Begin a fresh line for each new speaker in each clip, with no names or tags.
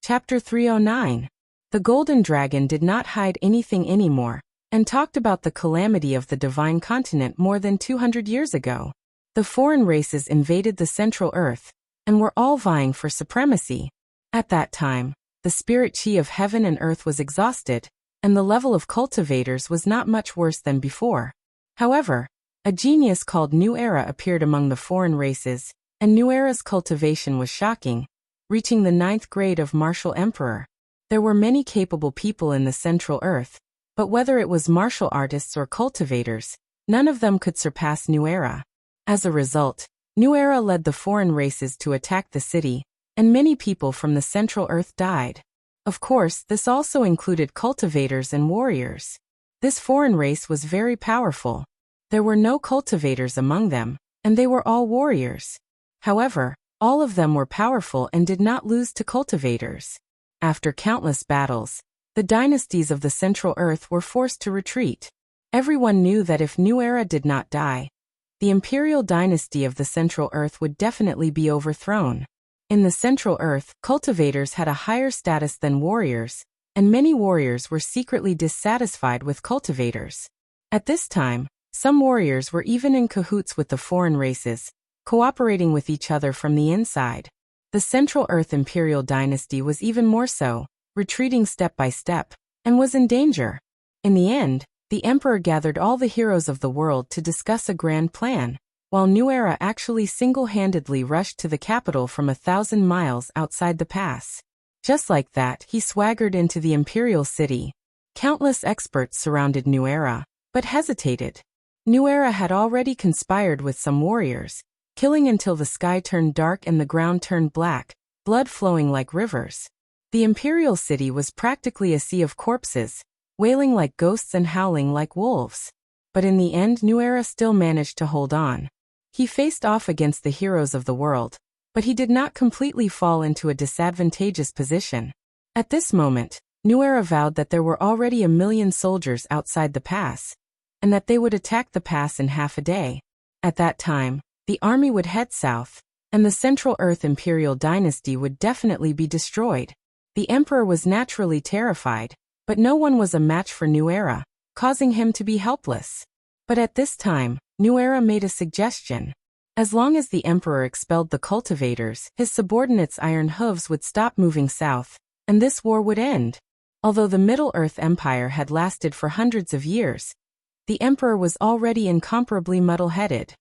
Chapter 309. The Golden Dragon did not hide anything anymore, and talked about the calamity of the divine continent more than 200 years ago. The foreign races invaded the Central Earth, and were all vying for supremacy. At that time, the spirit chi of heaven and earth was exhausted, and the level of cultivators was not much worse than before. However, a genius called New Era appeared among the foreign races, and New Era's cultivation was shocking, reaching the 9th grade of martial emperor. There were many capable people in the Central Earth, but whether it was martial artists or cultivators, none of them could surpass New Era. As a result, New Era led the foreign races to attack the city, and many people from the Central Earth died. Of course, this also included cultivators and warriors. This foreign race was very powerful. There were no cultivators among them, and they were all warriors. However, all of them were powerful and did not lose to cultivators. After countless battles, the dynasties of the Central Earth were forced to retreat. Everyone knew that if New Era did not die, the imperial dynasty of the Central Earth would definitely be overthrown. In the Central Earth, cultivators had a higher status than warriors, and many warriors were secretly dissatisfied with cultivators. At this time, some warriors were even in cahoots with the foreign races, cooperating with each other from the inside. The Central Earth imperial dynasty was even more so, retreating step by step, and was in danger. In the end, the emperor gathered all the heroes of the world to discuss a grand plan, while New Era actually single-handedly rushed to the capital from 1,000 miles outside the pass. Just like that, he swaggered into the imperial city. Countless experts surrounded New Era, but hesitated. New Era had already conspired with some warriors, killing until the sky turned dark and the ground turned black, blood flowing like rivers. The imperial city was practically a sea of corpses, wailing like ghosts and howling like wolves. But in the end, New Era still managed to hold on. He faced off against the heroes of the world, but he did not completely fall into a disadvantageous position. At this moment, New Era vowed that there were already 1,000,000 soldiers outside the pass, and that they would attack the pass in half a day. At that time, the army would head south, and the Central Earth imperial dynasty would definitely be destroyed. The emperor was naturally terrified, but no one was a match for New Era, causing him to be helpless. But at this time, New Era made a suggestion. As long as the emperor expelled the cultivators, his subordinates' iron hooves would stop moving south, and this war would end. Although the Middle-earth Empire had lasted for hundreds of years, the emperor was already incomparably muddle-headed.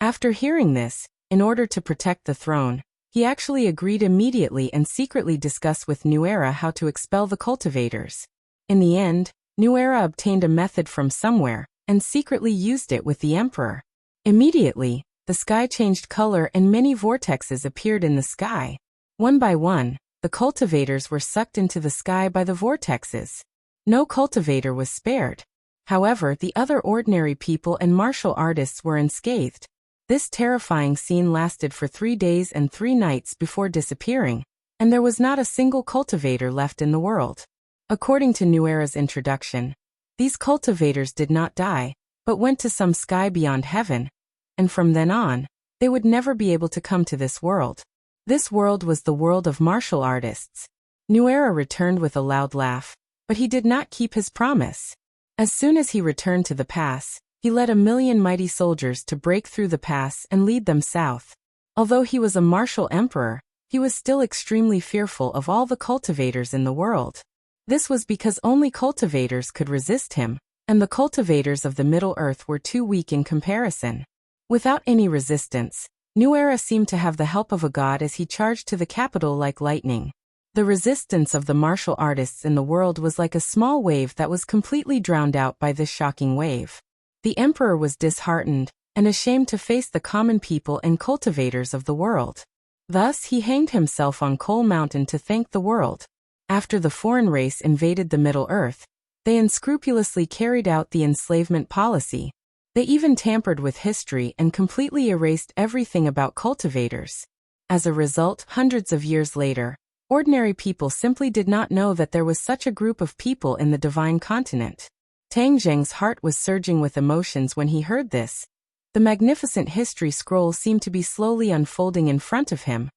After hearing this, in order to protect the throne, he actually agreed immediately and secretly discussed with New Era how to expel the cultivators. In the end, New Era obtained a method from somewhere, and secretly used it with the emperor. Immediately, the sky changed color and many vortexes appeared in the sky. One by one, the cultivators were sucked into the sky by the vortexes. No cultivator was spared. However, the other ordinary people and martial artists were unscathed. This terrifying scene lasted for 3 days and 3 nights before disappearing, and there was not a single cultivator left in the world. According to New Era's introduction, these cultivators did not die, but went to some sky beyond heaven, and from then on, they would never be able to come to this world. This world was the world of martial artists. New Era returned with a loud laugh, but he did not keep his promise. As soon as he returned to the pass, he led 1,000,000 mighty soldiers to break through the pass and lead them south. Although he was a martial emperor, he was still extremely fearful of all the cultivators in the world. This was because only cultivators could resist him, and the cultivators of the Middle Earth were too weak in comparison. Without any resistance, New Era seemed to have the help of a god as he charged to the capital like lightning. The resistance of the martial artists in the world was like a small wave that was completely drowned out by this shocking wave. The emperor was disheartened, and ashamed to face the common people and cultivators of the world. Thus he hanged himself on Coal Mountain to thank the world. After the foreign race invaded the Middle Earth, they unscrupulously carried out the enslavement policy. They even tampered with history and completely erased everything about cultivators. As a result, hundreds of years later, ordinary people simply did not know that there was such a group of people in the divine continent. Tang Zheng's heart was surging with emotions when he heard this. The magnificent history scroll seemed to be slowly unfolding in front of him,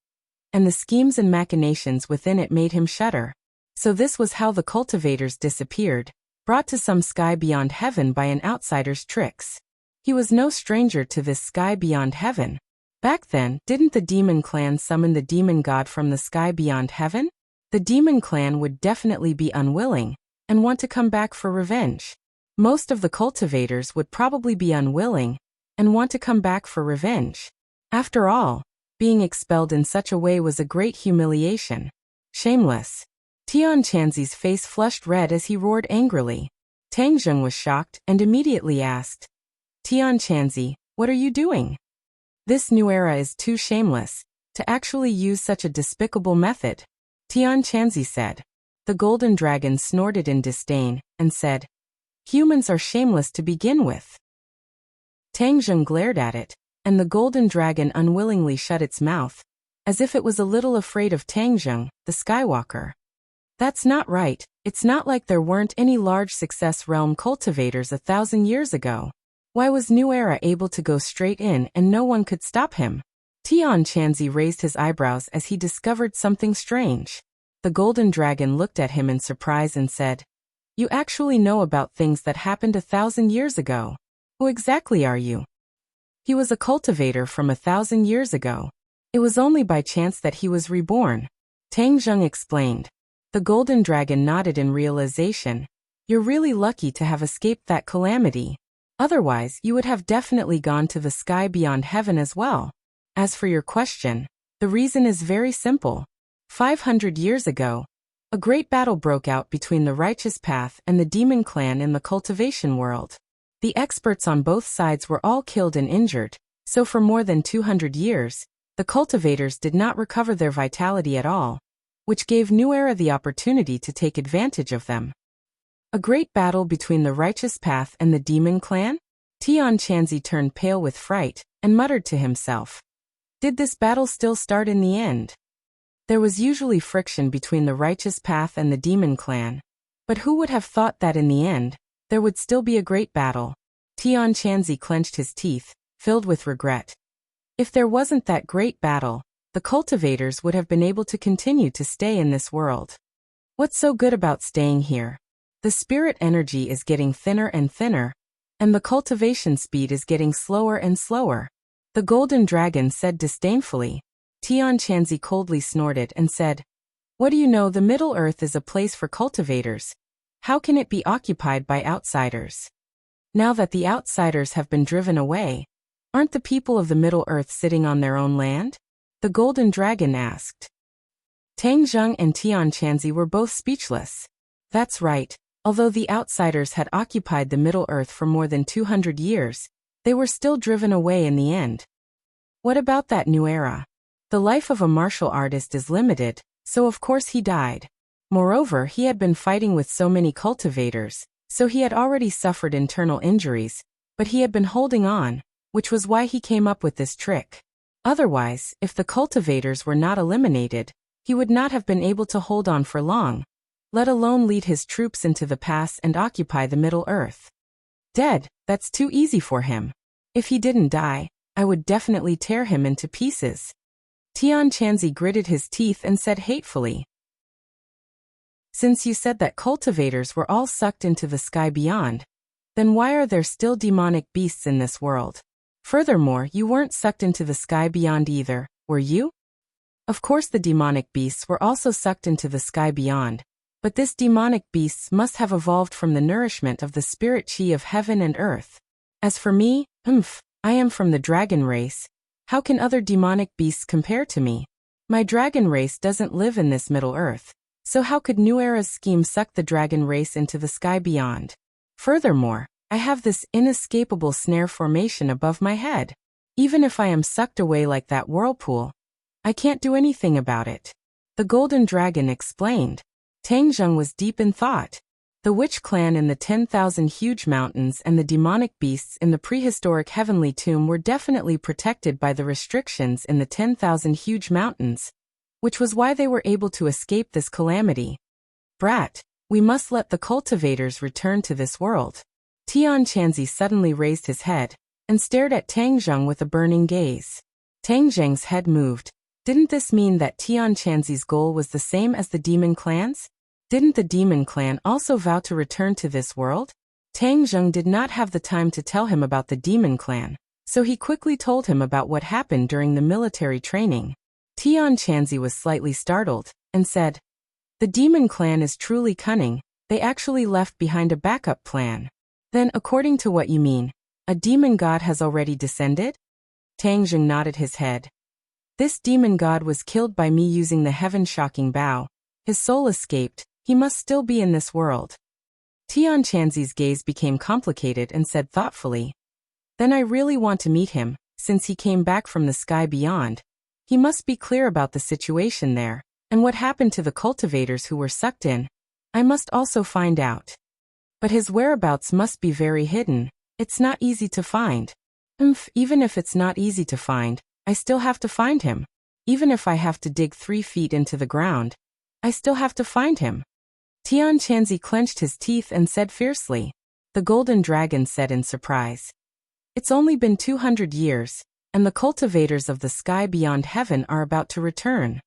and the schemes and machinations within it made him shudder. So this was how the cultivators disappeared, brought to some sky beyond heaven by an outsider's tricks. He was no stranger to this sky beyond heaven. Back then, didn't the demon clan summon the demon god from the sky beyond heaven? The demon clan would definitely be unwilling, and want to come back for revenge. Most of the cultivators would probably be unwilling, and want to come back for revenge. After all, being expelled in such a way was a great humiliation. Shameless. Tian Chanzi's face flushed red as he roared angrily. Tang Zheng was shocked and immediately asked, Tian Chanzi, what are you doing? This new era is too shameless to actually use such a despicable method, Tian Chanzi said. The golden dragon snorted in disdain and said, humans are shameless to begin with. Tang Zheng glared at it, and the golden dragon unwillingly shut its mouth, as if it was a little afraid of Tang Zheng, the Skywalker. That's not right. It's not like there weren't any large success realm cultivators 1,000 years ago. Why was New Era able to go straight in and no one could stop him? Tian Chanzi raised his eyebrows as he discovered something strange. The golden dragon looked at him in surprise and said, you actually know about things that happened 1,000 years ago. Who exactly are you? He was a cultivator from 1,000 years ago. It was only by chance that he was reborn, Tang Zheng explained. The golden dragon nodded in realization. You're really lucky to have escaped that calamity. Otherwise, you would have definitely gone to the sky beyond heaven as well. As for your question, the reason is very simple. 500 years ago, a great battle broke out between the righteous path and the demon clan in the cultivation world. The experts on both sides were all killed and injured, so for more than 200 years, the cultivators did not recover their vitality at all, which gave New Era the opportunity to take advantage of them. A great battle between the righteous path and the demon clan? Tian Chanzi turned pale with fright and muttered to himself. Did this battle still start in the end? There was usually friction between the righteous path and the demon clan, but who would have thought that in the end, there would still be a great battle? Tian Chanzi clenched his teeth, filled with regret. If there wasn't that great battle, the cultivators would have been able to continue to stay in this world. What's so good about staying here? The spirit energy is getting thinner and thinner, and the cultivation speed is getting slower and slower. The golden dragon said disdainfully. Tian Chanzi coldly snorted and said, what do you know, the Middle Earth is a place for cultivators. How can it be occupied by outsiders? Now that the outsiders have been driven away, aren't the people of the Middle Earth sitting on their own land? The golden dragon asked. Tang Zheng and Tian Chanzi were both speechless. That's right. Although the outsiders had occupied the Middle Earth for more than 200 years, they were still driven away in the end. What about that new era? The life of a martial artist is limited, so of course he died. Moreover, he had been fighting with so many cultivators, so he had already suffered internal injuries, but he had been holding on, which was why he came up with this trick. Otherwise, if the cultivators were not eliminated, he would not have been able to hold on for long, let alone lead his troops into the pass and occupy the Middle Earth. Dead, that's too easy for him. If he didn't die, I would definitely tear him into pieces. Tian Chanzi gritted his teeth and said hatefully. Since you said that cultivators were all sucked into the sky beyond, then why are there still demonic beasts in this world? Furthermore, you weren't sucked into the sky beyond either, were you? Of course the demonic beasts were also sucked into the sky beyond, but this demonic beasts must have evolved from the nourishment of the spirit chi of heaven and earth. As for me, I am from the dragon race. How can other demonic beasts compare to me? My dragon race doesn't live in this Middle Earth, so how could New Era's scheme suck the dragon race into the sky beyond? Furthermore, I have this inescapable snare formation above my head. Even if I am sucked away like that whirlpool, I can't do anything about it. The golden dragon explained. Tang Zheng was deep in thought. The witch clan in the 10,000 huge mountains and the demonic beasts in the prehistoric heavenly tomb were definitely protected by the restrictions in the 10,000 huge mountains, which was why they were able to escape this calamity. Brat, we must let the cultivators return to this world. Tian Chanzi suddenly raised his head and stared at Tang Zheng with a burning gaze. Tang Zheng's head moved, Didn't this mean that Tian Chanzi's goal was the same as the demon clans? Didn't the demon clan also vow to return to this world? Tang Zheng did not have the time to tell him about the demon clan, so he quickly told him about what happened during the military training. Tian Chanzi was slightly startled, and said, "The demon clan is truly cunning, they actually left behind a backup plan. Then, according to what you mean, a demon god has already descended?" Tang Zheng nodded his head. "This demon god was killed by me using the heaven-shocking bow. His soul escaped, he must still be in this world." Tian Chanzi's gaze became complicated and said thoughtfully, "Then I really want to meet him, since he came back from the sky beyond. He must be clear about the situation there, and what happened to the cultivators who were sucked in. I must also find out. But his whereabouts must be very hidden, it's not easy to find. Even if it's not easy to find, I still have to find him. Even if I have to dig 3 feet into the ground, I still have to find him." Tian Chanzi clenched his teeth and said fiercely. The golden dragon said in surprise, "It's only been 200 years, and the cultivators of the sky beyond heaven are about to return.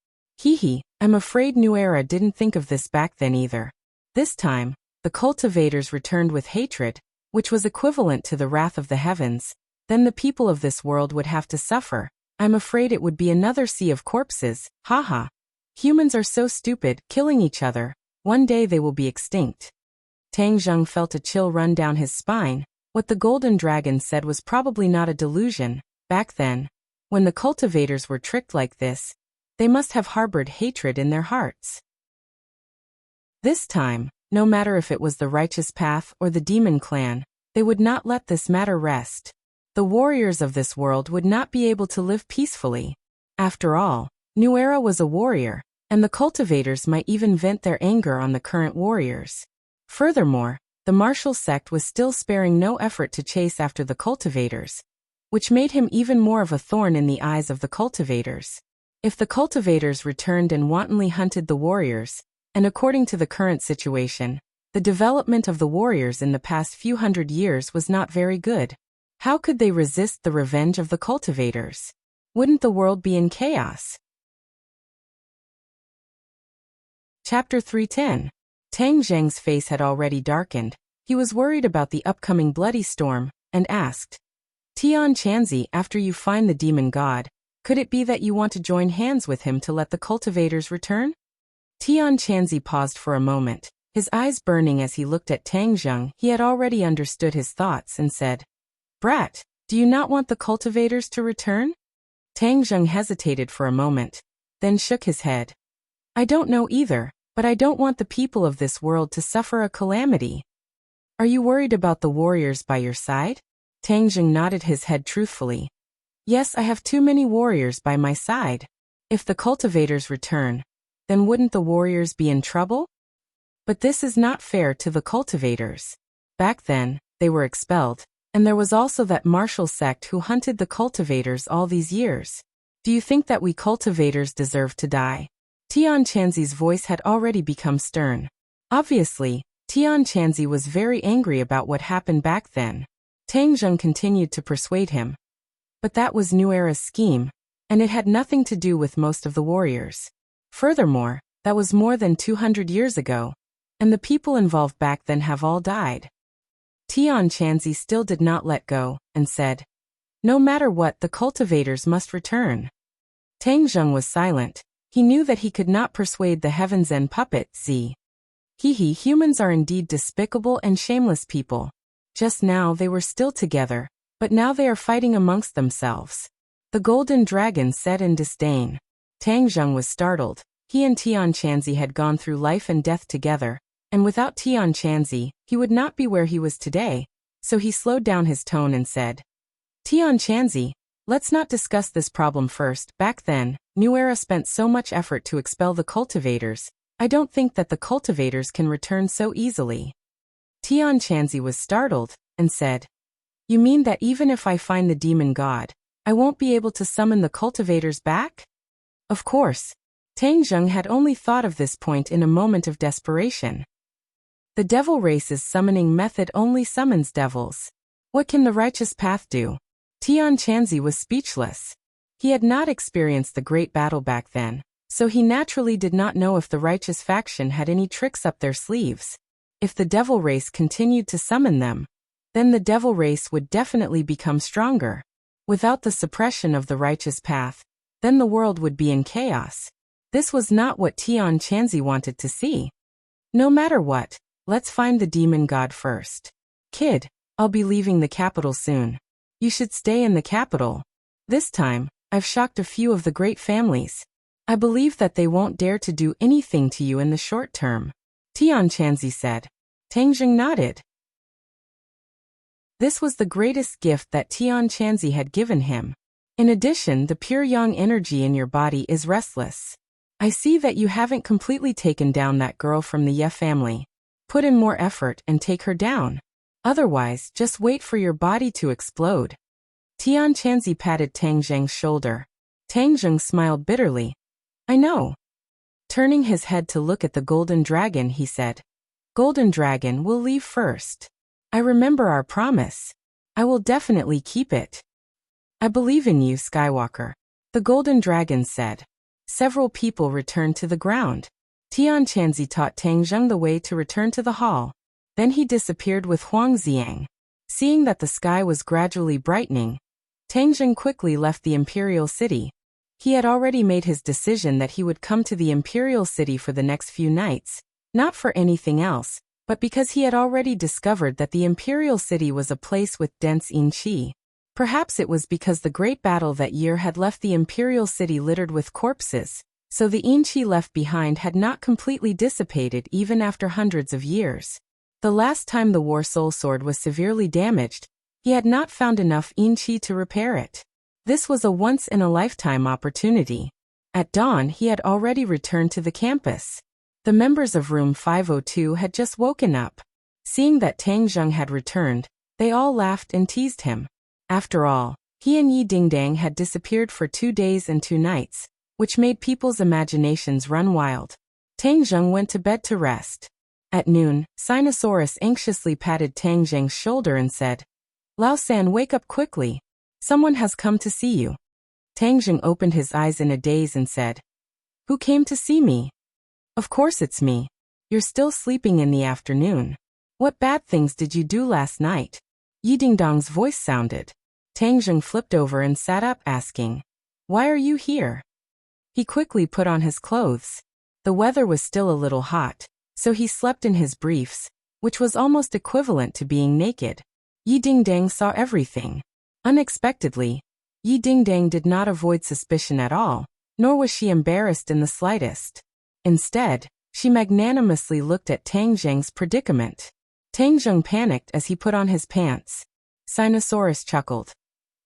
I'm afraid New Era didn't think of this back then either. This time, the cultivators returned with hatred, which was equivalent to the wrath of the heavens. Then the people of this world would have to suffer. I'm afraid it would be another sea of corpses, haha. Humans are so stupid, killing each other. One day they will be extinct." Tang Zheng felt a chill run down his spine. What the golden dragon said was probably not a delusion. Back then, when the cultivators were tricked like this, they must have harbored hatred in their hearts. This time, no matter if it was the righteous path or the demon clan, they would not let this matter rest. The warriors of this world would not be able to live peacefully. After all, New Era was a warrior, and the cultivators might even vent their anger on the current warriors. Furthermore, the martial sect was still sparing no effort to chase after the cultivators, which made him even more of a thorn in the eyes of the cultivators. If the cultivators returned and wantonly hunted the warriors, and according to the current situation, the development of the warriors in the past few hundred years was not very good. How could they resist the revenge of the cultivators? Wouldn't the world be in chaos? Chapter 310. Tang Zheng's face had already darkened. He was worried about the upcoming bloody storm, and asked, "Tian Chanzi, after you find the demon god, could it be that you want to join hands with him to let the cultivators return?" Tian Chanzi paused for a moment, his eyes burning as he looked at Tang Zheng. He had already understood his thoughts and said, "Brat, do you not want the cultivators to return?" Tang Zheng hesitated for a moment, then shook his head. "I don't know either, but I don't want the people of this world to suffer a calamity." "Are you worried about the warriors by your side?" Tang Zheng nodded his head truthfully. "Yes, I have too many warriors by my side. If the cultivators return, then wouldn't the warriors be in trouble? But this is not fair to the cultivators. Back then, they were expelled, and there was also that martial sect who hunted the cultivators all these years. Do you think that we cultivators deserve to die?" Tian Chanzi's voice had already become stern. Obviously, Tian Chanzi was very angry about what happened back then. Tang Zheng continued to persuade him. But that was New Era's scheme, and it had nothing to do with most of the warriors. Furthermore, that was more than 200 years ago, and the people involved back then have all died. Tian Chanzi still did not let go, and said, "No matter what, the cultivators must return." Tang Zheng was silent. He knew that he could not persuade the Heaven's End puppet, Z. Humans are indeed despicable and shameless people. Just now they were still together, but now they are fighting amongst themselves. The golden dragon said in disdain. Tang Zheng was startled. He and Tian Chanzi had gone through life and death together, and without Tian Chanzi, he would not be where he was today, so he slowed down his tone and said, "Tian Chanzi, let's not discuss this problem first. Back then, New Era spent so much effort to expel the cultivators. I don't think that the cultivators can return so easily." Tian Chanzi was startled, and said, "You mean that even if I find the demon god, I won't be able to summon the cultivators back?" Of course. Tang Zheng had only thought of this point in a moment of desperation. The devil race's summoning method only summons devils. What can the righteous path do? Tian Chanzi was speechless. He had not experienced the great battle back then, so he naturally did not know if the righteous faction had any tricks up their sleeves. If the devil race continued to summon them, then the devil race would definitely become stronger. Without the suppression of the righteous path, then the world would be in chaos. This was not what Tian Chanzi wanted to see. No matter what, let's find the demon god first. Kid, I'll be leaving the capital soon. You should stay in the capital. This time, I've shocked a few of the great families. I believe that they won't dare to do anything to you in the short term. Tian Chanzi said. Tang Jing nodded. This was the greatest gift that Tian Chanzi had given him. In addition, the pure yang energy in your body is restless. I see that you haven't completely taken down that girl from the Ye family. Put in more effort and take her down. Otherwise, just wait for your body to explode. Tian Chanzi patted Tang Zheng's shoulder. Tang Zheng smiled bitterly. I know. Turning his head to look at the golden dragon, he said, Golden dragon will leave first. I remember our promise. I will definitely keep it. I believe in you, Skywalker. The golden dragon said. Several people returned to the ground. Tian Chanzi taught Tang Zheng the way to return to the hall. Then he disappeared with Huang Xiang. Seeing that the sky was gradually brightening, Tang Zheng quickly left the imperial city. He had already made his decision that he would come to the imperial city for the next few nights, not for anything else, but because he had already discovered that the imperial city was a place with dense yin qi. Perhaps it was because the great battle that year had left the imperial city littered with corpses, so the yin qi left behind had not completely dissipated even after hundreds of years. The last time the War Soul Sword was severely damaged, he had not found enough yin qi to repair it. This was a once-in-a-lifetime opportunity. At dawn, he had already returned to the campus. The members of room 502 had just woken up. Seeing that Tang Zheng had returned, they all laughed and teased him. After all, he and Yi Dingdang had disappeared for 2 days and 2 nights, which made people's imaginations run wild. Tang Zheng went to bed to rest. At noon, Sinosaurus anxiously patted Tang Zheng's shoulder and said, Lao San, wake up quickly. Someone has come to see you. Tang Zheng opened his eyes in a daze and said, Who came to see me? Of course it's me. You're still sleeping in the afternoon. What bad things did you do last night? Yi Dingdong's voice sounded. Tang Zheng flipped over and sat up, asking, Why are you here? He quickly put on his clothes. The weather was still a little hot, so he slept in his briefs, which was almost equivalent to being naked. Yi Dingdang saw everything. Unexpectedly, Yi Dingdang did not avoid suspicion at all, nor was she embarrassed in the slightest. Instead, she magnanimously looked at Tang Zheng's predicament. Tang Zheng panicked as he put on his pants. Sinosaurus chuckled.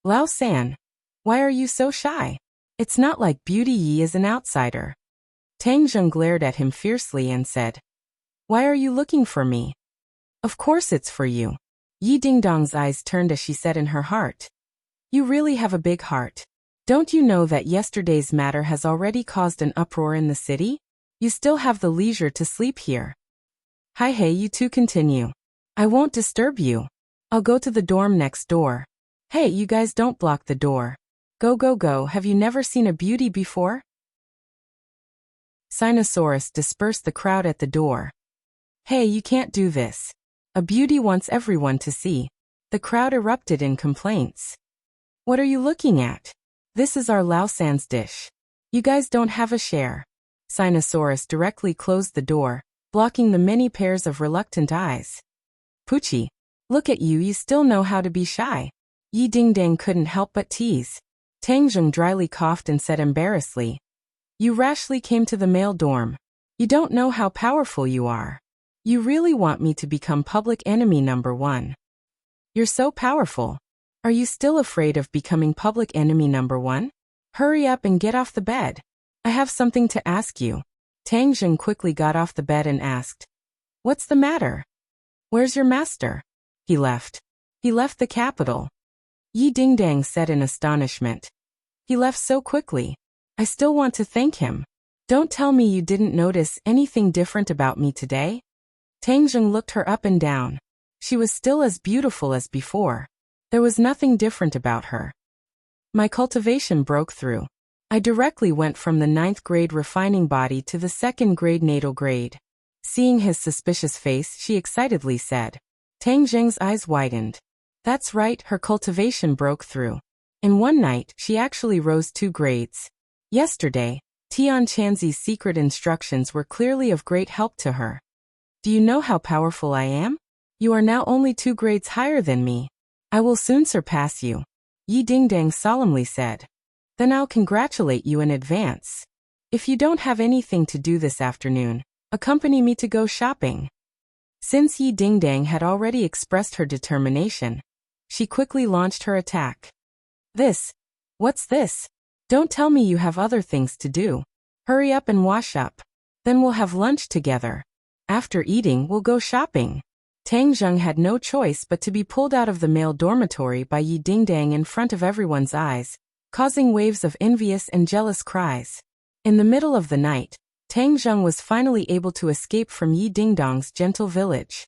Lao San, why are you so shy? It's not like Beauty Yi is an outsider. Tang Zheng glared at him fiercely and said, Why are you looking for me? Of course it's for you. Yi Dingdong's eyes turned as she said in her heart. You really have a big heart. Don't you know that yesterday's matter has already caused an uproar in the city? You still have the leisure to sleep here. Hi hey, you two continue. I won't disturb you. I'll go to the dorm next door. Hey, you guys don't block the door. Go go go, have you never seen a beauty before? Sinosaurus dispersed the crowd at the door. Hey, you can't do this. A beauty wants everyone to see. The crowd erupted in complaints. What are you looking at? This is our Lao San's dish. You guys don't have a share. Sinosaurus directly closed the door, blocking the many pairs of reluctant eyes. Poochie, look at you, you still know how to be shy. Yi Dingdang couldn't help but tease. Tang Zheng dryly coughed and said embarrassedly, You rashly came to the male dorm. You don't know how powerful you are. You really want me to become public enemy number 1. You're so powerful. Are you still afraid of becoming public enemy number 1? Hurry up and get off the bed. I have something to ask you. Tang Zheng quickly got off the bed and asked, What's the matter? Where's your master? He left. He left the capital. Yi Dingdang said in astonishment. He left so quickly. I still want to thank him. Don't tell me you didn't notice anything different about me today? Tang Zheng looked her up and down. She was still as beautiful as before. There was nothing different about her. My cultivation broke through. I directly went from the 9th grade refining body to the 2nd grade natal grade. Seeing his suspicious face, she excitedly said. Tang Zheng's eyes widened. That's right, her cultivation broke through. In one night, she actually rose 2 grades. Yesterday, Tian Chanzi's secret instructions were clearly of great help to her. Do you know how powerful I am? You are now only 2 grades higher than me. I will soon surpass you, Yi Dingdang solemnly said. Then I'll congratulate you in advance. If you don't have anything to do this afternoon, accompany me to go shopping. Since Yi Dingdang had already expressed her determination, she quickly launched her attack. What's this? Don't tell me you have other things to do. Hurry up and wash up. Then we'll have lunch together. After eating, we'll go shopping. Tang Zheng had no choice but to be pulled out of the male dormitory by Yi Dingdang in front of everyone's eyes, causing waves of envious and jealous cries. In the middle of the night, Tang Zheng was finally able to escape from Yi Dingdang's gentle village.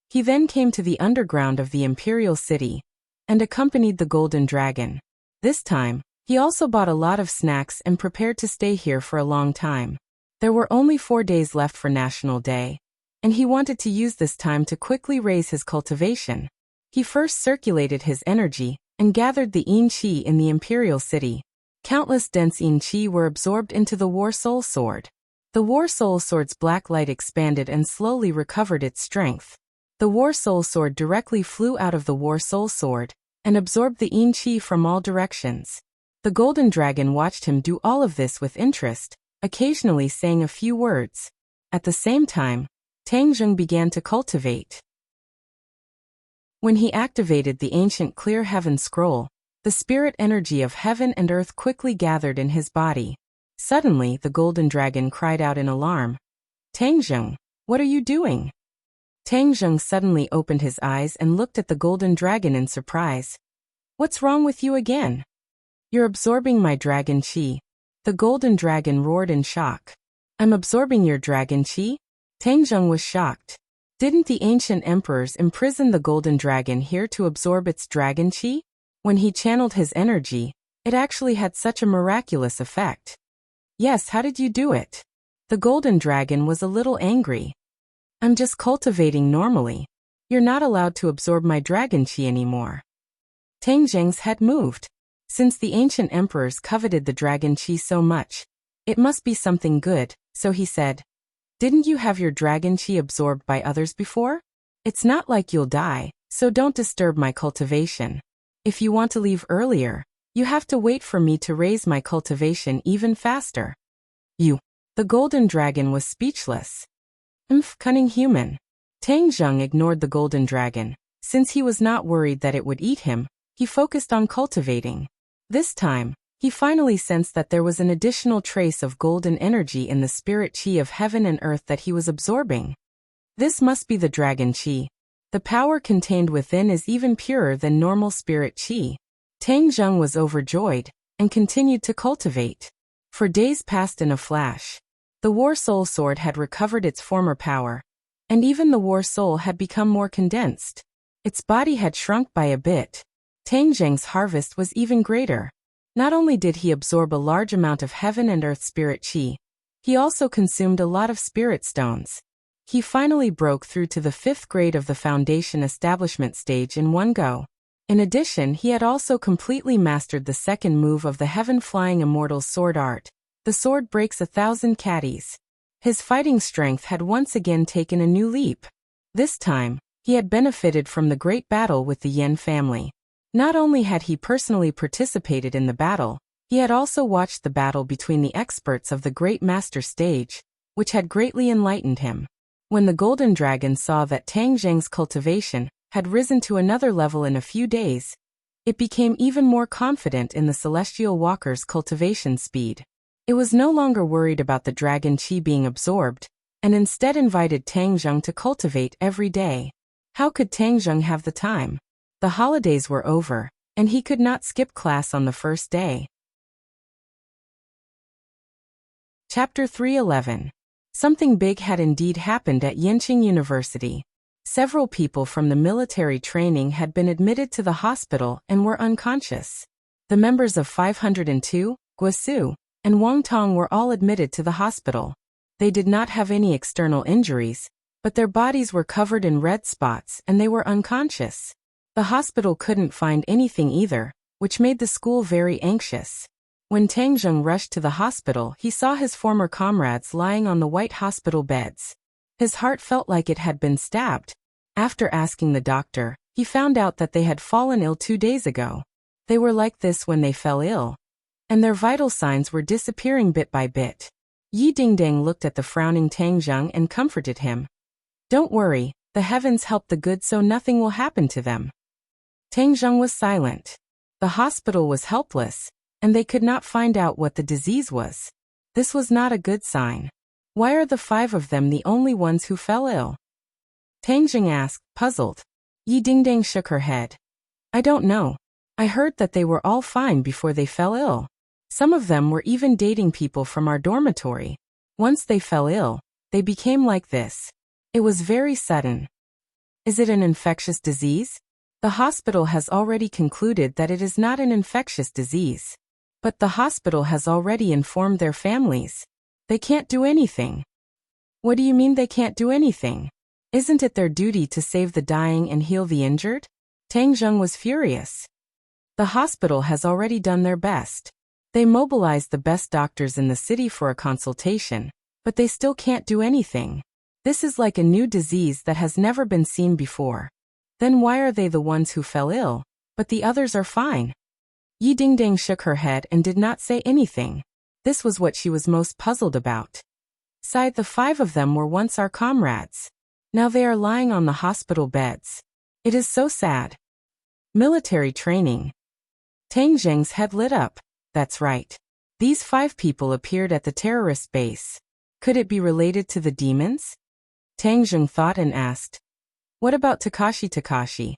He then came to the underground of the imperial city and accompanied the golden dragon. This time, he also bought a lot of snacks and prepared to stay here for a long time. There were only 4 days left for National Day, and he wanted to use this time to quickly raise his cultivation. He first circulated his energy and gathered the Yin Qi in the imperial city. Countless dense Yin Qi were absorbed into the War Soul Sword. The War Soul Sword's black light expanded and slowly recovered its strength. The War Soul Sword directly flew out of the War Soul Sword and absorbed the Yin Qi from all directions. The golden dragon watched him do all of this with interest, occasionally saying a few words. At the same time, Tang Zheng began to cultivate. When he activated the ancient Clear Heaven Scroll, the spirit energy of heaven and earth quickly gathered in his body. Suddenly, the golden dragon cried out in alarm. Tang Zheng, what are you doing? Tang Zheng suddenly opened his eyes and looked at the golden dragon in surprise. What's wrong with you again? You're absorbing my dragon qi. The golden dragon roared in shock. I'm absorbing your dragon qi? Tang Zheng was shocked. Didn't the ancient emperors imprison the golden dragon here to absorb its dragon qi? When he channeled his energy, it actually had such a miraculous effect. Yes, how did you do it? The golden dragon was a little angry. I'm just cultivating normally. You're not allowed to absorb my dragon qi anymore. Tang Zheng's head moved. Since the ancient emperors coveted the dragon qi so much, it must be something good, so he said, Didn't you have your dragon qi absorbed by others before? It's not like you'll die, so don't disturb my cultivation. If you want to leave earlier, you have to wait for me to raise my cultivation even faster. The golden dragon was speechless. Cunning human. Tang Zheng ignored the golden dragon. Since he was not worried that it would eat him, he focused on cultivating. This time, he finally sensed that there was an additional trace of golden energy in the spirit qi of heaven and earth that he was absorbing. This must be the dragon qi. The power contained within is even purer than normal spirit qi. Tang Zheng was overjoyed and continued to cultivate. For days passed in a flash. The War Soul Sword had recovered its former power, and even the War Soul had become more condensed. Its body had shrunk by a bit. Tang Zheng's harvest was even greater. Not only did he absorb a large amount of heaven and earth spirit qi, he also consumed a lot of spirit stones. He finally broke through to the 5th grade of the foundation establishment stage in one go. In addition, he had also completely mastered the second move of the heaven-flying immortal's sword art. The sword breaks 1,000 caddies. His fighting strength had once again taken a new leap. This time, he had benefited from the great battle with the Yen family. Not only had he personally participated in the battle, he had also watched the battle between the experts of the Great Master stage, which had greatly enlightened him. When the golden dragon saw that Tang Zheng's cultivation had risen to another level in a few days, it became even more confident in the celestial walker's cultivation speed. It was no longer worried about the dragon qi being absorbed, and instead invited Tang Zheng to cultivate every day. How could Tang Zheng have the time? The holidays were over, and he could not skip class on the first day. Chapter 311. Something big had indeed happened at Yenching University. Several people from the military training had been admitted to the hospital and were unconscious. The members of 502, Guasu, and Wang Tong were all admitted to the hospital. They did not have any external injuries, but their bodies were covered in red spots and they were unconscious. The hospital couldn't find anything either, which made the school very anxious. When Tang Zheng rushed to the hospital, he saw his former comrades lying on the white hospital beds. His heart felt like it had been stabbed. After asking the doctor, he found out that they had fallen ill 2 days ago. They were like this when they fell ill, and their vital signs were disappearing bit by bit. Yi Dingdang looked at the frowning Tang Zheng and comforted him. "Don't worry, the heavens help the good so nothing will happen to them." Tang Zheng was silent. The hospital was helpless, and they could not find out what the disease was. This was not a good sign. Why are the 5 of them the only ones who fell ill? Tang Zheng asked, puzzled. Yi Dingdang shook her head. "I don't know. I heard that they were all fine before they fell ill. Some of them were even dating people from our dormitory. Once they fell ill, they became like this. It was very sudden." "Is it an infectious disease?" "The hospital has already concluded that it is not an infectious disease. But the hospital has already informed their families. They can't do anything." "What do you mean they can't do anything? Isn't it their duty to save the dying and heal the injured?" Tang Zheng was furious. "The hospital has already done their best. They mobilized the best doctors in the city for a consultation, but they still can't do anything. This is like a new disease that has never been seen before. Then why are they the ones who fell ill, but the others are fine?" Yi Dingdang shook her head and did not say anything. This was what she was most puzzled about. Sighed, "The 5 of them were once our comrades. Now they are lying on the hospital beds. It is so sad." Military training. Tang Zheng's head lit up. That's right. These 5 people appeared at the terrorist base. Could it be related to the demons? Tang Zheng thought and asked, "What about Takashi Takashi?"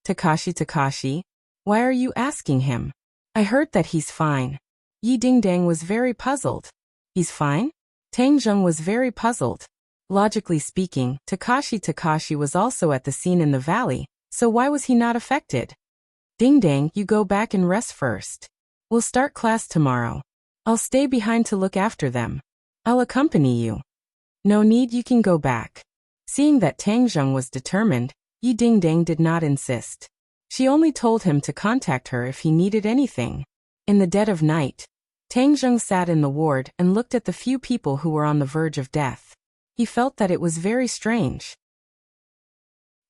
Takashi? Why are you asking him? I heard that he's fine." Yi Dingdang was very puzzled. "He's fine?" Tang Zheng was very puzzled. Logically speaking, Takashi was also at the scene in the valley, so why was he not affected? "Dingdang, you go back and rest first. We'll start class tomorrow. I'll stay behind to look after them. I'll accompany you." "No need, you can go back." Seeing that Tang Zheng was determined, Yi Dingdang did not insist. She only told him to contact her if he needed anything. In the dead of night, Tang Zheng sat in the ward and looked at the few people who were on the verge of death. He felt that it was very strange.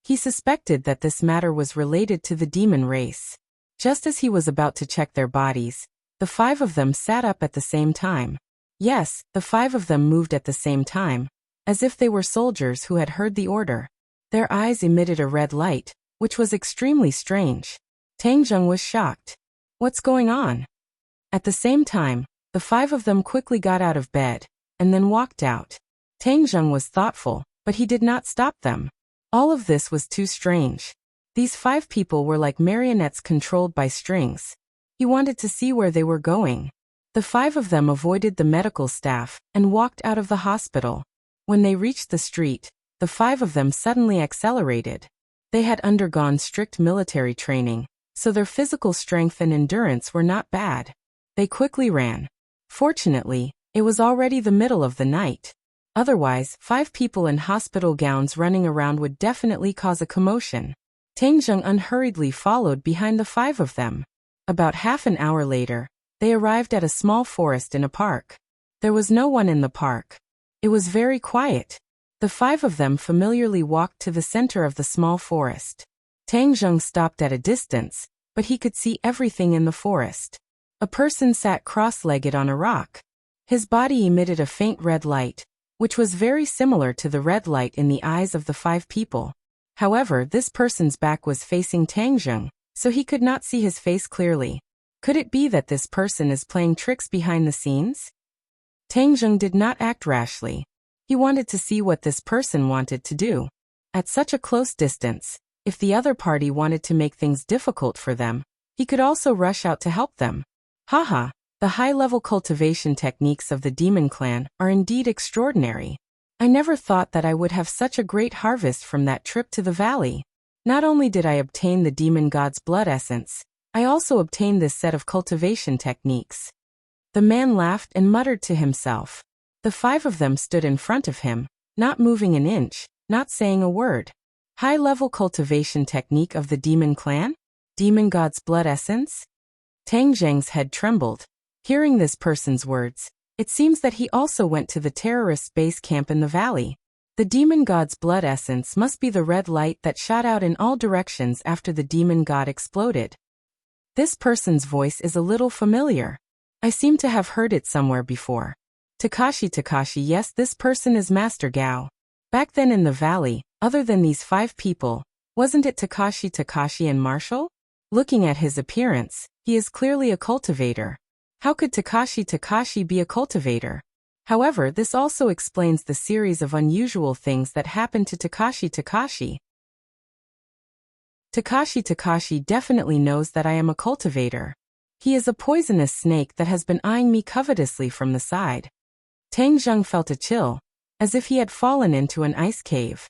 He suspected that this matter was related to the demon race. Just as he was about to check their bodies, the 5 of them sat up at the same time. Yes, the 5 of them moved at the same time, as if they were soldiers who had heard the order. Their eyes emitted a red light, which was extremely strange. Tang Zheng was shocked. What's going on? At the same time, the 5 of them quickly got out of bed, and then walked out. Tang Zheng was thoughtful, but he did not stop them. All of this was too strange. These 5 people were like marionettes controlled by strings. He wanted to see where they were going. The 5 of them avoided the medical staff and walked out of the hospital. When they reached the street, the 5 of them suddenly accelerated. They had undergone strict military training, so their physical strength and endurance were not bad. They quickly ran. Fortunately, it was already the middle of the night. Otherwise, 5 people in hospital gowns running around would definitely cause a commotion. Tang Zheng unhurriedly followed behind the 5 of them. About half an hour later, they arrived at a small forest in a park. There was no one in the park. It was very quiet. The 5 of them familiarly walked to the center of the small forest. Tang Zheng stopped at a distance, but he could see everything in the forest. A person sat cross-legged on a rock. His body emitted a faint red light, which was very similar to the red light in the eyes of the 5 people. However, this person's back was facing Tang Zheng, so he could not see his face clearly. Could it be that this person is playing tricks behind the scenes? Tang Zheng did not act rashly. He wanted to see what this person wanted to do. At such a close distance, if the other party wanted to make things difficult for them, he could also rush out to help them. Haha, the high-level cultivation techniques of the demon clan are indeed extraordinary. I never thought that I would have such a great harvest from that trip to the valley. Not only did I obtain the demon god's blood essence, I also obtained this set of cultivation techniques." The man laughed and muttered to himself. The 5 of them stood in front of him, not moving an inch, not saying a word. High-level cultivation technique of the demon clan? Demon god's blood essence? Tang Zheng's head trembled. Hearing this person's words, it seems that he also went to the terrorist base camp in the valley. The demon god's blood essence must be the red light that shot out in all directions after the demon god exploded. This person's voice is a little familiar. I seem to have heard it somewhere before. Takashi, yes, this person is Master Gao. Back then in the valley, other than these 5 people, wasn't it Takashi and Marshall? Looking at his appearance, he is clearly a cultivator. How could Takashi be a cultivator? However, this also explains the series of unusual things that happened to Takashi. Takashi definitely knows that I am a cultivator. He is a poisonous snake that has been eyeing me covetously from the side. Tang Zheng felt a chill, as if he had fallen into an ice cave.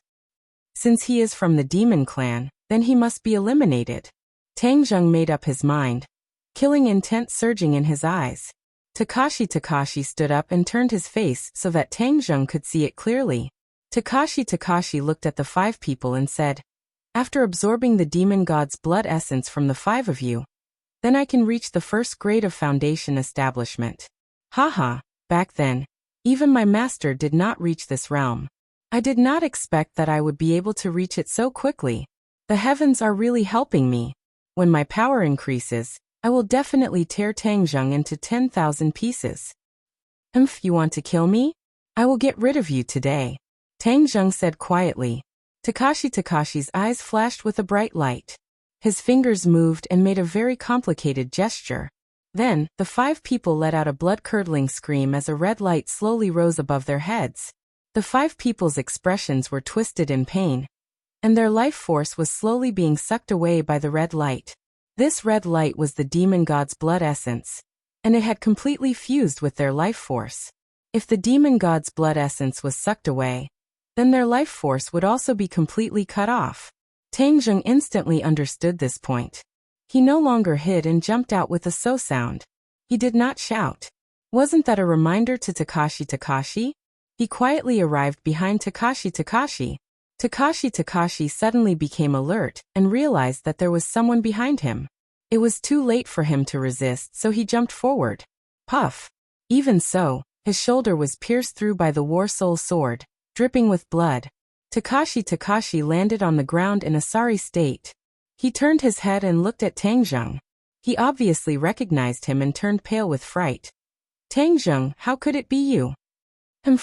Since he is from the demon clan, then he must be eliminated. Tang Zheng made up his mind, killing intent surging in his eyes. Takashi stood up and turned his face so that Tang Zheng could see it clearly. Takashi looked at the 5 people and said, "After absorbing the demon god's blood essence from the 5 of you, then I can reach the first grade of foundation establishment." Haha, back then, even my master did not reach this realm. I did not expect that I would be able to reach it so quickly. The heavens are really helping me. When my power increases, I will definitely tear Tang Zheng into 10,000 pieces. You want to kill me? I will get rid of you today," Tang Zheng said quietly. Takashi's eyes flashed with a bright light. His fingers moved and made a very complicated gesture. Then, the 5 people let out a blood-curdling scream as a red light slowly rose above their heads. The 5 people's expressions were twisted in pain, and their life force was slowly being sucked away by the red light. This red light was the demon god's blood essence, and it had completely fused with their life force. If the demon god's blood essence was sucked away, then their life force would also be completely cut off. Tang Zheng instantly understood this point. He no longer hid and jumped out with a so sound. He did not shout. Wasn't that a reminder to Takashi? He quietly arrived behind Takashi. Takashi suddenly became alert and realized that there was someone behind him. It was too late for him to resist, so he jumped forward. Puff! Even so, his shoulder was pierced through by the War Soul sword, dripping with blood. Takashi landed on the ground in a sorry state. He turned his head and looked at Tang Zheng. He obviously recognized him and turned pale with fright. "Tang Zheng, how could it be you?"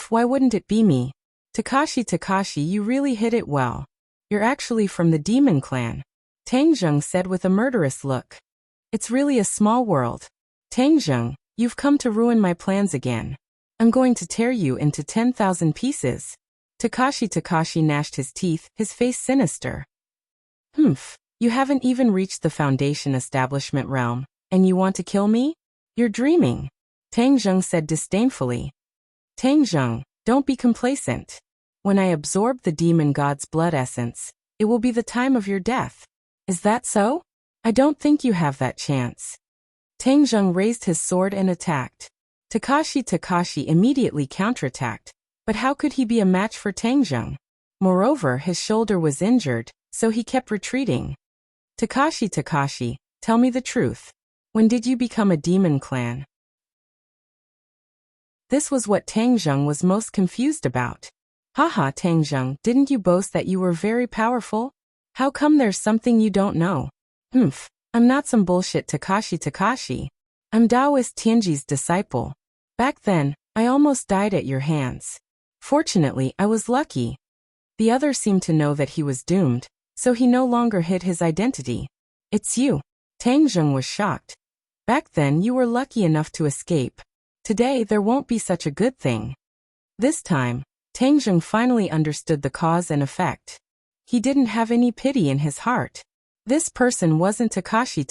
Why wouldn't it be me?" Takashi, you really hit it well. You're actually from the demon clan," Tang Zheng said with a murderous look. "It's really a small world. Tang Zheng, you've come to ruin my plans again. I'm going to tear you into 10,000 pieces." Takashi gnashed his teeth, his face sinister. You haven't even reached the foundation establishment realm, and you want to kill me? You're dreaming," Tang Zheng said disdainfully. "Tang Zheng, don't be complacent. When I absorb the demon god's blood essence, it will be the time of your death. Is that so? I don't think you have that chance." Tang Zheng raised his sword and attacked. Takashi immediately counterattacked, but how could he be a match for Tang Zheng? Moreover, his shoulder was injured, so he kept retreating. Takashi, tell me the truth. When did you become a demon clan?" This was what Tang Zheng was most confused about. Haha, Tang Zheng, didn't you boast that you were very powerful? How come there's something you don't know? I'm not some bullshit Takashi. I'm Taoist Tianji's disciple. Back then, I almost died at your hands. Fortunately, I was lucky. The other seemed to know that he was doomed, so he no longer hid his identity. "It's you." Tang Zheng was shocked. "Back then you were lucky enough to escape. Today there won't be such a good thing." This time, Tang Zheng finally understood the cause and effect. He didn't have any pity in his heart. This person wasn't Takashi.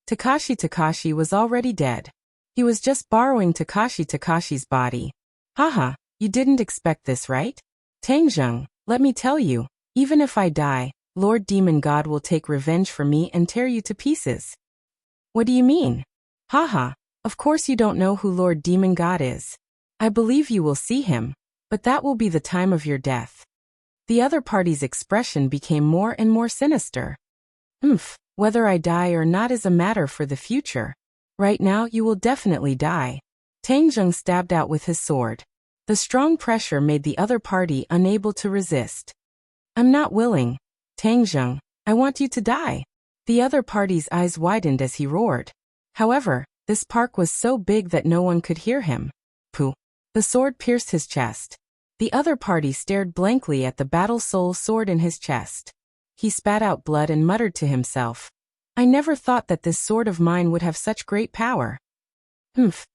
Takashi was already dead. He was just borrowing Takashi's body. Haha, you didn't expect this, right? Tang Zheng, let me tell you, even if I die, Lord Demon God will take revenge for me and tear you to pieces. What do you mean? Haha, of course you don't know who Lord Demon God is. I believe you will see him, but that will be the time of your death. The other party's expression became more and more sinister. Whether I die or not is a matter for the future. Right now you will definitely die. Tang Zheng stabbed out with his sword. The strong pressure made the other party unable to resist. I'm not willing. Tang Zheng, I want you to die. The other party's eyes widened as he roared. However, this park was so big that no one could hear him. Pooh. The sword pierced his chest. The other party stared blankly at the battle soul sword in his chest. He spat out blood and muttered to himself. I never thought that this sword of mine would have such great power.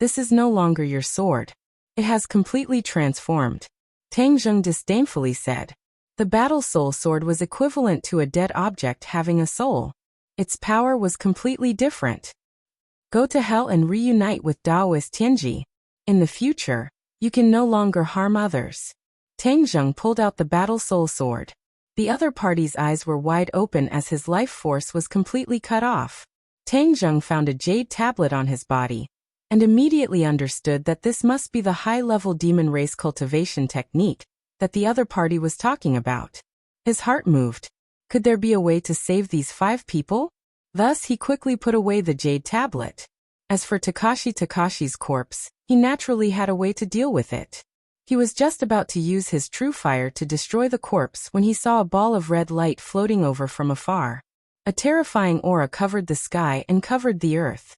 This is no longer your sword. It has completely transformed. Tang Zheng disdainfully said. The battle soul sword was equivalent to a dead object having a soul. Its power was completely different. Go to hell and reunite with Daoist Tianji. In the future, you can no longer harm others. Tang Zheng pulled out the battle soul sword. The other party's eyes were wide open as his life force was completely cut off. Tang Zheng found a jade tablet on his body, and immediately understood that this must be the high-level demon race cultivation technique that the other party was talking about. His heart moved. Could there be a way to save these 5 people? Thus he quickly put away the jade tablet. As for Takashi's corpse, he naturally had a way to deal with it. He was just about to use his true fire to destroy the corpse when he saw a ball of red light floating over from afar. A terrifying aura covered the sky and covered the earth.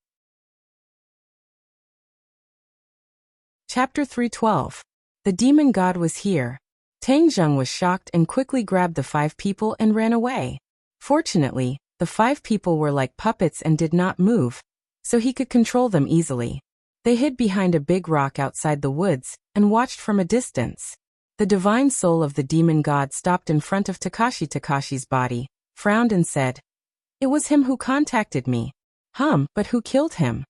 Chapter 312. The demon god was here. Tang Zheng was shocked and quickly grabbed the 5 people and ran away. Fortunately, the 5 people were like puppets and did not move, so he could control them easily. They hid behind a big rock outside the woods and watched from a distance. The divine soul of the demon god stopped in front of Takashi's body, frowned and said, It was him who contacted me. But who killed him?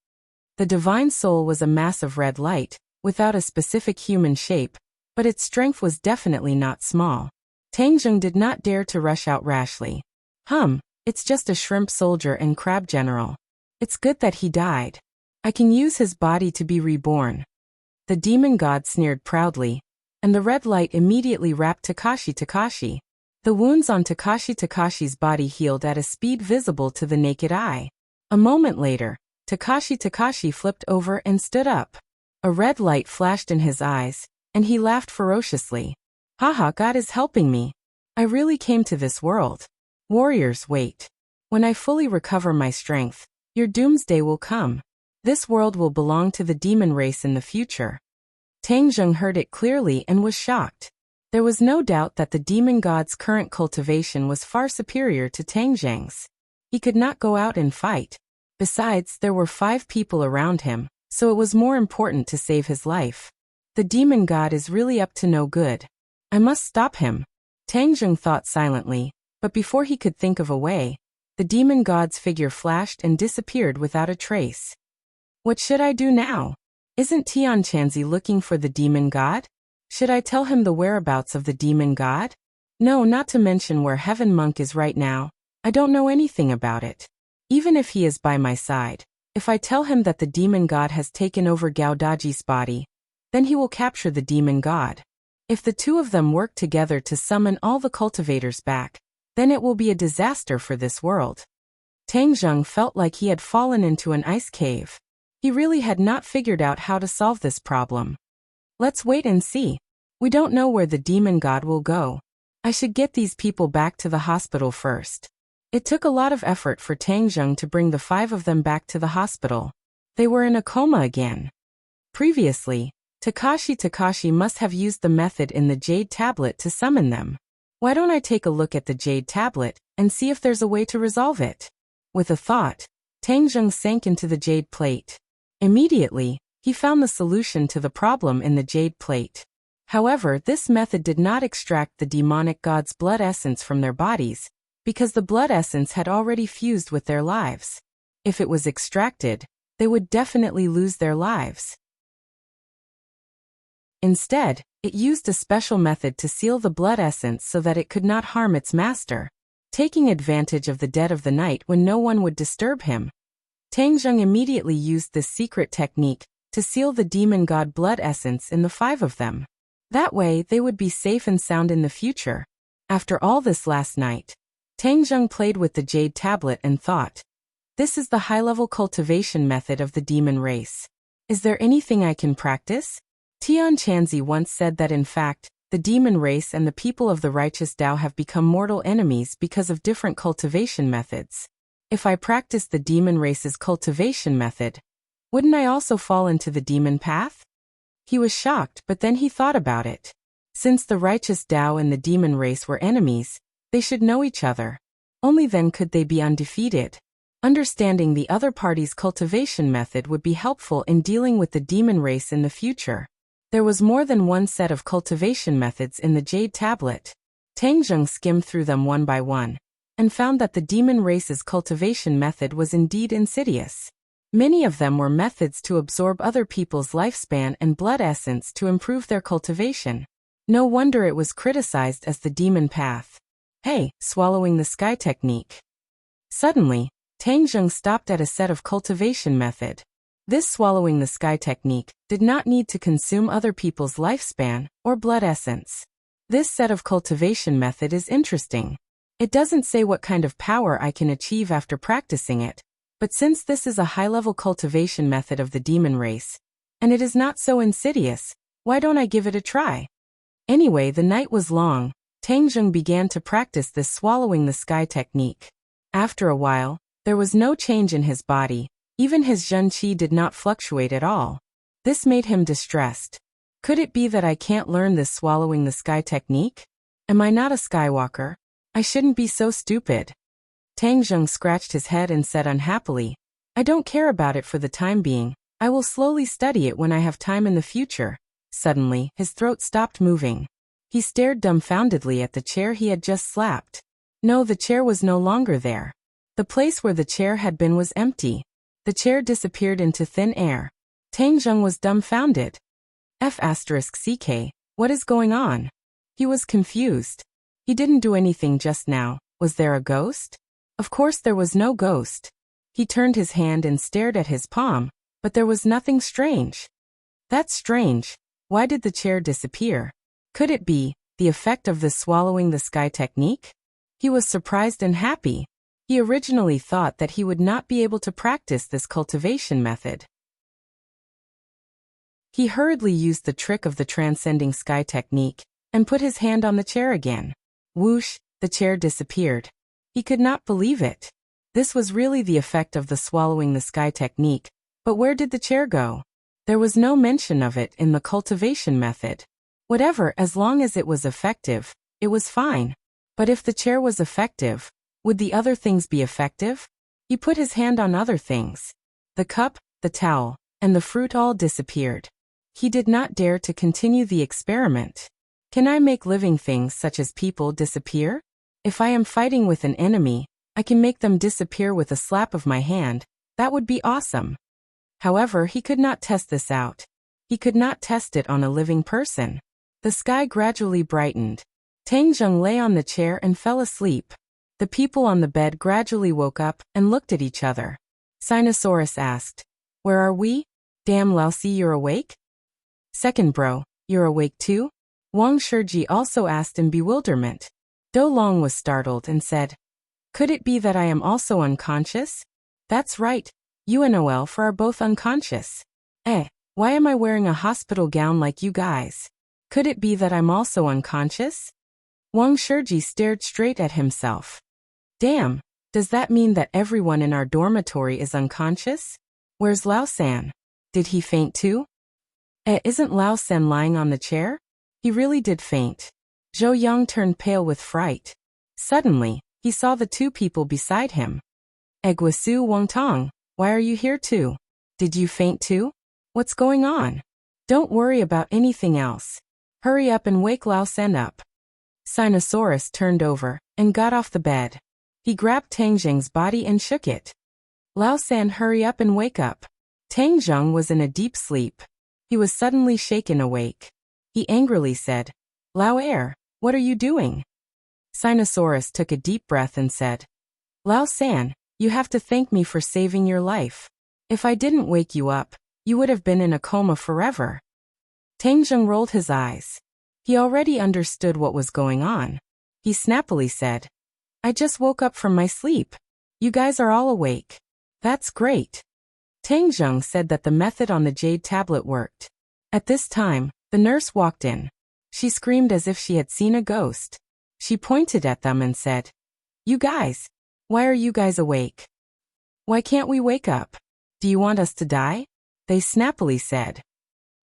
The divine soul was a mass of red light, without a specific human shape, but its strength was definitely not small. Tang Zheng did not dare to rush out rashly. It's just a shrimp soldier and crab general. It's good that he died. I can use his body to be reborn. The demon god sneered proudly, and the red light immediately wrapped Takashi. The wounds on Takashi's body healed at a speed visible to the naked eye. A moment later, Takashi flipped over and stood up. A red light flashed in his eyes, and he laughed ferociously. Haha, God is helping me. I really came to this world. Warriors, wait. When I fully recover my strength, your doomsday will come. This world will belong to the demon race in the future. Tang Zheng heard it clearly and was shocked. There was no doubt that the demon god's current cultivation was far superior to Tang Zheng's. He could not go out and fight. Besides, there were 5 people around him, so it was more important to save his life. The demon god is really up to no good. I must stop him. Tang Zheng thought silently, but before he could think of a way, the demon god's figure flashed and disappeared without a trace. What should I do now? Isn't Tianchanzi looking for the demon god? Should I tell him the whereabouts of the demon god? No, not to mention where Heaven Monk is right now. I don't know anything about it. Even if he is by my side, if I tell him that the demon god has taken over Gao Daji's body, then he will capture the demon god. If the 2 of them work together to summon all the cultivators back, then it will be a disaster for this world. Tang Zheng felt like he had fallen into an ice cave. He really had not figured out how to solve this problem. Let's wait and see. We don't know where the demon god will go. I should get these people back to the hospital first. It took a lot of effort for Tang Zheng to bring the 5 of them back to the hospital. They were in a coma again. Previously, Takashi must have used the method in the jade tablet to summon them. Why don't I take a look at the jade tablet and see if there's a way to resolve it? With a thought, Tang Zheng sank into the jade plate. Immediately, he found the solution to the problem in the jade plate. However, this method did not extract the demonic god's blood essence from their bodies, because the blood essence had already fused with their lives. If it was extracted, they would definitely lose their lives. Instead, it used a special method to seal the blood essence so that it could not harm its master. Taking advantage of the dead of the night when no one would disturb him, Tang Zheng immediately used this secret technique to seal the demon god blood essence in the 5 of them. That way, they would be safe and sound in the future. After all this last night, Tang Zheng played with the jade tablet and thought, this is the high-level cultivation method of the demon race. Is there anything I can practice? Tian Chanzi once said that in fact, the demon race and the people of the righteous Tao have become mortal enemies because of different cultivation methods. If I practice the demon race's cultivation method, wouldn't I also fall into the demon path? He was shocked, but then he thought about it. Since the righteous Tao and the demon race were enemies, they should know each other. Only then could they be undefeated. Understanding the other party's cultivation method would be helpful in dealing with the demon race in the future. There was more than one set of cultivation methods in the jade tablet. Tang Zheng skimmed through them one by one, and found that the demon race's cultivation method was indeed insidious. Many of them were methods to absorb other people's lifespan and blood essence to improve their cultivation. No wonder it was criticized as the demon path. Hey, swallowing the sky technique. Suddenly, Tang Zheng stopped at a set of cultivation method. This swallowing the sky technique did not need to consume other people's lifespan or blood essence. This set of cultivation method is interesting. It doesn't say what kind of power I can achieve after practicing it, but since this is a high-level cultivation method of the demon race, and it is not so insidious, why don't I give it a try? Anyway, the night was long. Tang Zheng began to practice this swallowing the sky technique. After a while, there was no change in his body. Even his Zhen Qi did not fluctuate at all. This made him distressed. Could it be that I can't learn this swallowing the sky technique? Am I not a skywalker? I shouldn't be so stupid. Tang Zheng scratched his head and said unhappily, I don't care about it for the time being. I will slowly study it when I have time in the future. Suddenly, his throat stopped moving. He stared dumbfoundedly at the chair he had just slapped. No, the chair was no longer there. The place where the chair had been was empty. The chair disappeared into thin air. Tang Zheng was dumbfounded. F***CK, what is going on? He was confused. He didn't do anything just now. Was there a ghost? Of course there was no ghost. He turned his hand and stared at his palm, but there was nothing strange. That's strange. Why did the chair disappear? Could it be the effect of the swallowing the sky technique? He was surprised and happy. He originally thought that he would not be able to practice this cultivation method. He hurriedly used the trick of the transcending sky technique and put his hand on the chair again. Whoosh, the chair disappeared. He could not believe it. This was really the effect of the swallowing the sky technique, but where did the chair go? There was no mention of it in the cultivation method. Whatever, as long as it was effective, it was fine. But if the chair was effective, would the other things be effective? He put his hand on other things. The cup, the towel, and the fruit all disappeared. He did not dare to continue the experiment. Can I make living things such as people disappear? If I am fighting with an enemy, I can make them disappear with a slap of my hand. That would be awesome. However, he could not test this out. He could not test it on a living person. The sky gradually brightened. Tang Zheng lay on the chair and fell asleep. The people on the bed gradually woke up and looked at each other. Sinosaurus asked, where are we? Damn Laosi, you're awake? Second bro, you're awake too? Wang Shiji also asked in bewilderment. Do Long was startled and said, could it be that I am also unconscious? That's right, you and Noelf are both unconscious. Why am I wearing a hospital gown like you guys? Could it be that I'm also unconscious? Wang Shiji stared straight at himself. Damn, does that mean that everyone in our dormitory is unconscious? Where's Lao San? Did he faint too? Isn't Lao San lying on the chair? He really did faint. Zhou Yang turned pale with fright. Suddenly, he saw the two people beside him. Guasu Wangtong, why are you here too? Did you faint too? What's going on? Don't worry about anything else. Hurry up and wake Lao San up. Sinosaurus turned over and got off the bed. He grabbed Tang Zheng's body and shook it. Lao San, hurry up and wake up. Tang Zheng was in a deep sleep. He was suddenly shaken awake. He angrily said, Lao Air, what are you doing? Sinosaurus took a deep breath and said, Lao San, You have to thank me for saving your life. If I didn't wake you up, you would have been in a coma forever. Tang Zheng rolled his eyes. He already understood what was going on. He snappily said, I just woke up from my sleep. You guys are all awake. That's great. Tang Zheng said that the method on the jade tablet worked. At this time, the nurse walked in. She screamed as if she had seen a ghost. She pointed at them and said, You guys, why are you guys awake? Why can't we wake up? Do you want us to die? They snappily said.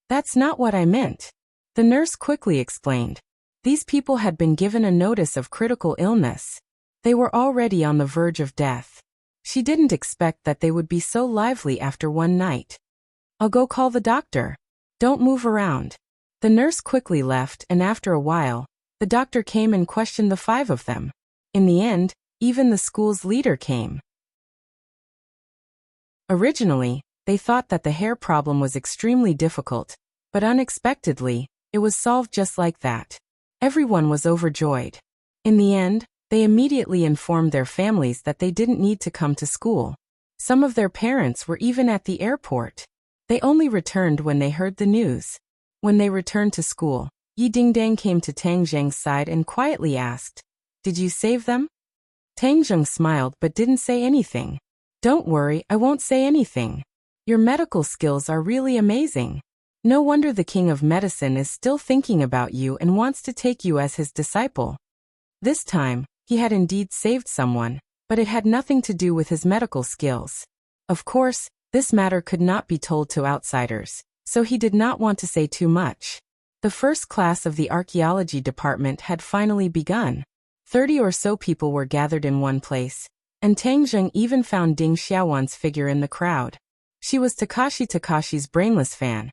That's not what I meant. The nurse quickly explained. These people had been given a notice of critical illness. They were already on the verge of death. She didn't expect that they would be so lively after one night. I'll go call the doctor. Don't move around. The nurse quickly left, and after a while, the doctor came and questioned the 5 of them. In the end, even the school's leader came. Originally, they thought that the hair problem was extremely difficult, but unexpectedly, it was solved just like that. Everyone was overjoyed. In the end, they immediately informed their families that they didn't need to come to school. Some of their parents were even at the airport. They only returned when they heard the news. When they returned to school, Yi Dingdang came to Tang Zheng's side and quietly asked, Did you save them? Tang Zheng smiled but didn't say anything. Don't worry, I won't say anything. Your medical skills are really amazing. No wonder the king of medicine is still thinking about you and wants to take you as his disciple. This time, he had indeed saved someone, but it had nothing to do with his medical skills. Of course, this matter could not be told to outsiders, so he did not want to say too much. The first class of the archaeology department had finally begun. 30 or so people were gathered in one place, and Tang Zheng even found Ding Xiaowan's figure in the crowd. She was Takashi's brainless fan.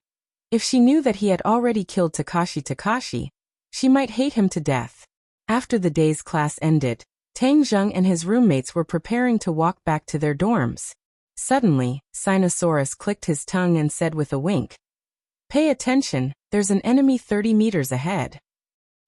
If she knew that he had already killed Takashi, she might hate him to death. After the day's class ended, Tang Zheng and his roommates were preparing to walk back to their dorms. Suddenly, Sinosaurus clicked his tongue and said with a wink, Pay attention, there's an enemy 30 meters ahead.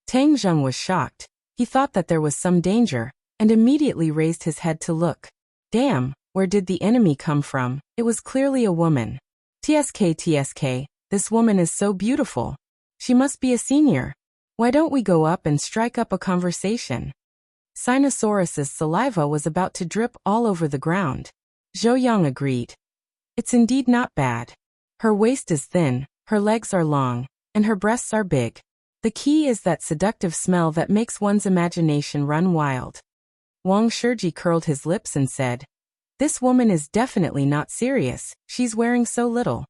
Tang Zheng was shocked. He thought that there was some danger, and immediately raised his head to look. Damn, where did the enemy come from? It was clearly a woman. TSK, this woman is so beautiful. She must be a senior. Why don't we go up and strike up a conversation? Sinosaurus's saliva was about to drip all over the ground. Zhou Yang agreed. It's indeed not bad. Her waist is thin, her legs are long, and her breasts are big. The key is that seductive smell that makes one's imagination run wild. Wang Shiji curled his lips and said, This woman is definitely not serious, she's wearing so little.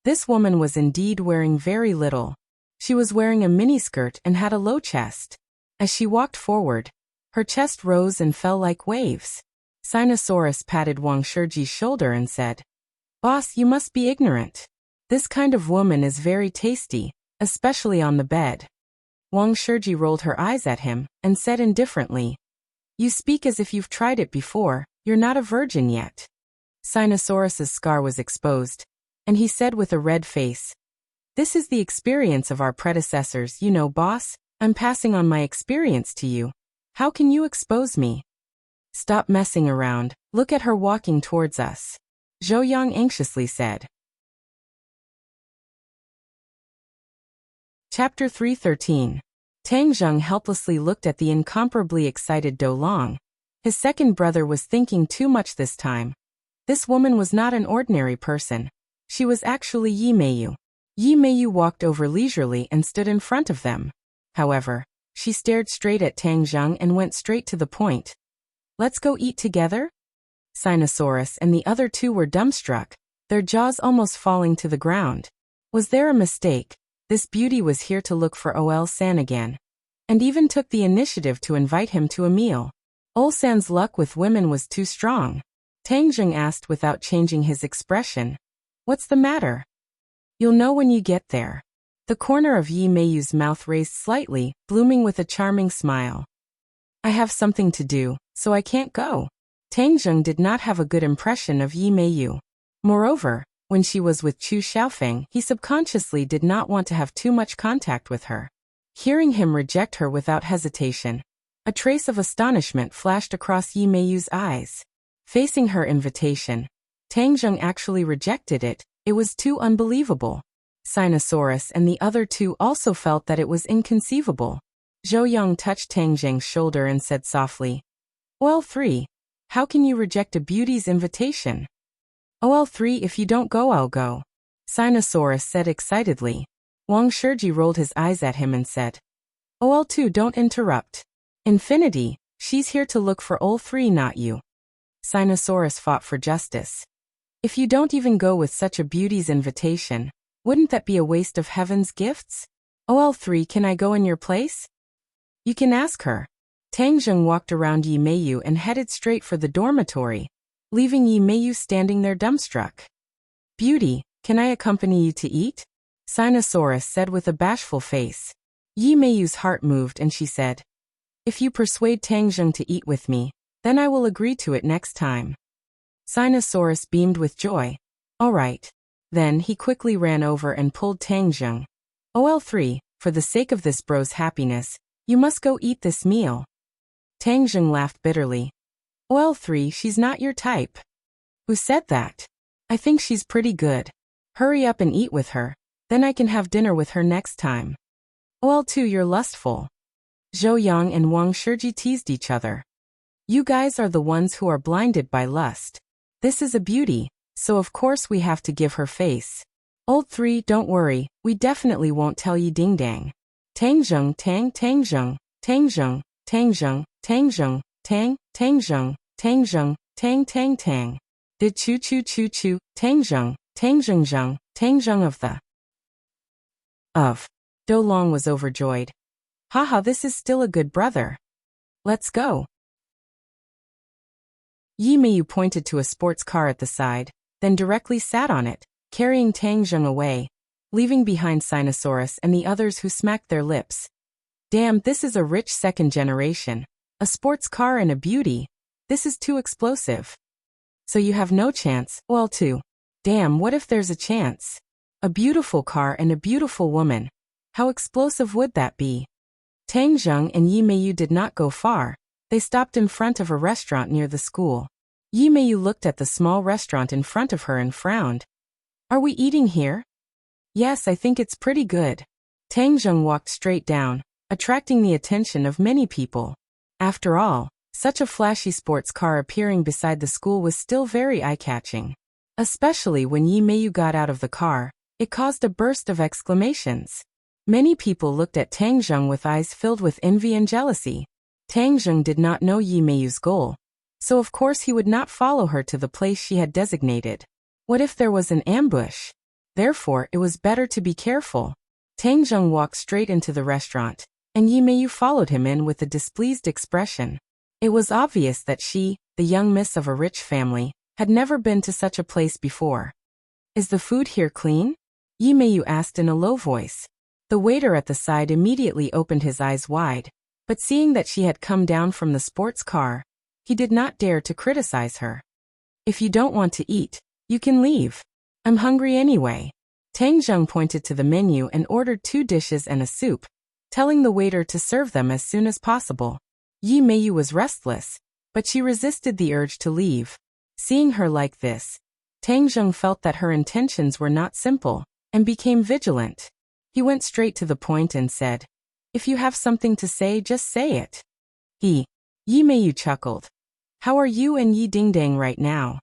This woman was indeed wearing very little. She was wearing a miniskirt and had a low chest. As she walked forward, her chest rose and fell like waves. Sinosaurus patted Wang Shiji's shoulder and said, Boss, you must be ignorant. This kind of woman is very tasty, especially on the bed. Wang Shiji rolled her eyes at him and said indifferently, You speak as if you've tried it before, you're not a virgin yet. Sinosaurus's scar was exposed, and he said with a red face, This is the experience of our predecessors, you know, boss. I'm passing on my experience to you. How can you expose me? Stop messing around, look at her walking towards us. Zhou Yang anxiously said. Chapter 313. Tang Zheng helplessly looked at the incomparably excited Do Long. His second brother was thinking too much this time. This woman was not an ordinary person. She was actually Yi Meiyu. Yi Meiyu walked over leisurely and stood in front of them. However, she stared straight at Tang Zheng and went straight to the point. Let's go eat together? Sinosaurus and the other two were dumbstruck, their jaws almost falling to the ground. Was there a mistake? This beauty was here to look for Ol-san again, and even took the initiative to invite him to a meal. Ol-san's luck with women was too strong. Tang Zheng asked without changing his expression, What's the matter? You'll know when you get there. The corner of Yi Meiyu's mouth raised slightly, blooming with a charming smile. I have something to do, so I can't go. Tang Zheng did not have a good impression of Yi Meiyu. Moreover, when she was with Chu Xiaofeng, he subconsciously did not want to have too much contact with her. Hearing him reject her without hesitation, a trace of astonishment flashed across Yi Meiyu's eyes. Facing her invitation, Tang Zheng actually rejected it. It was too unbelievable. Sinosaurus and the other two also felt that it was inconceivable. Zhou Yang touched Tang Zheng's shoulder and said softly, OL3, how can you reject a beauty's invitation? OL3, if you don't go, I'll go. Sinosaurus said excitedly. Wang Shiji rolled his eyes at him and said, OL2, don't interrupt. Infinity, she's here to look for OL3, not you. Sinosaurus fought for justice. If you don't even go with such a beauty's invitation, wouldn't that be a waste of heaven's gifts? OL3, can I go in your place? You can ask her. Tang Zheng walked around Yi Meiyu and headed straight for the dormitory, leaving Yi Meiyu standing there dumbstruck. Beauty, can I accompany you to eat? Sinosaurus said with a bashful face. Yi Meiyu's heart moved and she said, if you persuade Tang Zheng to eat with me, then I will agree to it next time. Sinosaurus beamed with joy. All right. Then he quickly ran over and pulled Tang Zheng. OL3, for the sake of this bro's happiness, you must go eat this meal. Tang Zheng laughed bitterly. OL3, she's not your type. Who said that? I think she's pretty good. Hurry up and eat with her, then I can have dinner with her next time. OL2, you're lustful. Zhou Yang and Wang Shiji teased each other. You guys are the ones who are blinded by lust. This is a beauty, so of course we have to give her face. OL3, don't worry, we definitely won't tell Yi Ding Dang. Tang Zheng, Tang Zheng, Tang Zheng, Tang Zheng, Tang Zheng, Tang Zheng, Tang Zheng, Tang. Did choo choo choo choo, Tang Zheng Zheng, Tang Zheng of. Do Long was overjoyed. Haha, this is still a good brother. Let's go. Yi Meiyu pointed to a sports car at the side, then directly sat on it, carrying Tang Zheng away, leaving behind Sinosaurus and the others who smacked their lips. Damn, this is a rich second generation. A sports car and a beauty. This is too explosive. So you have no chance, well too. Damn, what if there's a chance? A beautiful car and a beautiful woman. How explosive would that be? Tang Zheng and Yi Meiyu did not go far. They stopped in front of a restaurant near the school. Yi Meiyu looked at the small restaurant in front of her and frowned. Are we eating here? Yes, I think it's pretty good. Tang Zheng walked straight down, attracting the attention of many people. After all, such a flashy sports car appearing beside the school was still very eye-catching. Especially when Yi Meiyu got out of the car, it caused a burst of exclamations. Many people looked at Tang Zheng with eyes filled with envy and jealousy. Tang Zheng did not know Yi Meiyu's goal, so of course he would not follow her to the place she had designated. What if there was an ambush? Therefore, it was better to be careful. Tang Zheng walked straight into the restaurant, and Yi Meiyu followed him in with a displeased expression. It was obvious that she, the young miss of a rich family, had never been to such a place before. Is the food here clean? Yi Meiyu asked in a low voice. The waiter at the side immediately opened his eyes wide, but seeing that she had come down from the sports car, he did not dare to criticize her. If you don't want to eat, you can leave. I'm hungry anyway. Tang Zheng pointed to the menu and ordered 2 dishes and a soup, telling the waiter to serve them as soon as possible. Yi Meiyu was restless, but she resisted the urge to leave. Seeing her like this, Tang Zheng felt that her intentions were not simple, and became vigilant. He went straight to the point and said, if you have something to say, just say it. Yi Meiyu chuckled. How are you and Yi Ding Dang right now?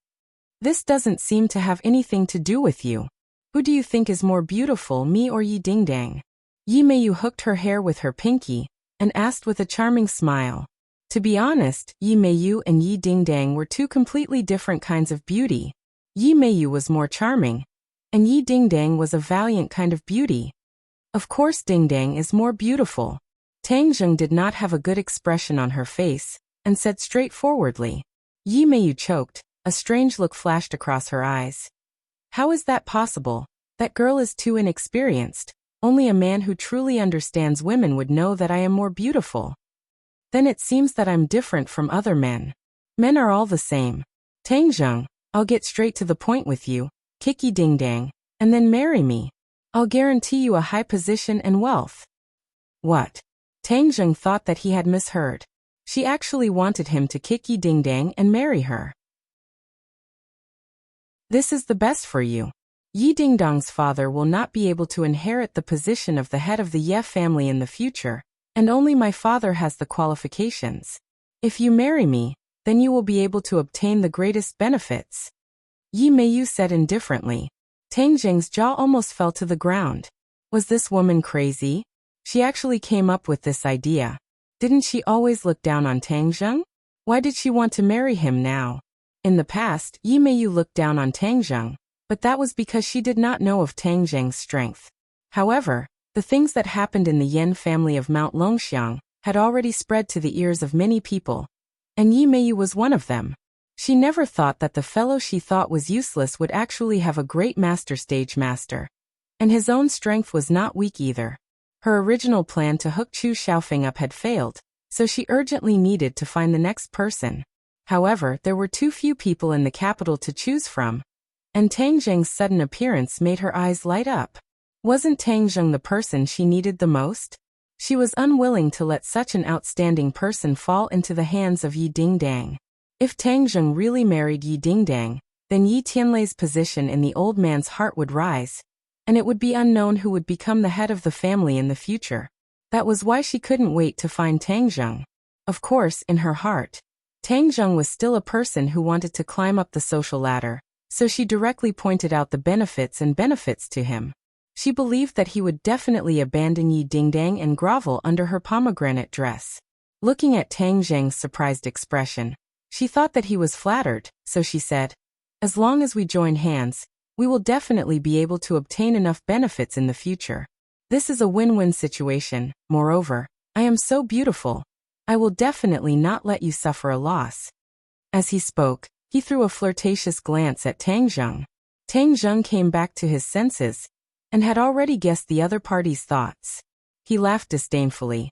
This doesn't seem to have anything to do with you. Who do you think is more beautiful, me or Yi Ding Dang? Yi Meiyu hooked her hair with her pinky, and asked with a charming smile. To be honest, Yi Meiyu and Yi Ding Dang were 2 completely different kinds of beauty. Yi Meiyu was more charming, and Yi Ding Dang was a valiant kind of beauty. Of course Ding Dang is more beautiful. Tang Zheng did not have a good expression on her face, and said straightforwardly. Yi Meiyu choked, a strange look flashed across her eyes. How is that possible? That girl is too inexperienced. Only a man who truly understands women would know that I am more beautiful. Then it seems that I'm different from other men. Men are all the same. Tang Zheng, I'll get straight to the point with you, kick Yi Ding Dang, and then marry me. I'll guarantee you a high position and wealth. What? Tang Zheng thought that he had misheard. She actually wanted him to kick Yi Ding Dang and marry her. This is the best for you. Yi Dingdong's father will not be able to inherit the position of the head of the Ye family in the future, and only my father has the qualifications. If you marry me, then you will be able to obtain the greatest benefits. Yi Meiyu said indifferently. Tang Jing's jaw almost fell to the ground. Was this woman crazy? She actually came up with this idea. Didn't she always look down on Tang Zheng? Why did she want to marry him now? In the past, Yi Meiyu looked down on Tang Zheng, but that was because she did not know of Tang Zheng's strength. However, the things that happened in the Yan family of Mount Longxiang had already spread to the ears of many people, and Yi Meiyu was one of them. She never thought that the fellow she thought was useless would actually have a great stage master. And his own strength was not weak either. Her original plan to hook Chu Xiaofeng up had failed, so she urgently needed to find the next person. However, there were too few people in the capital to choose from, and Tang Zheng's sudden appearance made her eyes light up. Wasn't Tang Zheng the person she needed the most? She was unwilling to let such an outstanding person fall into the hands of Yi Dingdang. If Tang Zheng really married Yi Dingdang, then Yi Tianlei's position in the old man's heart would rise, and it would be unknown who would become the head of the family in the future. That was why she couldn't wait to find Tang Zheng. Of course, in her heart, Tang Zheng was still a person who wanted to climb up the social ladder, so she directly pointed out the benefits to him. She believed that he would definitely abandon Yi Dingdang and grovel under her pomegranate dress. Looking at Tang Zheng's surprised expression, she thought that he was flattered, so she said, "As long as we join hands, we will definitely be able to obtain enough benefits in the future. This is a win-win situation. Moreover, I am so beautiful. I will definitely not let you suffer a loss." As he spoke, he threw a flirtatious glance at Tang Zheng. Tang Zheng came back to his senses, and had already guessed the other party's thoughts. He laughed disdainfully.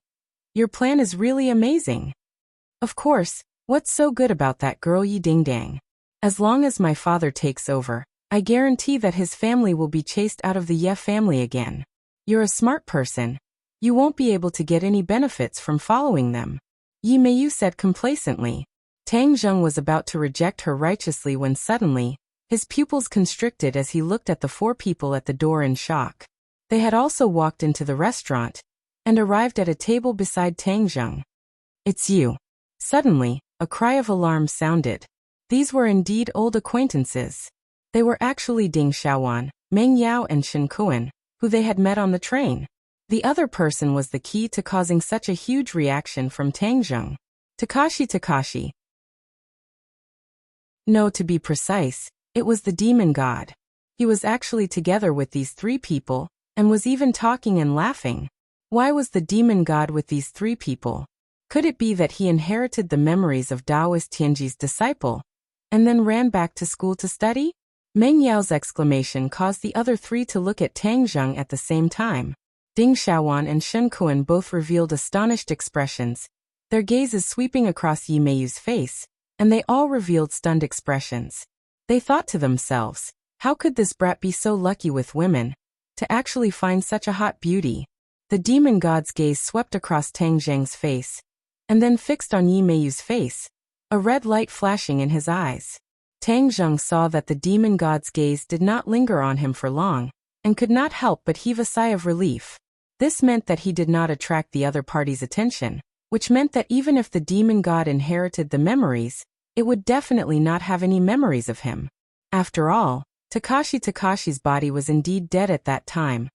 "Your plan is really amazing. Of course, what's so good about that girl Yi Dingdang? As long as my father takes over, I guarantee that his family will be chased out of the Ye family again. You're a smart person. You won't be able to get any benefits from following them," Yi Meiyu said complacently. Tang Zheng was about to reject her righteously when suddenly, his pupils constricted as he looked at the four people at the door in shock. They had also walked into the restaurant and arrived at a table beside Tang Zheng. "It's you." Suddenly, a cry of alarm sounded. These were indeed old acquaintances. They were actually Ding Xiaowan, Meng Yao and Shen Kuan, who they had met on the train. The other person was the key to causing such a huge reaction from Tang Zheng. Takashi. No, to be precise, it was the demon god. He was actually together with these three people, and was even talking and laughing. Why was the demon god with these three people? Could it be that he inherited the memories of Taoist Tianji's disciple, and then ran back to school to study? Meng Yao's exclamation caused the other three to look at Tang Zheng at the same time. Ding Xiaowan and Shen Kuan both revealed astonished expressions, their gazes sweeping across Yi Meiyu's face, and they all revealed stunned expressions. They thought to themselves, how could this brat be so lucky with women, to actually find such a hot beauty? The demon god's gaze swept across Tang Zheng's face, and then fixed on Yi Meiyu's face, a red light flashing in his eyes. Tang Zheng saw that the demon god's gaze did not linger on him for long, and could not help but heave a sigh of relief. This meant that he did not attract the other party's attention, which meant that even if the demon god inherited the memories, it would definitely not have any memories of him. After all, Takashi's body was indeed dead at that time,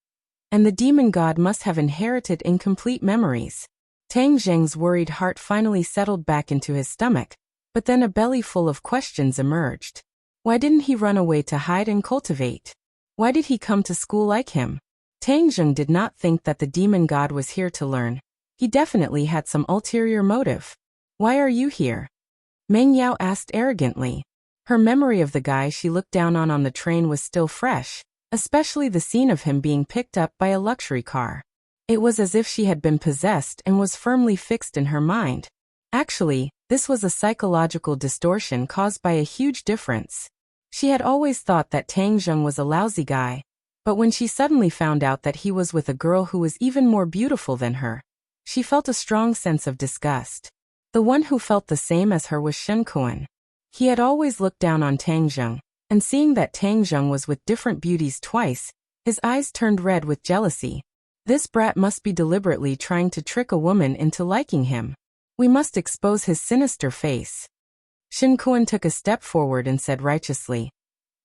and the demon god must have inherited incomplete memories. Tang Zheng's worried heart finally settled back into his stomach, but then a belly full of questions emerged. Why didn't he run away to hide and cultivate? Why did he come to school like him? Tang Zheng did not think that the demon god was here to learn. He definitely had some ulterior motive. Why are you here? Meng Yao asked arrogantly. Her memory of the guy she looked down on the train was still fresh, especially the scene of him being picked up by a luxury car. It was as if she had been possessed and was firmly fixed in her mind. Actually, this was a psychological distortion caused by a huge difference. She had always thought that Tang Zheng was a lousy guy, but when she suddenly found out that he was with a girl who was even more beautiful than her, she felt a strong sense of disgust. The one who felt the same as her was Shen Kuan. He had always looked down on Tang Zheng, and seeing that Tang Zheng was with different beauties twice, his eyes turned red with jealousy. This brat must be deliberately trying to trick a woman into liking him. We must expose his sinister face. Shen Kuan took a step forward and said righteously,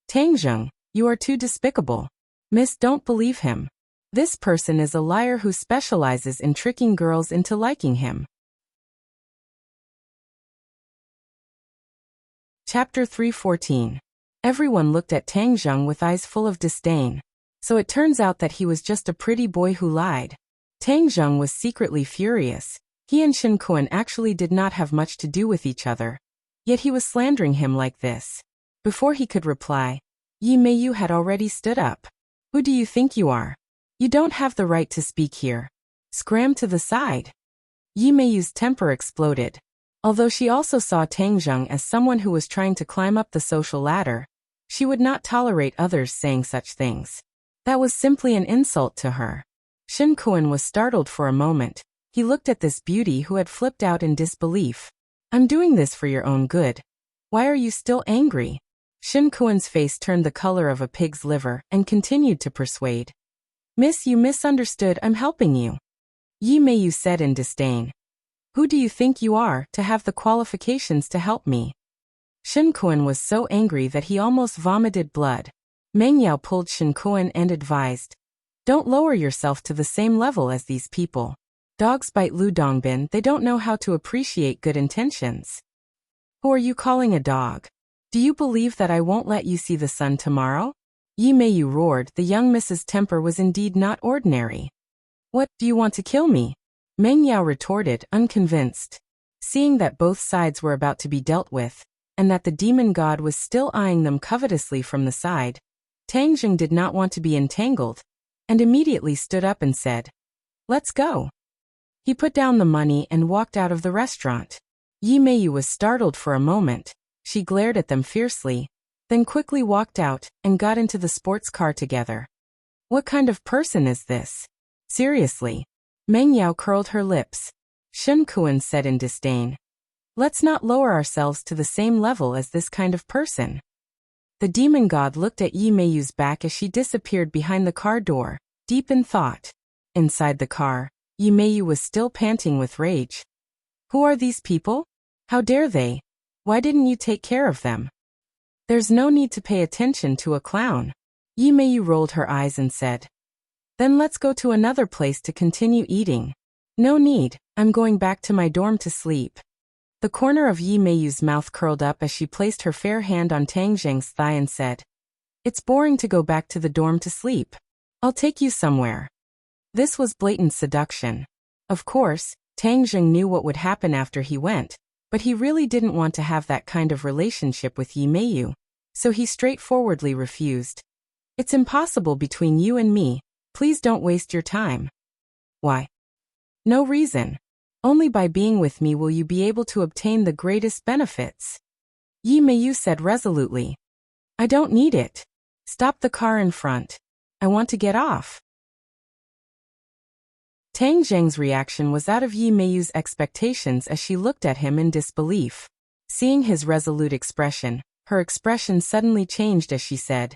Tang Zheng, you are too despicable. Miss, don't believe him. This person is a liar who specializes in tricking girls into liking him. Chapter 314. Everyone looked at Tang Zheng with eyes full of disdain. So it turns out that he was just a pretty boy who lied. Tang Zheng was secretly furious. He and Shen Kuan actually did not have much to do with each other. Yet he was slandering him like this. Before he could reply, Yi Meiyu had already stood up. Who do you think you are? You don't have the right to speak here. Scram to the side. Yi Meiyu's temper exploded. Although she also saw Tang Zheng as someone who was trying to climb up the social ladder, she would not tolerate others saying such things. That was simply an insult to her. Shen Kuan was startled for a moment. He looked at this beauty who had flipped out in disbelief. I'm doing this for your own good. Why are you still angry? Shen Kuan's face turned the color of a pig's liver and continued to persuade. Miss, you misunderstood, I'm helping you. Yi Meiyu said in disdain. Who do you think you are to have the qualifications to help me? Shen Kuan was so angry that he almost vomited blood. Meng Yao pulled Shen Kuan and advised, don't lower yourself to the same level as these people. Dogs bite Lu Dongbin, they don't know how to appreciate good intentions. Who are you calling a dog? Do you believe that I won't let you see the sun tomorrow? Yi Meiyu roared. The young Mrs. Temper was indeed not ordinary. What, do you want to kill me? Meng Yao retorted, unconvinced. Seeing that both sides were about to be dealt with, and that the demon god was still eyeing them covetously from the side, Tang Zheng did not want to be entangled, and immediately stood up and said, let's go. He put down the money and walked out of the restaurant. Yi Meiyu was startled for a moment. She glared at them fiercely, then quickly walked out and got into the sports car together. What kind of person is this? Seriously. Meng Yao curled her lips. Shen Kuan said in disdain, let's not lower ourselves to the same level as this kind of person. The demon god looked at Yi Meiyu's back as she disappeared behind the car door, deep in thought. Inside the car, Yi Meiyu was still panting with rage. Who are these people? How dare they? Why didn't you take care of them? There's no need to pay attention to a clown. Yi Meiyu rolled her eyes and said, then let's go to another place to continue eating. No need, I'm going back to my dorm to sleep. The corner of Yi Meiyu's mouth curled up as she placed her fair hand on Tang Zheng's thigh and said, it's boring to go back to the dorm to sleep. I'll take you somewhere. This was blatant seduction. Of course, Tang Zheng knew what would happen after he went, but he really didn't want to have that kind of relationship with Yi Meiyu, so he straightforwardly refused. It's impossible between you and me, please don't waste your time. Why? No reason. Only by being with me will you be able to obtain the greatest benefits. Yi Meiyu said resolutely. I don't need it. Stop the car in front. I want to get off. Tang Zheng's reaction was out of Yi Meiyu's expectations as she looked at him in disbelief. Seeing his resolute expression, her expression suddenly changed as she said,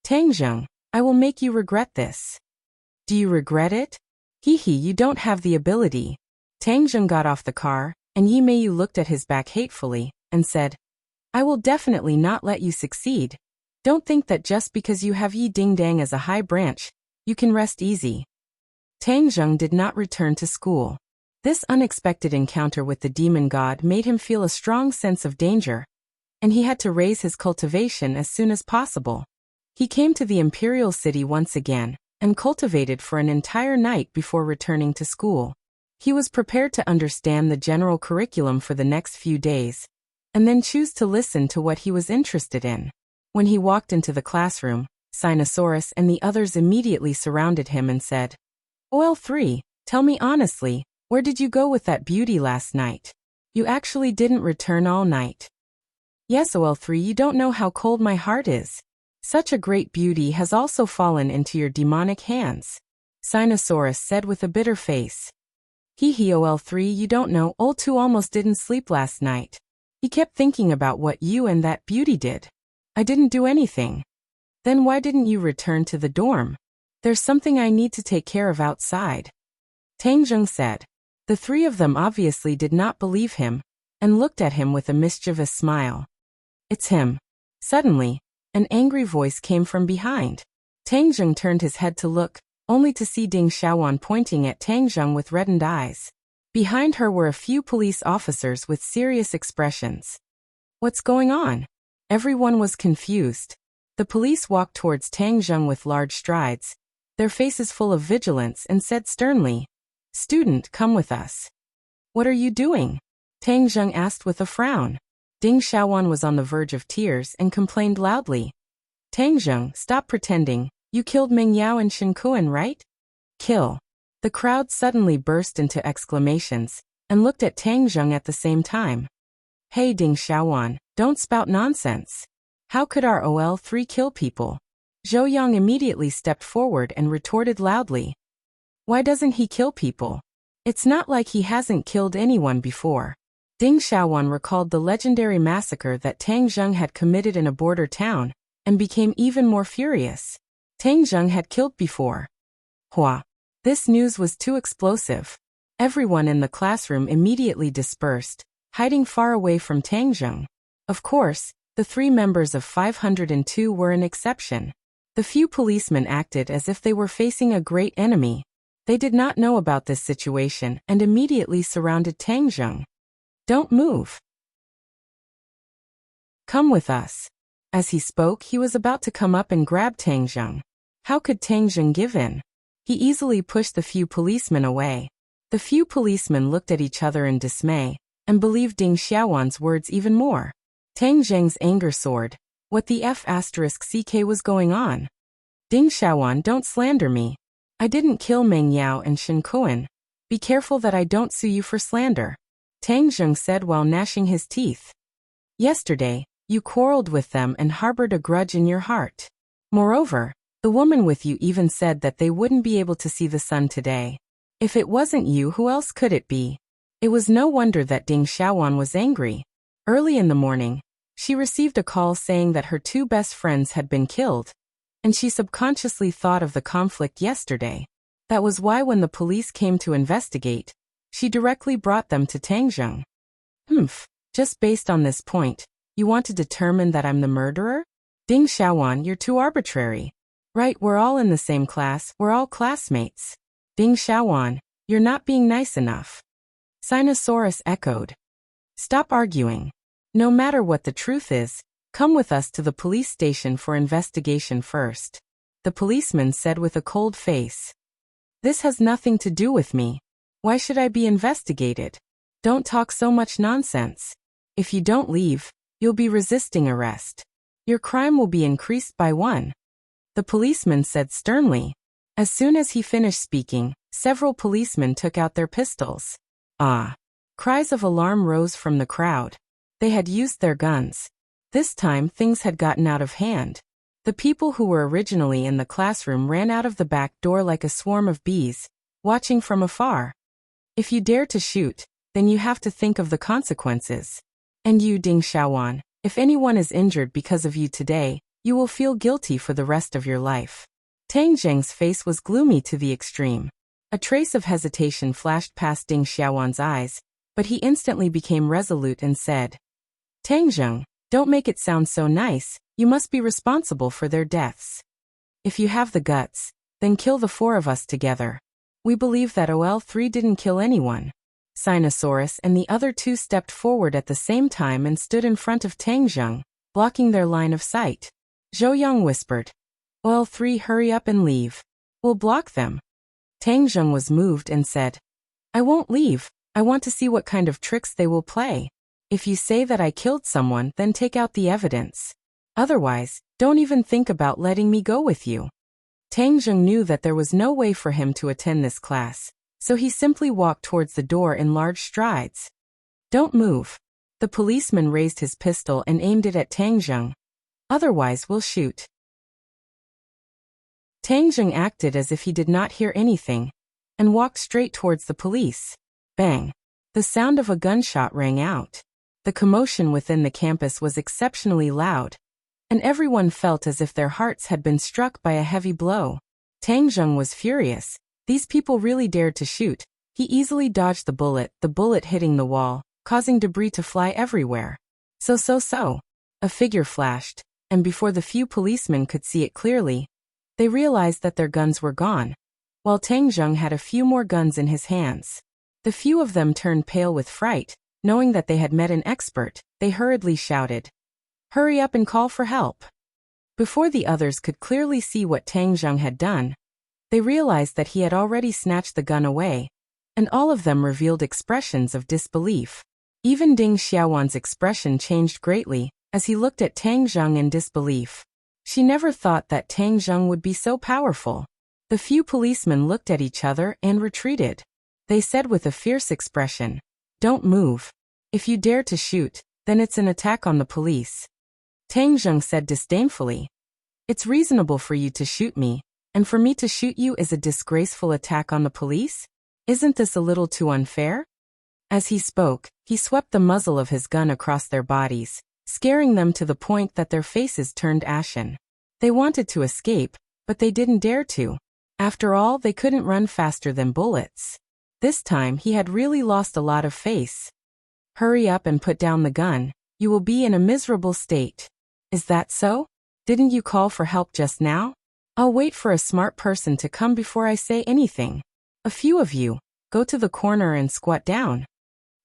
Tang Zheng, I will make you regret this. Do you regret it? Hee, you don't have the ability. Tang Zheng got off the car, and Yi Meiyu looked at his back hatefully, and said, I will definitely not let you succeed. Don't think that just because you have Yi Dingdang as a high branch, you can rest easy. Tang Zheng did not return to school. This unexpected encounter with the demon god made him feel a strong sense of danger, and he had to raise his cultivation as soon as possible. He came to the imperial city once again, and cultivated for an entire night before returning to school. He was prepared to understand the general curriculum for the next few days, and then choose to listen to what he was interested in. When he walked into the classroom, Sinosaurus and the others immediately surrounded him and said, OL3, tell me honestly, where did you go with that beauty last night? You actually didn't return all night. Yes, OL3, you don't know how cold my heart is. Such a great beauty has also fallen into your demonic hands. Sinosaurus said with a bitter face. OL3, you don't know, Ol2 almost didn't sleep last night. He kept thinking about what you and that beauty did. I didn't do anything. Then why didn't you return to the dorm? There's something I need to take care of outside. Tang Zheng said. The three of them obviously did not believe him, and looked at him with a mischievous smile. It's him. Suddenly, an angry voice came from behind. Tang Zheng turned his head to look, only to see Ding Xiaowan pointing at Tang Zheng with reddened eyes. Behind her were a few police officers with serious expressions. What's going on? Everyone was confused. The police walked towards Tang Zheng with large strides, their faces full of vigilance, and said sternly, Student, come with us. What are you doing? Tang Zheng asked with a frown. Ding Xiaowan was on the verge of tears and complained loudly. Tang Zheng, stop pretending. You killed Meng Yao and Shen Kuan, right? Kill. The crowd suddenly burst into exclamations, and looked at Tang Zheng at the same time. Hey Ding Xiaowan, don't spout nonsense. How could our OL3 kill people? Zhou Yang immediately stepped forward and retorted loudly. Why doesn't he kill people? It's not like he hasn't killed anyone before. Ding Xiaowan recalled the legendary massacre that Tang Zheng had committed in a border town, and became even more furious. Tang Zheng had killed before. Hua. This news was too explosive. Everyone in the classroom immediately dispersed, hiding far away from Tang Zheng. Of course, the three members of 502 were an exception. The few policemen acted as if they were facing a great enemy. They did not know about this situation and immediately surrounded Tang Zheng. Don't move. Come with us. As he spoke, he was about to come up and grab Tang Zheng. How could Tang Zheng give in? He easily pushed the few policemen away. The few policemen looked at each other in dismay, and believed Ding Xiaowan's words even more. Tang Zheng's anger soared. What the F***ck was going on? Ding Xiaowan, don't slander me. I didn't kill Meng Yao and Shen Kuan. Be careful that I don't sue you for slander. Tang Zheng said while gnashing his teeth. Yesterday, you quarreled with them and harbored a grudge in your heart. Moreover, the woman with you even said that they wouldn't be able to see the sun today. If it wasn't you, who else could it be? It was no wonder that Ding Xiaowan was angry. Early in the morning, she received a call saying that her two best friends had been killed, and she subconsciously thought of the conflict yesterday. That was why when the police came to investigate, she directly brought them to Tang Zheng. Just based on this point, you want to determine that I'm the murderer? Ding Xiaowan, you're too arbitrary. Right, we're all in the same class, we're all classmates. Ding Xiaowan, you're not being nice enough. Sinosaurus echoed. Stop arguing. No matter what the truth is, come with us to the police station for investigation first. The policeman said with a cold face. This has nothing to do with me. Why should I be investigated? Don't talk so much nonsense. If you don't leave, you'll be resisting arrest. Your crime will be increased by 1. The policeman said sternly. As soon as he finished speaking, several policemen took out their pistols. Ah! Cries of alarm rose from the crowd. They had used their guns. This time things had gotten out of hand. The people who were originally in the classroom ran out of the back door like a swarm of bees, watching from afar. If you dare to shoot, then you have to think of the consequences. And you, Ding Xiaowan, if anyone is injured because of you today, you will feel guilty for the rest of your life. Tang Zheng's face was gloomy to the extreme. A trace of hesitation flashed past Ding Xiaowan's eyes, but he instantly became resolute and said, Tang Zheng, don't make it sound so nice, you must be responsible for their deaths. If you have the guts, then kill the 4 of us together. We believe that OL3 didn't kill anyone. Sinosaurus and the other 2 stepped forward at the same time and stood in front of Tang Zheng, blocking their line of sight. Zhou Yang whispered, OL3, hurry up and leave. We'll block them. Tang Zheng was moved and said, I won't leave. I want to see what kind of tricks they will play. If you say that I killed someone, then take out the evidence. Otherwise, don't even think about letting me go with you. Tang Zheng knew that there was no way for him to attend this class, so he simply walked towards the door in large strides. Don't move. The policeman raised his pistol and aimed it at Tang Zheng. Otherwise, we'll shoot. Tang Zheng acted as if he did not hear anything, and walked straight towards the police. Bang! The sound of a gunshot rang out. The commotion within the campus was exceptionally loud, and everyone felt as if their hearts had been struck by a heavy blow. Tang Zheng was furious. These people really dared to shoot. He easily dodged the bullet hitting the wall, causing debris to fly everywhere. So. A figure flashed, and before the few policemen could see it clearly, they realized that their guns were gone, while Tang Zheng had a few more guns in his hands. The few of them turned pale with fright. Knowing that they had met an expert, they hurriedly shouted, "Hurry up and call for help." Before the others could clearly see what Tang Zheng had done, they realized that he had already snatched the gun away, and all of them revealed expressions of disbelief. Even Ding Xiaowan's expression changed greatly as he looked at Tang Zheng in disbelief. She never thought that Tang Zheng would be so powerful. The few policemen looked at each other and retreated. They said with a fierce expression, "Don't move. If you dare to shoot, then it's an attack on the police." Tang Zheng said disdainfully, "It's reasonable for you to shoot me, and for me to shoot you is a disgraceful attack on the police? Isn't this a little too unfair?" As he spoke, he swept the muzzle of his gun across their bodies, scaring them to the point that their faces turned ashen. They wanted to escape, but they didn't dare to. After all, they couldn't run faster than bullets. This time he had really lost a lot of face. "Hurry up and put down the gun. You will be in a miserable state." "Is that so? Didn't you call for help just now? I'll wait for a smart person to come before I say anything. A few of you, go to the corner and squat down."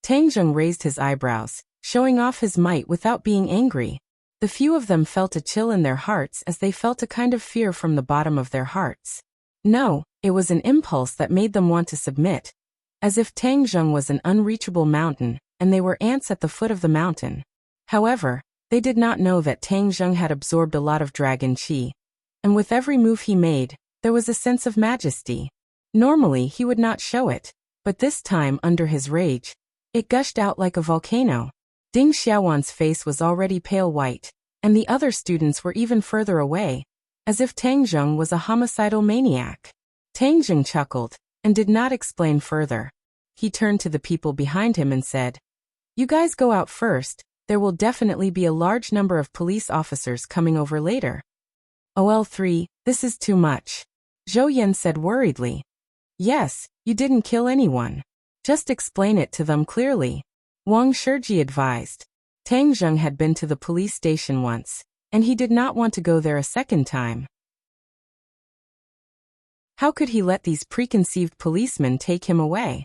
Tang Zheng raised his eyebrows, showing off his might without being angry. The few of them felt a chill in their hearts as they felt a kind of fear from the bottom of their hearts. No, it was an impulse that made them want to submit, as if Tang Zheng was an unreachable mountain, and they were ants at the foot of the mountain. However, they did not know that Tang Zheng had absorbed a lot of dragon qi, and with every move he made, there was a sense of majesty. Normally he would not show it, but this time under his rage, it gushed out like a volcano. Ding Xiaowan's face was already pale white, and the other students were even further away, as if Tang Zheng was a homicidal maniac. Tang Zheng chuckled, and did not explain further. He turned to the people behind him and said, "You guys go out first. There will definitely be a large number of police officers coming over later." "OL3, this is too much," Zhou Yan said worriedly. "Yes, you didn't kill anyone. Just explain it to them clearly," Wang Shiji advised. Tang Zheng had been to the police station once, and he did not want to go there a second time. How could he let these preconceived policemen take him away?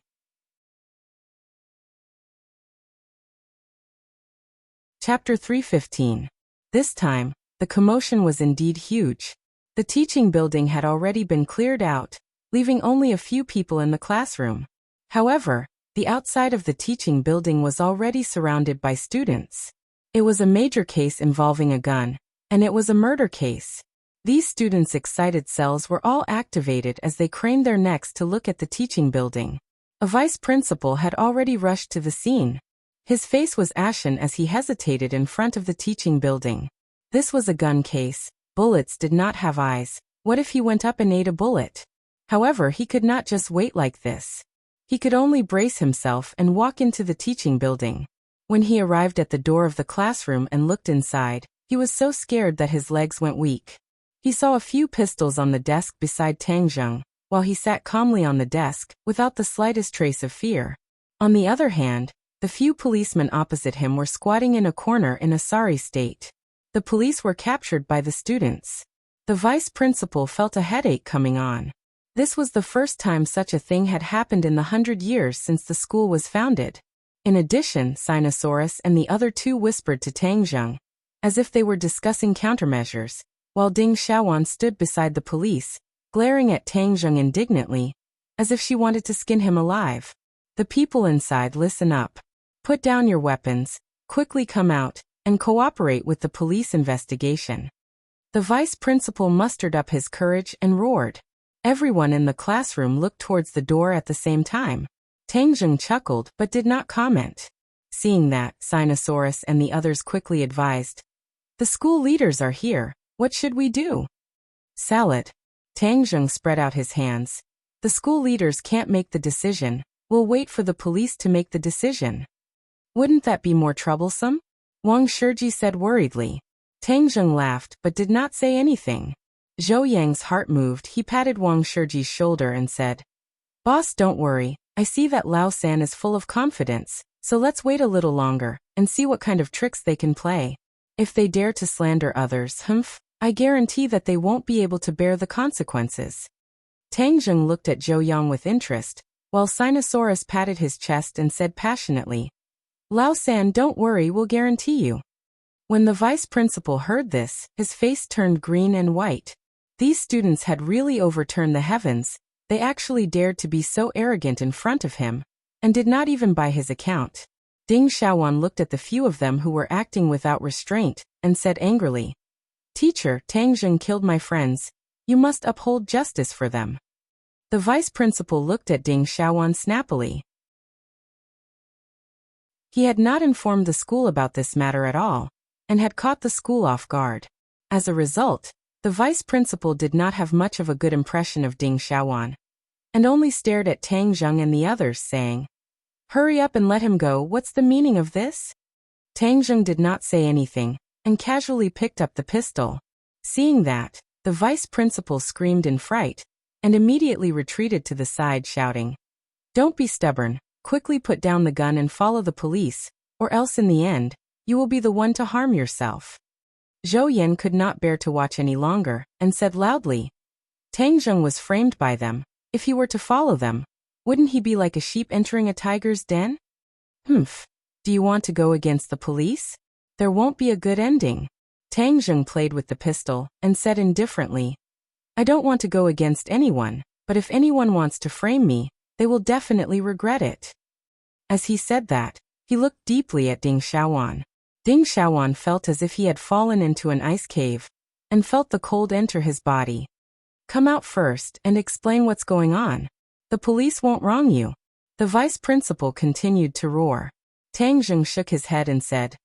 Chapter 315. This time, the commotion was indeed huge. The teaching building had already been cleared out, leaving only a few people in the classroom. However, the outside of the teaching building was already surrounded by students. It was a major case involving a gun, and it was a murder case. These students' excited cells were all activated as they craned their necks to look at the teaching building. A vice principal had already rushed to the scene. His face was ashen as he hesitated in front of the teaching building. This was a gun case. Bullets did not have eyes. What if he went up and ate a bullet? However, he could not just wait like this. He could only brace himself and walk into the teaching building. When he arrived at the door of the classroom and looked inside, he was so scared that his legs went weak. He saw a few pistols on the desk beside Tang Zheng, while he sat calmly on the desk, without the slightest trace of fear. On the other hand, the few policemen opposite him were squatting in a corner in a sorry state. The police were captured by the students. The vice principal felt a headache coming on. This was the first time such a thing had happened in the 100 years since the school was founded. In addition, Sinosaurus and the other two whispered to Tang Zheng, as if they were discussing countermeasures, while Ding Xiaowan stood beside the police, glaring at Tang Zheng indignantly, as if she wanted to skin him alive. "The people inside, listen up. Put down your weapons, quickly come out, and cooperate with the police investigation." The vice principal mustered up his courage and roared. Everyone in the classroom looked towards the door at the same time. Tang Zheng chuckled but did not comment. Seeing that, Sinosaurus and the others quickly advised, "The school leaders are here. What should we do?" "Salad." Tang Zheng spread out his hands. "The school leaders can't make the decision. We'll wait for the police to make the decision." "Wouldn't that be more troublesome?" Wang Shiji said worriedly. Tang Zheng laughed but did not say anything. Zhou Yang's heart moved. He patted Wang Shiji's shoulder and said, "Boss, don't worry. I see that Lao San is full of confidence, so let's wait a little longer and see what kind of tricks they can play. If they dare to slander others, I guarantee that they won't be able to bear the consequences." Tang Zheng looked at Zhou Yang with interest, while Sinosaurus patted his chest and said passionately, "Lao San, don't worry, we'll guarantee you." When the vice principal heard this, his face turned green and white. These students had really overturned the heavens. They actually dared to be so arrogant in front of him, and did not even buy his account. Ding Xiaowan looked at the few of them who were acting without restraint, and said angrily, "Teacher, Tang Zheng killed my friends. You must uphold justice for them." The vice principal looked at Ding Xiaowan snappily. He had not informed the school about this matter at all, and had caught the school off guard. As a result, the vice principal did not have much of a good impression of Ding Xiaowan, and only stared at Tang Zheng and the others, saying, "Hurry up and let him go, what's the meaning of this?" Tang Zheng did not say anything, and casually picked up the pistol. Seeing that, the vice principal screamed in fright, and immediately retreated to the side, shouting, "Don't be stubborn, quickly put down the gun and follow the police, or else in the end, you will be the one to harm yourself." Zhou Yan could not bear to watch any longer, and said loudly, "Tang Zheng was framed by them. If he were to follow them, wouldn't he be like a sheep entering a tiger's den? Do you want to go against the police? There won't be a good ending." Tang Zheng played with the pistol, and said indifferently, "I don't want to go against anyone, but if anyone wants to frame me, they will definitely regret it." As he said that, he looked deeply at Ding Xiaowan. Ding Xiaowan felt as if he had fallen into an ice cave, and felt the cold enter his body. "Come out first and explain what's going on. The police won't wrong you." The vice principal continued to roar. Tang Zheng shook his head and said,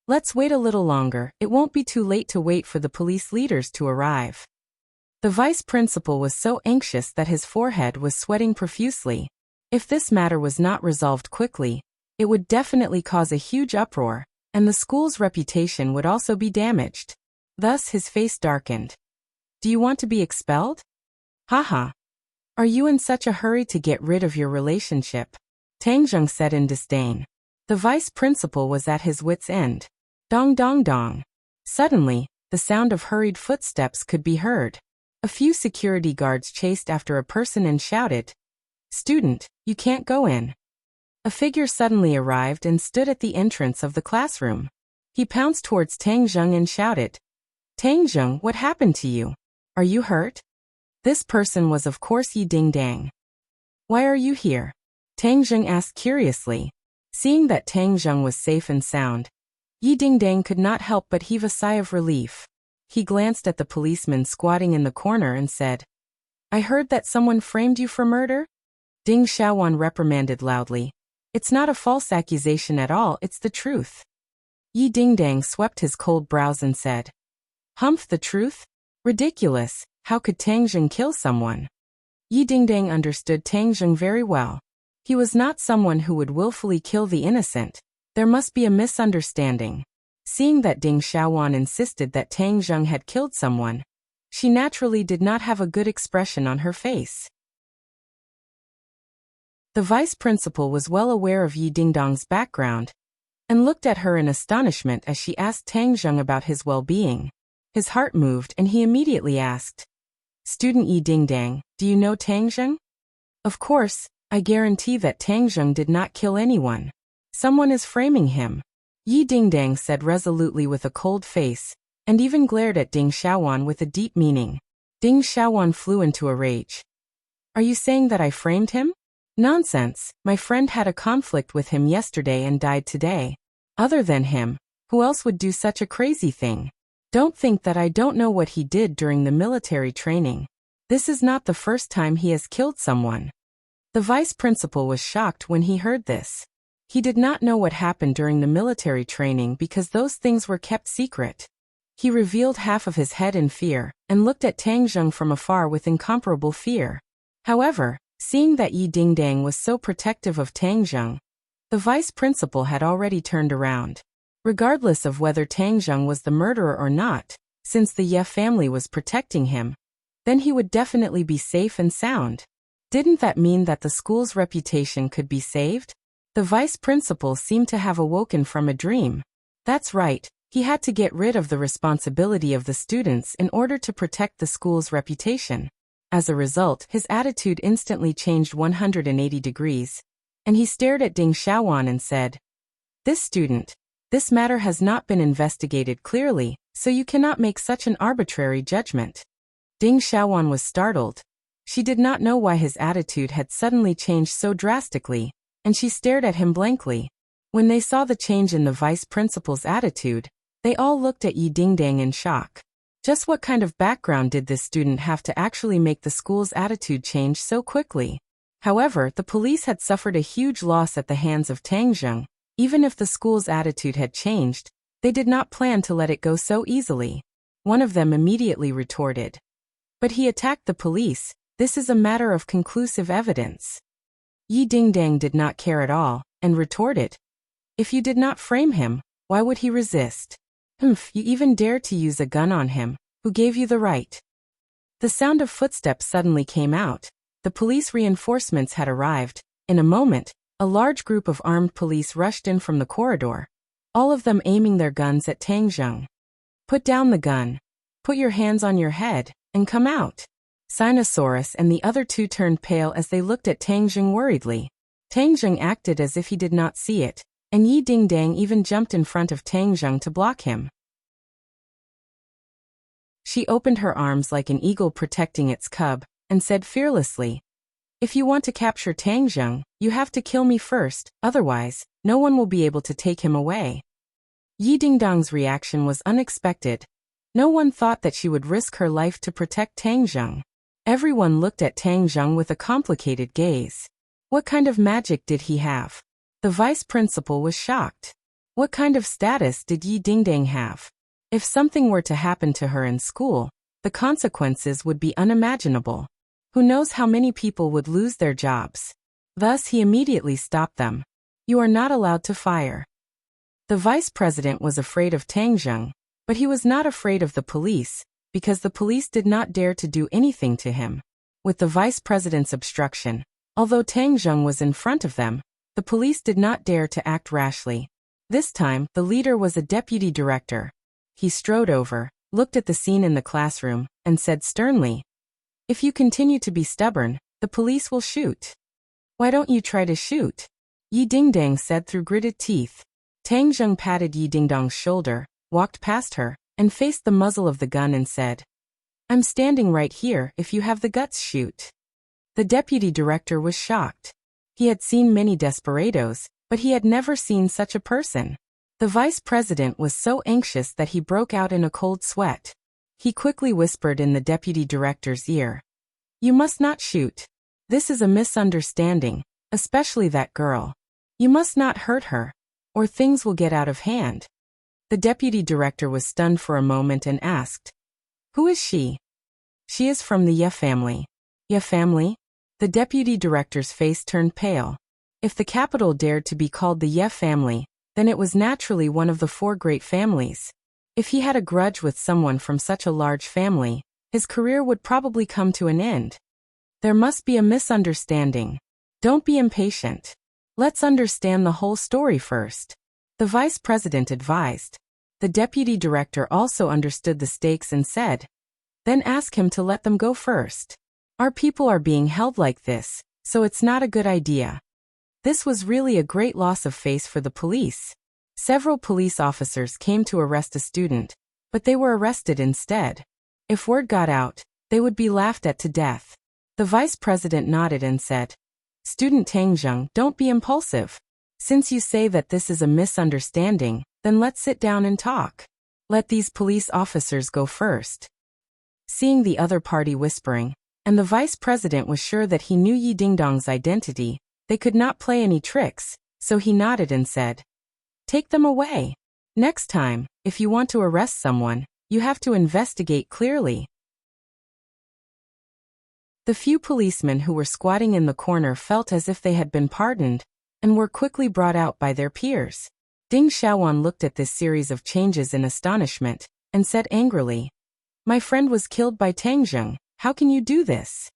"Let's wait a little longer. It won't be too late to wait for the police leaders to arrive." The vice principal was so anxious that his forehead was sweating profusely. If this matter was not resolved quickly, it would definitely cause a huge uproar, and the school's reputation would also be damaged. Thus his face darkened. "Do you want to be expelled? Haha. Are you in such a hurry to get rid of your relationship?" Tang Zheng said in disdain. The vice principal was at his wit's end. Dong dong dong. Suddenly, the sound of hurried footsteps could be heard. A few security guards chased after a person and shouted, "Student, you can't go in." A figure suddenly arrived and stood at the entrance of the classroom. He pounced towards Tang Zheng and shouted, "Tang Zheng, what happened to you? Are you hurt?" This person was of course Yi Dingdang. "Why are you here?" Tang Zheng asked curiously. Seeing that Tang Zheng was safe and sound, Yi Dingdang could not help but heave a sigh of relief. He glanced at the policeman squatting in the corner and said, "I heard that someone framed you for murder?" Ding Xiaowan reprimanded loudly, "It's not a false accusation at all, it's the truth." Yi Dingdang swept his cold brows and said, The truth? Ridiculous, how could Tang Zheng kill someone?" Yi Dingdang understood Tang Zheng very well. He was not someone who would willfully kill the innocent. There must be a misunderstanding. Seeing that Ding Xiaowan insisted that Tang Zheng had killed someone, she naturally did not have a good expression on her face. The vice principal was well aware of Yi Dingdang's background, and looked at her in astonishment as she asked Tang Zheng about his well-being. His heart moved and he immediately asked, "Student Yi Dingdang, do you know Tang Zheng?" "Of course, I guarantee that Tang Zheng did not kill anyone. Someone is framing him," Yi Dingdang said resolutely with a cold face, and even glared at Ding Xiaowan with a deep meaning. Ding Xiaowan flew into a rage. "Are you saying that I framed him? Nonsense, my friend had a conflict with him yesterday and died today. Other than him, who else would do such a crazy thing? Don't think that I don't know what he did during the military training. This is not the first time he has killed someone." The vice principal was shocked when he heard this. He did not know what happened during the military training because those things were kept secret. He revealed half of his head in fear, and looked at Tang Zheng from afar with incomparable fear. However, seeing that Yi Dingdang was so protective of Tang Zheng, the vice principal had already turned around. Regardless of whether Tang Zheng was the murderer or not, since the Ye family was protecting him, then he would definitely be safe and sound. Didn't that mean that the school's reputation could be saved? The vice principal seemed to have awoken from a dream. That's right, he had to get rid of the responsibility of the students in order to protect the school's reputation. As a result, his attitude instantly changed 180 degrees, and he stared at Ding Xiaowan and said, "This student, this matter has not been investigated clearly, so you cannot make such an arbitrary judgment." Ding Xiaowan was startled. She did not know why his attitude had suddenly changed so drastically, and she stared at him blankly. When they saw the change in the vice principal's attitude, they all looked at Yi Dingdang in shock. Just what kind of background did this student have to actually make the school's attitude change so quickly? However, the police had suffered a huge loss at the hands of Tang Zheng. Even if the school's attitude had changed, they did not plan to let it go so easily. One of them immediately retorted, "But he attacked the police. This is a matter of conclusive evidence." Yi Dingdang did not care at all, and retorted, "If you did not frame him, why would he resist? You even dare to use a gun on him. Who gave you the right?" The sound of footsteps suddenly came out. The police reinforcements had arrived. In a moment, a large group of armed police rushed in from the corridor, all of them aiming their guns at Tang Zheng. "Put down the gun. Put your hands on your head, and come out." Sinosaurus and the other two turned pale as they looked at Tang Zheng worriedly. Tang Zheng acted as if he did not see it, and Yi Dingdang even jumped in front of Tang Zheng to block him. She opened her arms like an eagle protecting its cub, and said fearlessly, "If you want to capture Tang Zheng, you have to kill me first, otherwise, no one will be able to take him away." Yi Dingdang's reaction was unexpected. No one thought that she would risk her life to protect Tang Zheng. Everyone looked at Tang Zheng with a complicated gaze. What kind of magic did he have? The vice principal was shocked. What kind of status did Yi Dingdang have? If something were to happen to her in school, the consequences would be unimaginable. Who knows how many people would lose their jobs? Thus he immediately stopped them. "You are not allowed to fire." The vice president was afraid of Tang Zheng, but he was not afraid of the police, because the police did not dare to do anything to him. With the vice president's obstruction, although Tang Zheng was in front of them, the police did not dare to act rashly. This time, the leader was a deputy director. He strode over, looked at the scene in the classroom, and said sternly, "If you continue to be stubborn, the police will shoot." "Why don't you try to shoot?" Yi Dingdang said through gritted teeth. Tang Zheng patted Yi Dingdang's shoulder, walked past her, and faced the muzzle of the gun and said, "I'm standing right here. If you have the guts, shoot." The deputy director was shocked. He had seen many desperados, but he had never seen such a person. The vice president was so anxious that he broke out in a cold sweat. He quickly whispered in the deputy director's ear, "You must not shoot. This is a misunderstanding, especially that girl. You must not hurt her, or things will get out of hand." The deputy director was stunned for a moment and asked, "Who is she?" "She is from the Ye family." "Ye family?" The deputy director's face turned pale. If the capital dared to be called the Ye family, then it was naturally one of the four great families. If he had a grudge with someone from such a large family, his career would probably come to an end. There must be a misunderstanding. Don't be impatient. Let's understand the whole story first, the vice president advised. The deputy director also understood the stakes and said, "Then ask him to let them go first. Our people are being held like this, so it's not a good idea." This was really a great loss of face for the police. Several police officers came to arrest a student, but they were arrested instead. If word got out, they would be laughed at to death. The vice president nodded and said, "Student Tang Zheng, don't be impulsive. Since you say that this is a misunderstanding, then let's sit down and talk. Let these police officers go first." Seeing the other party whispering, and the vice president was sure that he knew Yi Dingdang's identity, they could not play any tricks, so he nodded and said, "Take them away. Next time, if you want to arrest someone, you have to investigate clearly." The few policemen who were squatting in the corner felt as if they had been pardoned, and were quickly brought out by their peers. Ding Xiaowan looked at this series of changes in astonishment, and said angrily, "My friend was killed by Tang Zheng. How can you do this?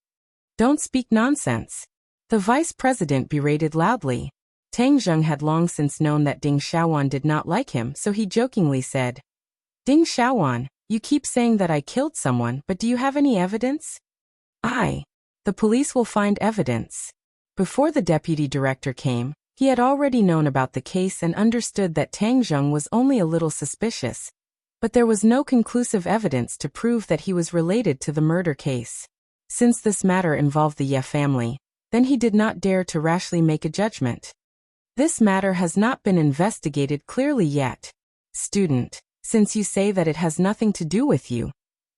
Don't speak nonsense." The vice president berated loudly. Tang Zheng had long since known that Ding Xiaowan did not like him, so he jokingly said, "Ding Xiaowan, you keep saying that I killed someone, but do you have any evidence?" The police will find evidence." Before the deputy director came, he had already known about the case and understood that Tang Zheng was only a little suspicious, but there was no conclusive evidence to prove that he was related to the murder case. Since this matter involved the Ye family, then he did not dare to rashly make a judgment. This matter has not been investigated clearly yet. Student, since you say that it has nothing to do with you,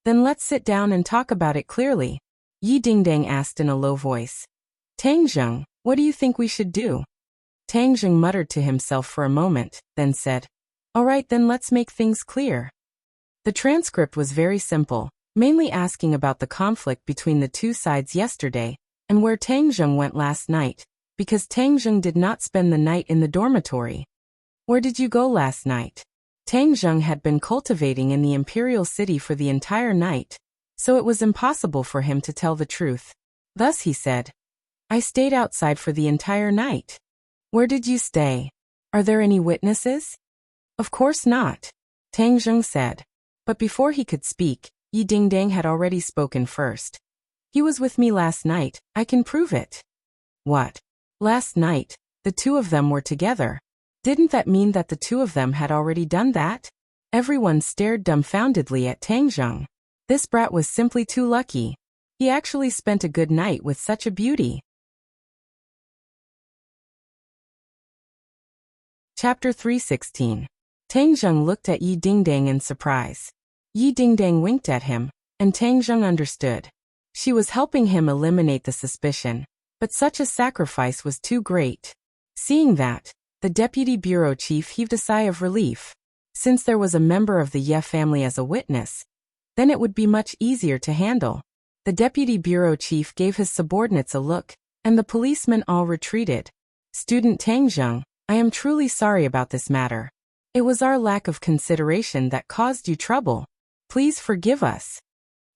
then let's sit down and talk about it clearly, Yi Dingdang asked in a low voice. Tang Zheng, what do you think we should do? Tang Zheng muttered to himself for a moment, then said, "All right, then let's make things clear." The transcript was very simple, mainly asking about the conflict between the two sides yesterday, and where Tang Zheng went last night, because Tang Zheng did not spend the night in the dormitory. "Where did you go last night?" Tang Zheng had been cultivating in the imperial city for the entire night, so it was impossible for him to tell the truth. Thus he said, "I stayed outside for the entire night." "Where did you stay? Are there any witnesses?" "Of course not," Tang Zheng said. But before he could speak, Yi Dingdang had already spoken first. "He was with me last night, I can prove it." "What? Last night, the two of them were together? Didn't that mean that the two of them had already done that?" Everyone stared dumbfoundedly at Tang Zheng. This brat was simply too lucky. He actually spent a good night with such a beauty. Chapter 316. Tang Zheng looked at Yi Dingdang in surprise. Yi Dingdang winked at him, and Tang Zheng understood. She was helping him eliminate the suspicion, but such a sacrifice was too great. Seeing that, the deputy bureau chief heaved a sigh of relief. Since there was a member of the Ye family as a witness, then it would be much easier to handle. The deputy bureau chief gave his subordinates a look, and the policemen all retreated. "Student Tang Zheng, I am truly sorry about this matter. It was our lack of consideration that caused you trouble. Please forgive us,"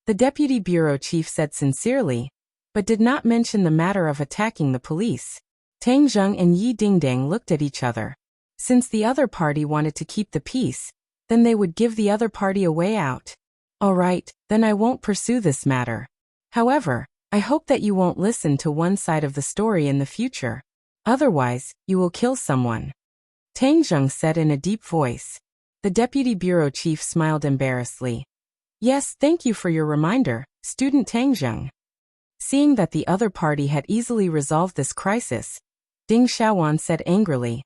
the deputy bureau chief said sincerely, but did not mention the matter of attacking the police. Tang Zheng and Yi Dingdang looked at each other. Since the other party wanted to keep the peace, then they would give the other party a way out. "All right, then I won't pursue this matter. However, I hope that you won't listen to one side of the story in the future. Otherwise, you will kill someone," Tang Zheng said in a deep voice. The deputy bureau chief smiled embarrassedly. "Yes, thank you for your reminder, student Tang Zheng." Seeing that the other party had easily resolved this crisis, Ding Xiaowan said angrily,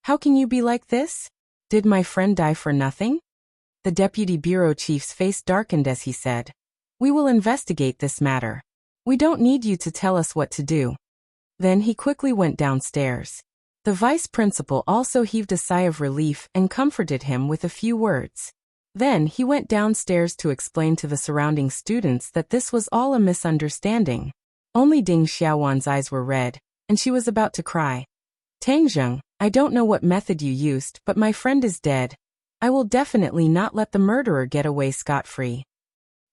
"How can you be like this? Did my friend die for nothing?" The deputy bureau chief's face darkened as he said, "We will investigate this matter. We don't need you to tell us what to do." Then he quickly went downstairs. The vice principal also heaved a sigh of relief and comforted him with a few words. Then he went downstairs to explain to the surrounding students that this was all a misunderstanding. Only Ding Xiaowan's eyes were red, and she was about to cry. "Tang Zheng, I don't know what method you used, but my friend is dead. I will definitely not let the murderer get away scot-free."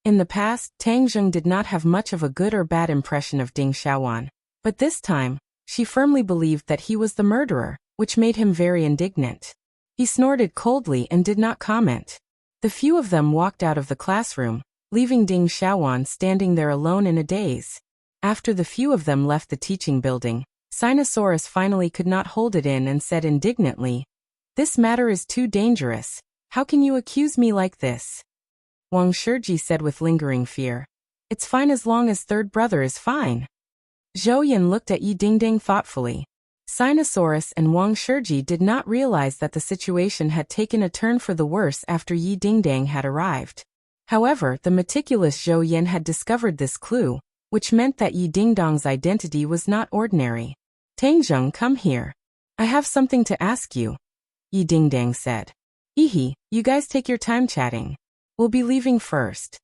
In the past, Tang Zheng did not have much of a good or bad impression of Ding Xiaowan, but this time, she firmly believed that he was the murderer, which made him very indignant. He snorted coldly and did not comment. The few of them walked out of the classroom, leaving Ding Xiaowan standing there alone in a daze. After the few of them left the teaching building, Sinosaurus finally could not hold it in and said indignantly, "This matter is too dangerous. How can you accuse me like this?" Wang Shiji said with lingering fear, "It's fine as long as third brother is fine." Zhou Yan looked at Yi Dingdang thoughtfully. Sinosaurus and Wang Shiji did not realize that the situation had taken a turn for the worse after Yi Dingdang had arrived. However, the meticulous Zhou Yan had discovered this clue, which meant that Yi Dingdang's identity was not ordinary. "Tang Zheng, come here. I have something to ask you," Yi Dingdang said. "Ehe, you guys take your time chatting. We'll be leaving first."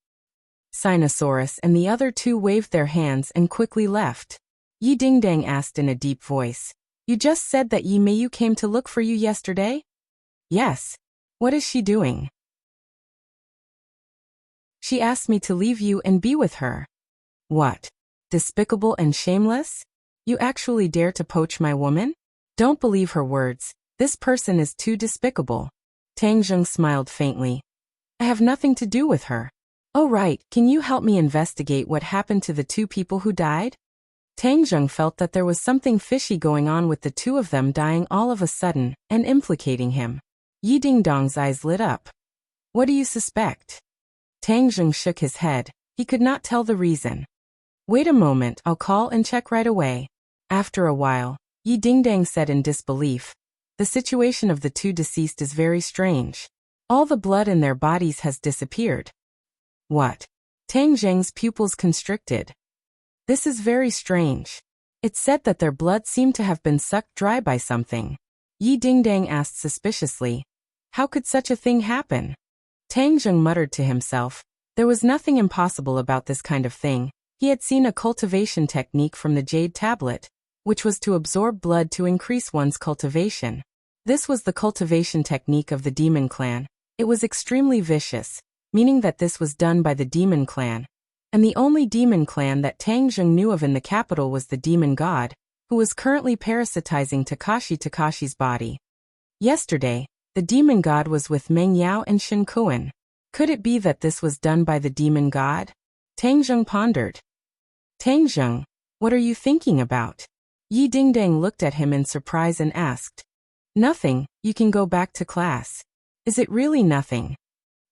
Sinosaurus and the other two waved their hands and quickly left. Yi Dingdang asked in a deep voice, "You just said that Yi Meiyu came to look for you yesterday?" Yes. What is she doing? She asked me to leave you and be with her. What? Despicable and shameless? You actually dare to poach my woman? Don't believe her words. This person is too despicable. Tang Zheng smiled faintly. I have nothing to do with her. Oh right, can you help me investigate what happened to the two people who died? Tang Zheng felt that there was something fishy going on with the two of them dying all of a sudden, and implicating him. Yi Dingdong's eyes lit up. What do you suspect? Tang Zheng shook his head. He could not tell the reason. Wait a moment, I'll call and check right away. After a while, Yi Dingdang said in disbelief. The situation of the two deceased is very strange. All the blood in their bodies has disappeared. What? Tang Zheng's pupils constricted. This is very strange. It's said that their blood seemed to have been sucked dry by something. Yi Dingdang asked suspiciously. How could such a thing happen? Tang Zheng muttered to himself. There was nothing impossible about this kind of thing. He had seen a cultivation technique from the jade tablet, which was to absorb blood to increase one's cultivation. This was the cultivation technique of the demon clan. It was extremely vicious, meaning that this was done by the demon clan. And the only demon clan that Tang Zheng knew of in the capital was the demon god, who was currently parasitizing Takashi's body. Yesterday, the demon god was with Meng Yao and Shen Kuan. Could it be that this was done by the demon god? Tang Zheng pondered. Tang Zheng, what are you thinking about? Yi Dingdang looked at him in surprise and asked. Nothing, you can go back to class. Is it really nothing?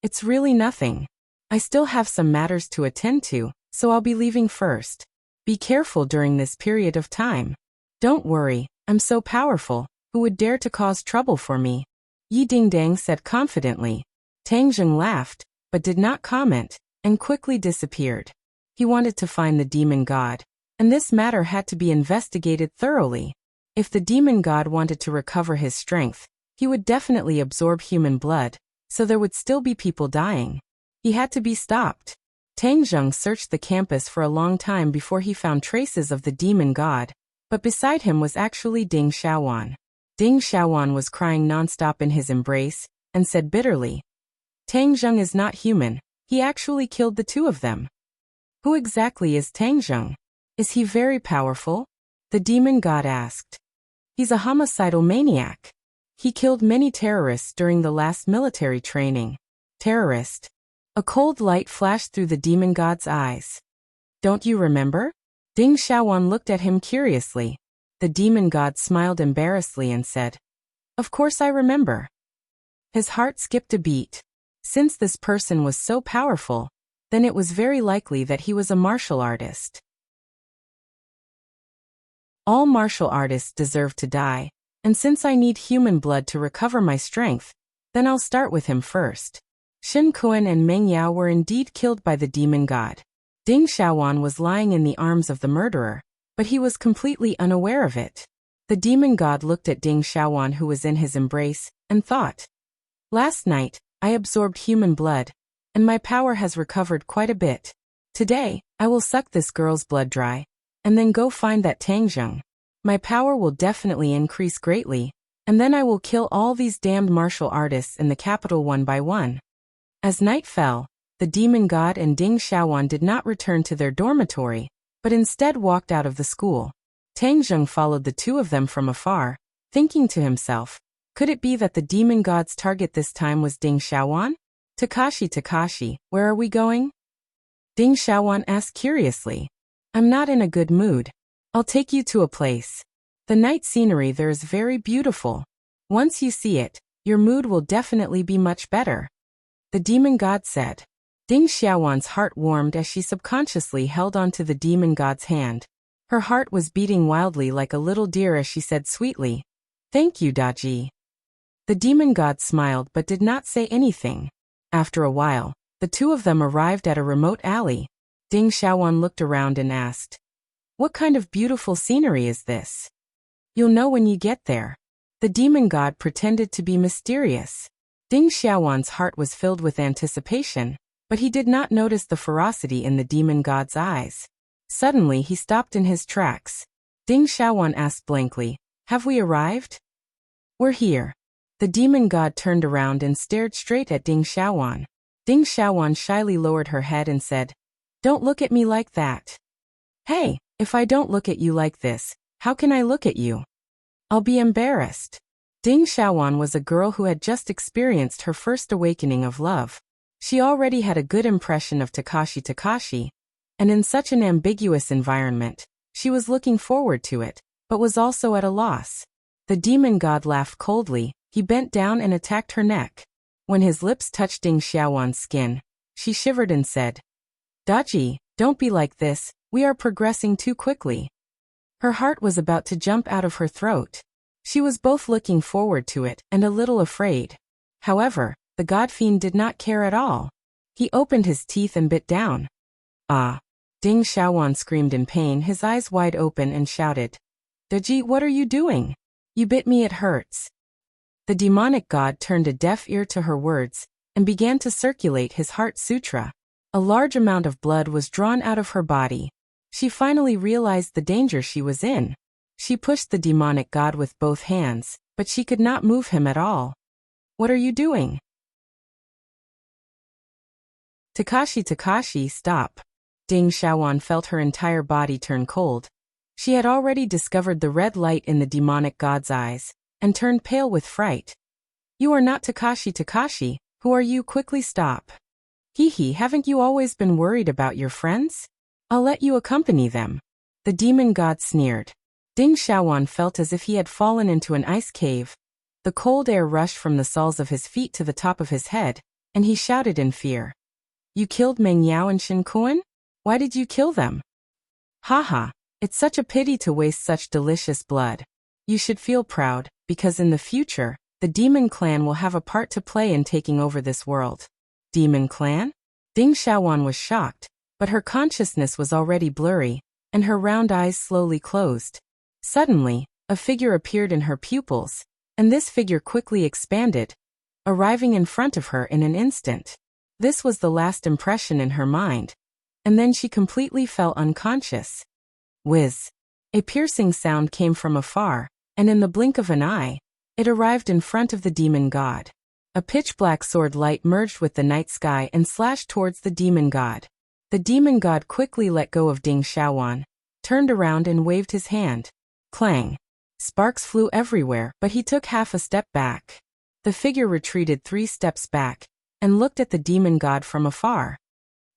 It's really nothing. I still have some matters to attend to, so I'll be leaving first. Be careful during this period of time. Don't worry, I'm so powerful, who would dare to cause trouble for me? Yi Dingdang said confidently. Tang Zheng laughed, but did not comment, and quickly disappeared. He wanted to find the demon god, and this matter had to be investigated thoroughly. If the demon god wanted to recover his strength, he would definitely absorb human blood, so there would still be people dying. He had to be stopped. Tang Zheng searched the campus for a long time before he found traces of the demon god, but beside him was actually Ding Xiaowan. Ding Xiaowan was crying nonstop in his embrace, and said bitterly, Tang Zheng is not human, he actually killed the two of them. Who exactly is Tang Zheng? Is he very powerful? The demon god asked. He's a homicidal maniac. He killed many terrorists during the last military training. Terrorist? A cold light flashed through the demon god's eyes. Don't you remember? Ding Xiaowan looked at him curiously. The demon god smiled embarrassedly and said, Of course I remember. His heart skipped a beat. Since this person was so powerful, then it was very likely that he was a martial artist. All martial artists deserve to die, and since I need human blood to recover my strength, then I'll start with him first. Shen Kuan and Meng Yao were indeed killed by the demon god. Ding Xiaowan was lying in the arms of the murderer, but he was completely unaware of it. The demon god looked at Ding Xiaowan, who was in his embrace, and thought, Last night, I absorbed human blood, and my power has recovered quite a bit. Today, I will suck this girl's blood dry, and then go find that Tang Zheng. My power will definitely increase greatly, and then I will kill all these damned martial artists in the capital one by one. As night fell, the demon god and Ding Xiaowan did not return to their dormitory, but instead walked out of the school. Tang Zheng followed the two of them from afar, thinking to himself, could it be that the demon god's target this time was Ding Xiaowan? Takashi, where are we going? Ding Xiaowan asked curiously. I'm not in a good mood. I'll take you to a place. The night scenery there is very beautiful. Once you see it, your mood will definitely be much better. The demon god said. Ding Xiaowan's heart warmed as she subconsciously held onto the demon god's hand. Her heart was beating wildly like a little deer as she said sweetly, Thank you, Daji. The demon god smiled but did not say anything. After a while, the two of them arrived at a remote alley. Ding Xiaowan looked around and asked, What kind of beautiful scenery is this? You'll know when you get there. The demon god pretended to be mysterious. Ding Xiaowan's heart was filled with anticipation, but he did not notice the ferocity in the demon god's eyes. Suddenly he stopped in his tracks. Ding Xiaowan asked blankly, Have we arrived? We're here. The demon god turned around and stared straight at Ding Xiaowan. Ding Xiaowan shyly lowered her head and said, "Don't look at me like that." "Hey, if I don't look at you like this, how can I look at you? I'll be embarrassed." Ding Xiaowan was a girl who had just experienced her first awakening of love. She already had a good impression of Takashi, and in such an ambiguous environment, she was looking forward to it, but was also at a loss. The demon god laughed coldly. He bent down and attacked her neck. When his lips touched Ding Xiaowan's skin, she shivered and said, "Daji, don't be like this, we are progressing too quickly." Her heart was about to jump out of her throat. She was both looking forward to it and a little afraid. However, the god fiend did not care at all. He opened his teeth and bit down. "Ah!" Ding Xiaowan screamed in pain, his eyes wide open, and shouted, "Daji, what are you doing? You bit me, it hurts." The demonic god turned a deaf ear to her words and began to circulate his heart sutra. A large amount of blood was drawn out of her body. She finally realized the danger she was in. She pushed the demonic god with both hands, but she could not move him at all. "What are you doing?" Takashi, stop." Ding Xiaowan felt her entire body turn cold. She had already discovered the red light in the demonic god's eyes, and turned pale with fright. "You are not Takashi. Who are you? Quickly stop." "Hee, haven't you always been worried about your friends? I'll let you accompany them." The demon god sneered. Ding Xiaowan felt as if he had fallen into an ice cave. The cold air rushed from the soles of his feet to the top of his head, and he shouted in fear. "You killed Meng Yao and Shin Kuan? Why did you kill them?" "Haha, it's such a pity to waste such delicious blood. You should feel proud, because in the future, the Demon Clan will have a part to play in taking over this world." Demon Clan? Ding Xiaowan was shocked, but her consciousness was already blurry, and her round eyes slowly closed. Suddenly, a figure appeared in her pupils, and this figure quickly expanded, arriving in front of her in an instant. This was the last impression in her mind, and then she completely fell unconscious. Whiz! A piercing sound came from afar, and in the blink of an eye, it arrived in front of the demon god. A pitch-black sword light merged with the night sky and slashed towards the demon god. The demon god quickly let go of Ding Xiaowan, turned around and waved his hand. Clang! Sparks flew everywhere, but he took half a step back. The figure retreated 3 steps back, and looked at the demon god from afar.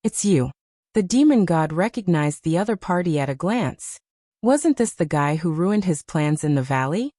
"It's you." The demon god recognized the other party at a glance. Wasn't this the guy who ruined his plans in the valley?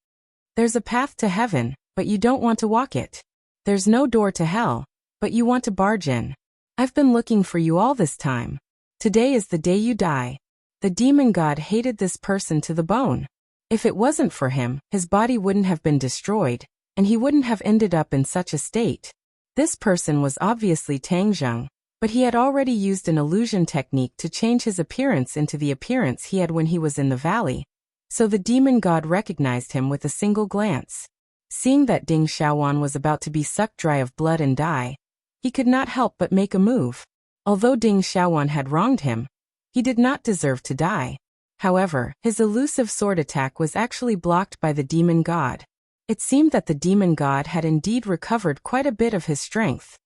"There's a path to heaven, but you don't want to walk it. There's no door to hell, but you want to barge in. I've been looking for you all this time. Today is the day you die." The demon god hated this person to the bone. If it wasn't for him, his body wouldn't have been destroyed, and he wouldn't have ended up in such a state. This person was obviously Tang Zheng, but he had already used an illusion technique to change his appearance into the appearance he had when he was in the valley, so the demon god recognized him with a single glance. Seeing that Ding Xiaowan was about to be sucked dry of blood and die, he could not help but make a move. Although Ding Xiaowan had wronged him, he did not deserve to die. However, his elusive sword attack was actually blocked by the demon god. It seemed that the demon god had indeed recovered quite a bit of his strength.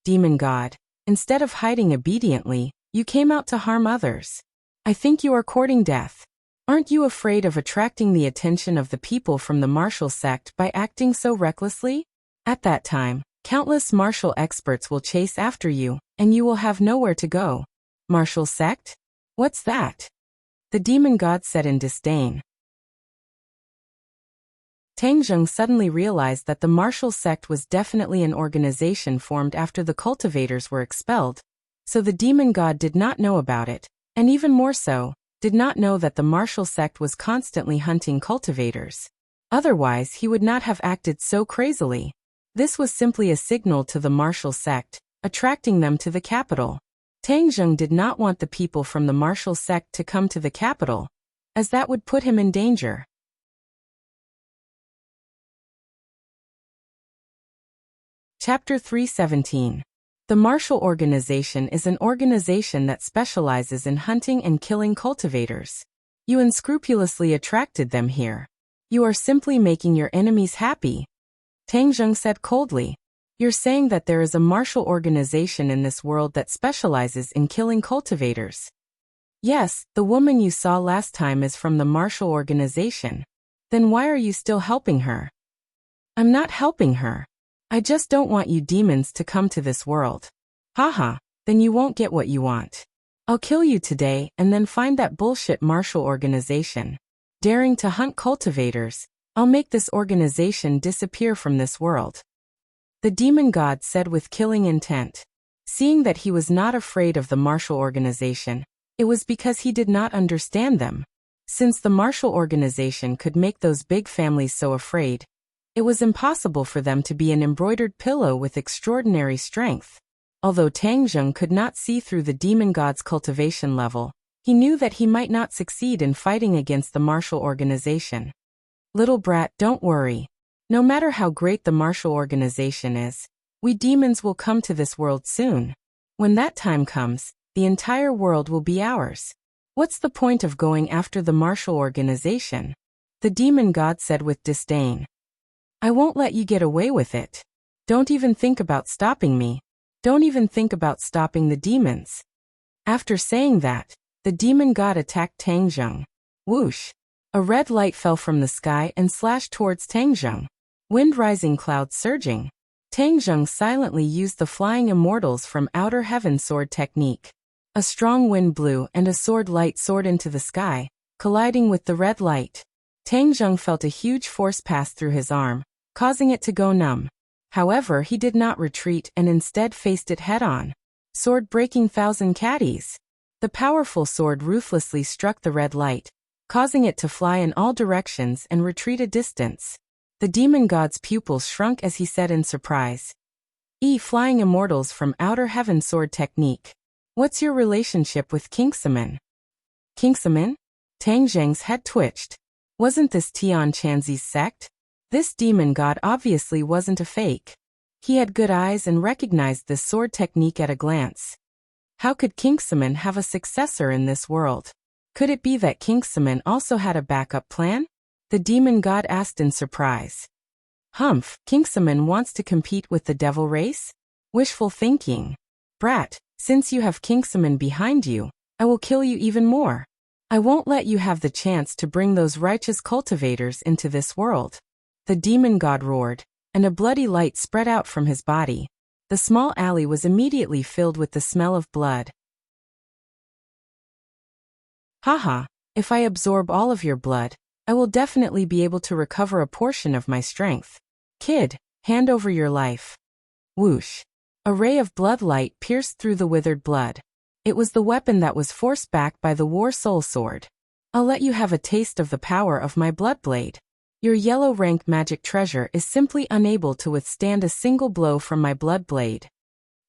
"Demon god, instead of hiding obediently, you came out to harm others. I think you are courting death. Aren't you afraid of attracting the attention of the people from the martial sect by acting so recklessly? At that time, countless martial experts will chase after you, and you will have nowhere to go." "Martial sect? What's that?" the demon god said in disdain. Tang Zheng suddenly realized that the martial sect was definitely an organization formed after the cultivators were expelled, so the demon god did not know about it, and even more so, did not know that the martial sect was constantly hunting cultivators. Otherwise, he would not have acted so crazily. This was simply a signal to the martial sect, attracting them to the capital. Tang Zheng did not want the people from the martial sect to come to the capital, as that would put him in danger. Chapter 317. The martial organization is an organization that specializes in hunting and killing cultivators. You unscrupulously attracted them here. You are simply making your enemies happy. Tang Zheng said coldly. You're saying that there is a martial organization in this world that specializes in killing cultivators. Yes, the woman you saw last time is from the martial organization. Then why are you still helping her? I'm not helping her. I just don't want you demons to come to this world. Haha, then you won't get what you want. I'll kill you today and then find that bullshit martial organization. Daring to hunt cultivators, I'll make this organization disappear from this world. The demon god said with killing intent. Seeing that he was not afraid of the martial organization, it was because he did not understand them. Since the martial organization could make those big families so afraid, it was impossible for them to be an embroidered pillow with extraordinary strength. Although Tang Zheng could not see through the demon god's cultivation level, he knew that he might not succeed in fighting against the martial organization. Little brat, don't worry. No matter how great the martial organization is, we demons will come to this world soon. When that time comes, the entire world will be ours. What's the point of going after the martial organization? The demon god said with disdain. I won't let you get away with it. Don't even think about stopping me. Don't even think about stopping the demons. After saying that, the demon god attacked Tang Zheng. Whoosh! A red light fell from the sky and slashed towards Tang Zheng. Wind rising, clouds surging. Tang Zheng silently used the flying immortals from outer heaven sword technique. A strong wind blew and a sword light soared into the sky, colliding with the red light. Tang Zheng felt a huge force pass through his arm, causing it to go numb. However, he did not retreat and instead faced it head-on. Sword breaking thousand caddies. The powerful sword ruthlessly struck the red light, causing it to fly in all directions and retreat a distance. The demon god's pupils shrunk as he said in surprise. Flying immortals from outer heaven sword technique. What's your relationship with Kingsaman? Kingsaman? Tang Zheng's head twitched. Wasn't this Tian Chanzi's sect? This demon god obviously wasn't a fake. He had good eyes and recognized this sword technique at a glance. How could Kingsaman have a successor in this world? Could it be that Kingsaman also had a backup plan? The demon god asked in surprise. Humph, Kingsaman wants to compete with the devil race? Wishful thinking. Brat, since you have Kingsaman behind you, I will kill you even more. I won't let you have the chance to bring those righteous cultivators into this world. The demon god roared, and a bloody light spread out from his body. The small alley was immediately filled with the smell of blood. Haha, if I absorb all of your blood, I will definitely be able to recover a portion of my strength. Kid, hand over your life. Whoosh. A ray of blood light pierced through the withered blood. It was the weapon that was forced back by the War Soul Sword. I'll let you have a taste of the power of my blood blade. Your yellow rank magic treasure is simply unable to withstand a single blow from my blood blade.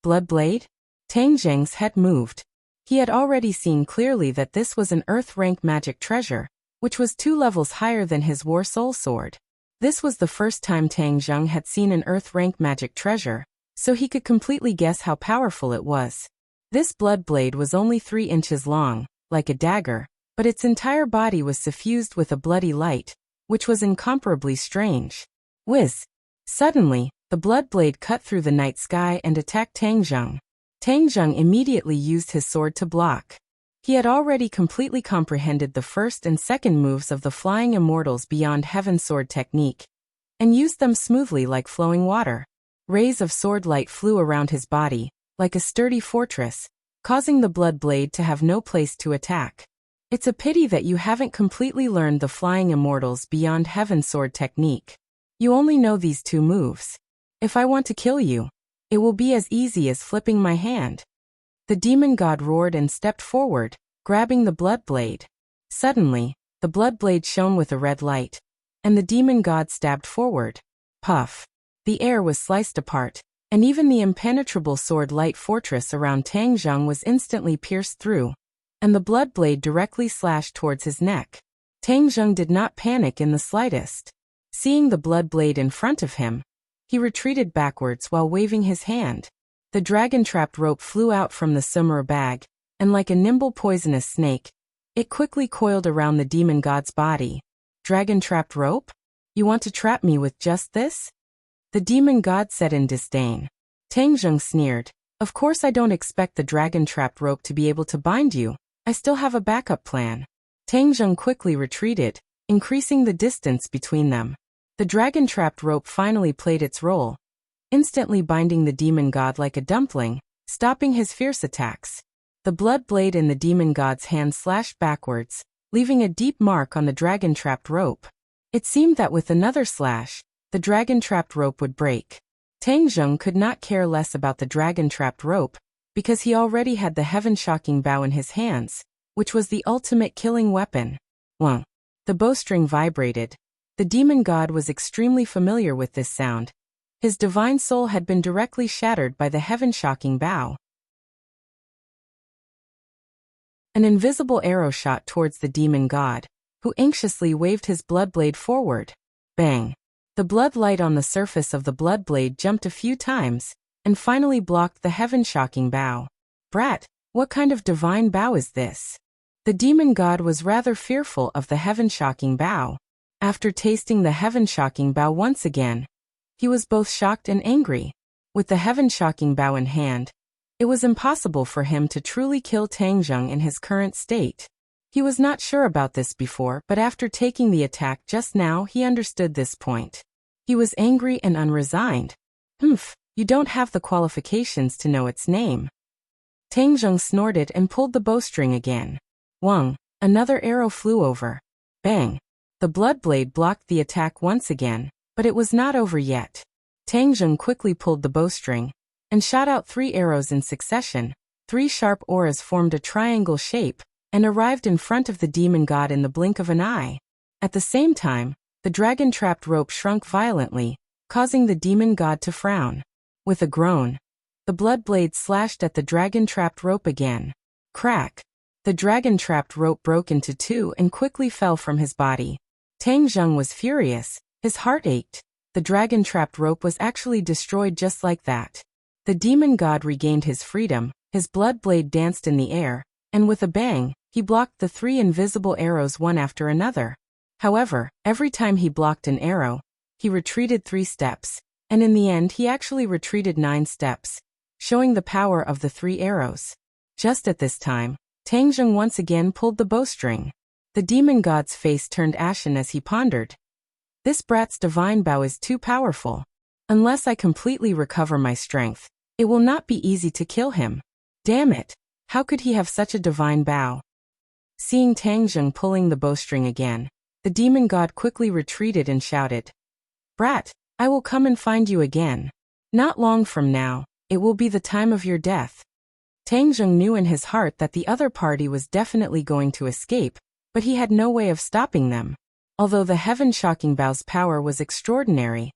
Blood blade? Tang Zheng's head moved. He had already seen clearly that this was an earth rank magic treasure, which was 2 levels higher than his War Soul Sword. This was the first time Tang Zheng had seen an earth rank magic treasure, so he could completely guess how powerful it was. This blood blade was only 3 inches long, like a dagger, but its entire body was suffused with a bloody light, which was incomparably strange. Whiz! Suddenly, the blood blade cut through the night sky and attacked Tang Zheng. Tang Zheng immediately used his sword to block. He had already completely comprehended the first and second moves of the Flying Immortals Beyond Heaven sword technique, and used them smoothly like flowing water. Rays of sword light flew around his body, like a sturdy fortress, causing the blood blade to have no place to attack. It's a pity that you haven't completely learned the Flying Immortals Beyond Heaven sword technique. You only know these 2 moves. If I want to kill you, it will be as easy as flipping my hand. The demon god roared and stepped forward, grabbing the blood blade. Suddenly, the blood blade shone with a red light, and the demon god stabbed forward. Puff! The air was sliced apart, and even the impenetrable sword light fortress around Tang Zheng was instantly pierced through, and the blood blade directly slashed towards his neck. Tang Zheng did not panic in the slightest. Seeing the blood blade in front of him, he retreated backwards while waving his hand. The dragon-trapped rope flew out from the summer bag, and like a nimble poisonous snake, it quickly coiled around the demon god's body. Dragon-trapped rope? You want to trap me with just this? the demon god said in disdain. Tang Zheng sneered. Of course I don't expect the dragon-trapped rope to be able to bind you. I still have a backup plan. Tang Zheng quickly retreated, increasing the distance between them. The dragon-trapped rope finally played its role, instantly binding the demon god like a dumpling, stopping his fierce attacks. The blood blade in the demon god's hand slashed backwards, leaving a deep mark on the dragon-trapped rope. It seemed that with another slash, the dragon-trapped rope would break. Tang Zheng could not care less about the dragon-trapped rope, because he already had the heaven-shocking bow in his hands, which was the ultimate killing weapon. Wang. The bowstring vibrated. The demon god was extremely familiar with this sound. His divine soul had been directly shattered by the heaven-shocking bow. An invisible arrow shot towards the demon god, who anxiously waved his blood blade forward. Bang! The blood light on the surface of the blood blade jumped a few times, and finally blocked the heaven-shocking bow. Brat, what kind of divine bow is this? The demon god was rather fearful of the heaven-shocking bow. After tasting the heaven-shocking bow once again, he was both shocked and angry. With the heaven-shocking bow in hand, it was impossible for him to truly kill Tang Zheng in his current state. He was not sure about this before, but after taking the attack just now he understood this point. He was angry and unresigned. You don't have the qualifications to know its name. Tang Zheng snorted and pulled the bowstring again. Wang, another arrow flew over. Bang! The blood blade blocked the attack once again, but it was not over yet. Tang Zheng quickly pulled the bowstring and shot out 3 arrows in succession. 3 sharp auras formed a triangle shape and arrived in front of the demon god in the blink of an eye. At the same time, the dragon-trapped rope shrunk violently, causing the demon god to frown. With a groan, the blood blade slashed at the dragon-trapped rope again. Crack! The dragon-trapped rope broke into 2 and quickly fell from his body. Tang Zheng was furious. His heart ached. The dragon-trapped rope was actually destroyed just like that. The demon god regained his freedom, his blood blade danced in the air, and with a bang, he blocked the 3 invisible arrows one after another. However, every time he blocked an arrow, he retreated 3 steps, and in the end he actually retreated 9 steps, showing the power of the 3 arrows. Just at this time, Tang Zheng once again pulled the bowstring. The demon god's face turned ashen as he pondered. This brat's divine bow is too powerful. Unless I completely recover my strength, it will not be easy to kill him. Damn it! How could he have such a divine bow? Seeing Tang Zheng pulling the bowstring again, the demon god quickly retreated and shouted, Brat, I will come and find you again. Not long from now, it will be the time of your death. Tang Zheng knew in his heart that the other party was definitely going to escape, but he had no way of stopping them. Although the heaven-shocking bow's power was extraordinary,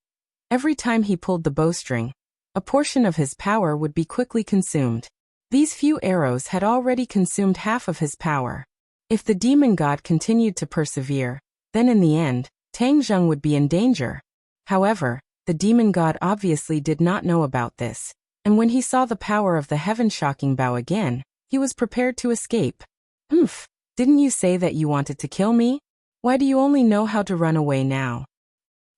every time he pulled the bowstring, a portion of his power would be quickly consumed. These few arrows had already consumed half of his power. If the demon god continued to persevere, then in the end, Tang Zheng would be in danger. However, the demon god obviously did not know about this, and when he saw the power of the heaven-shocking bow again, he was prepared to escape. Didn't you say that you wanted to kill me? Why do you only know how to run away now?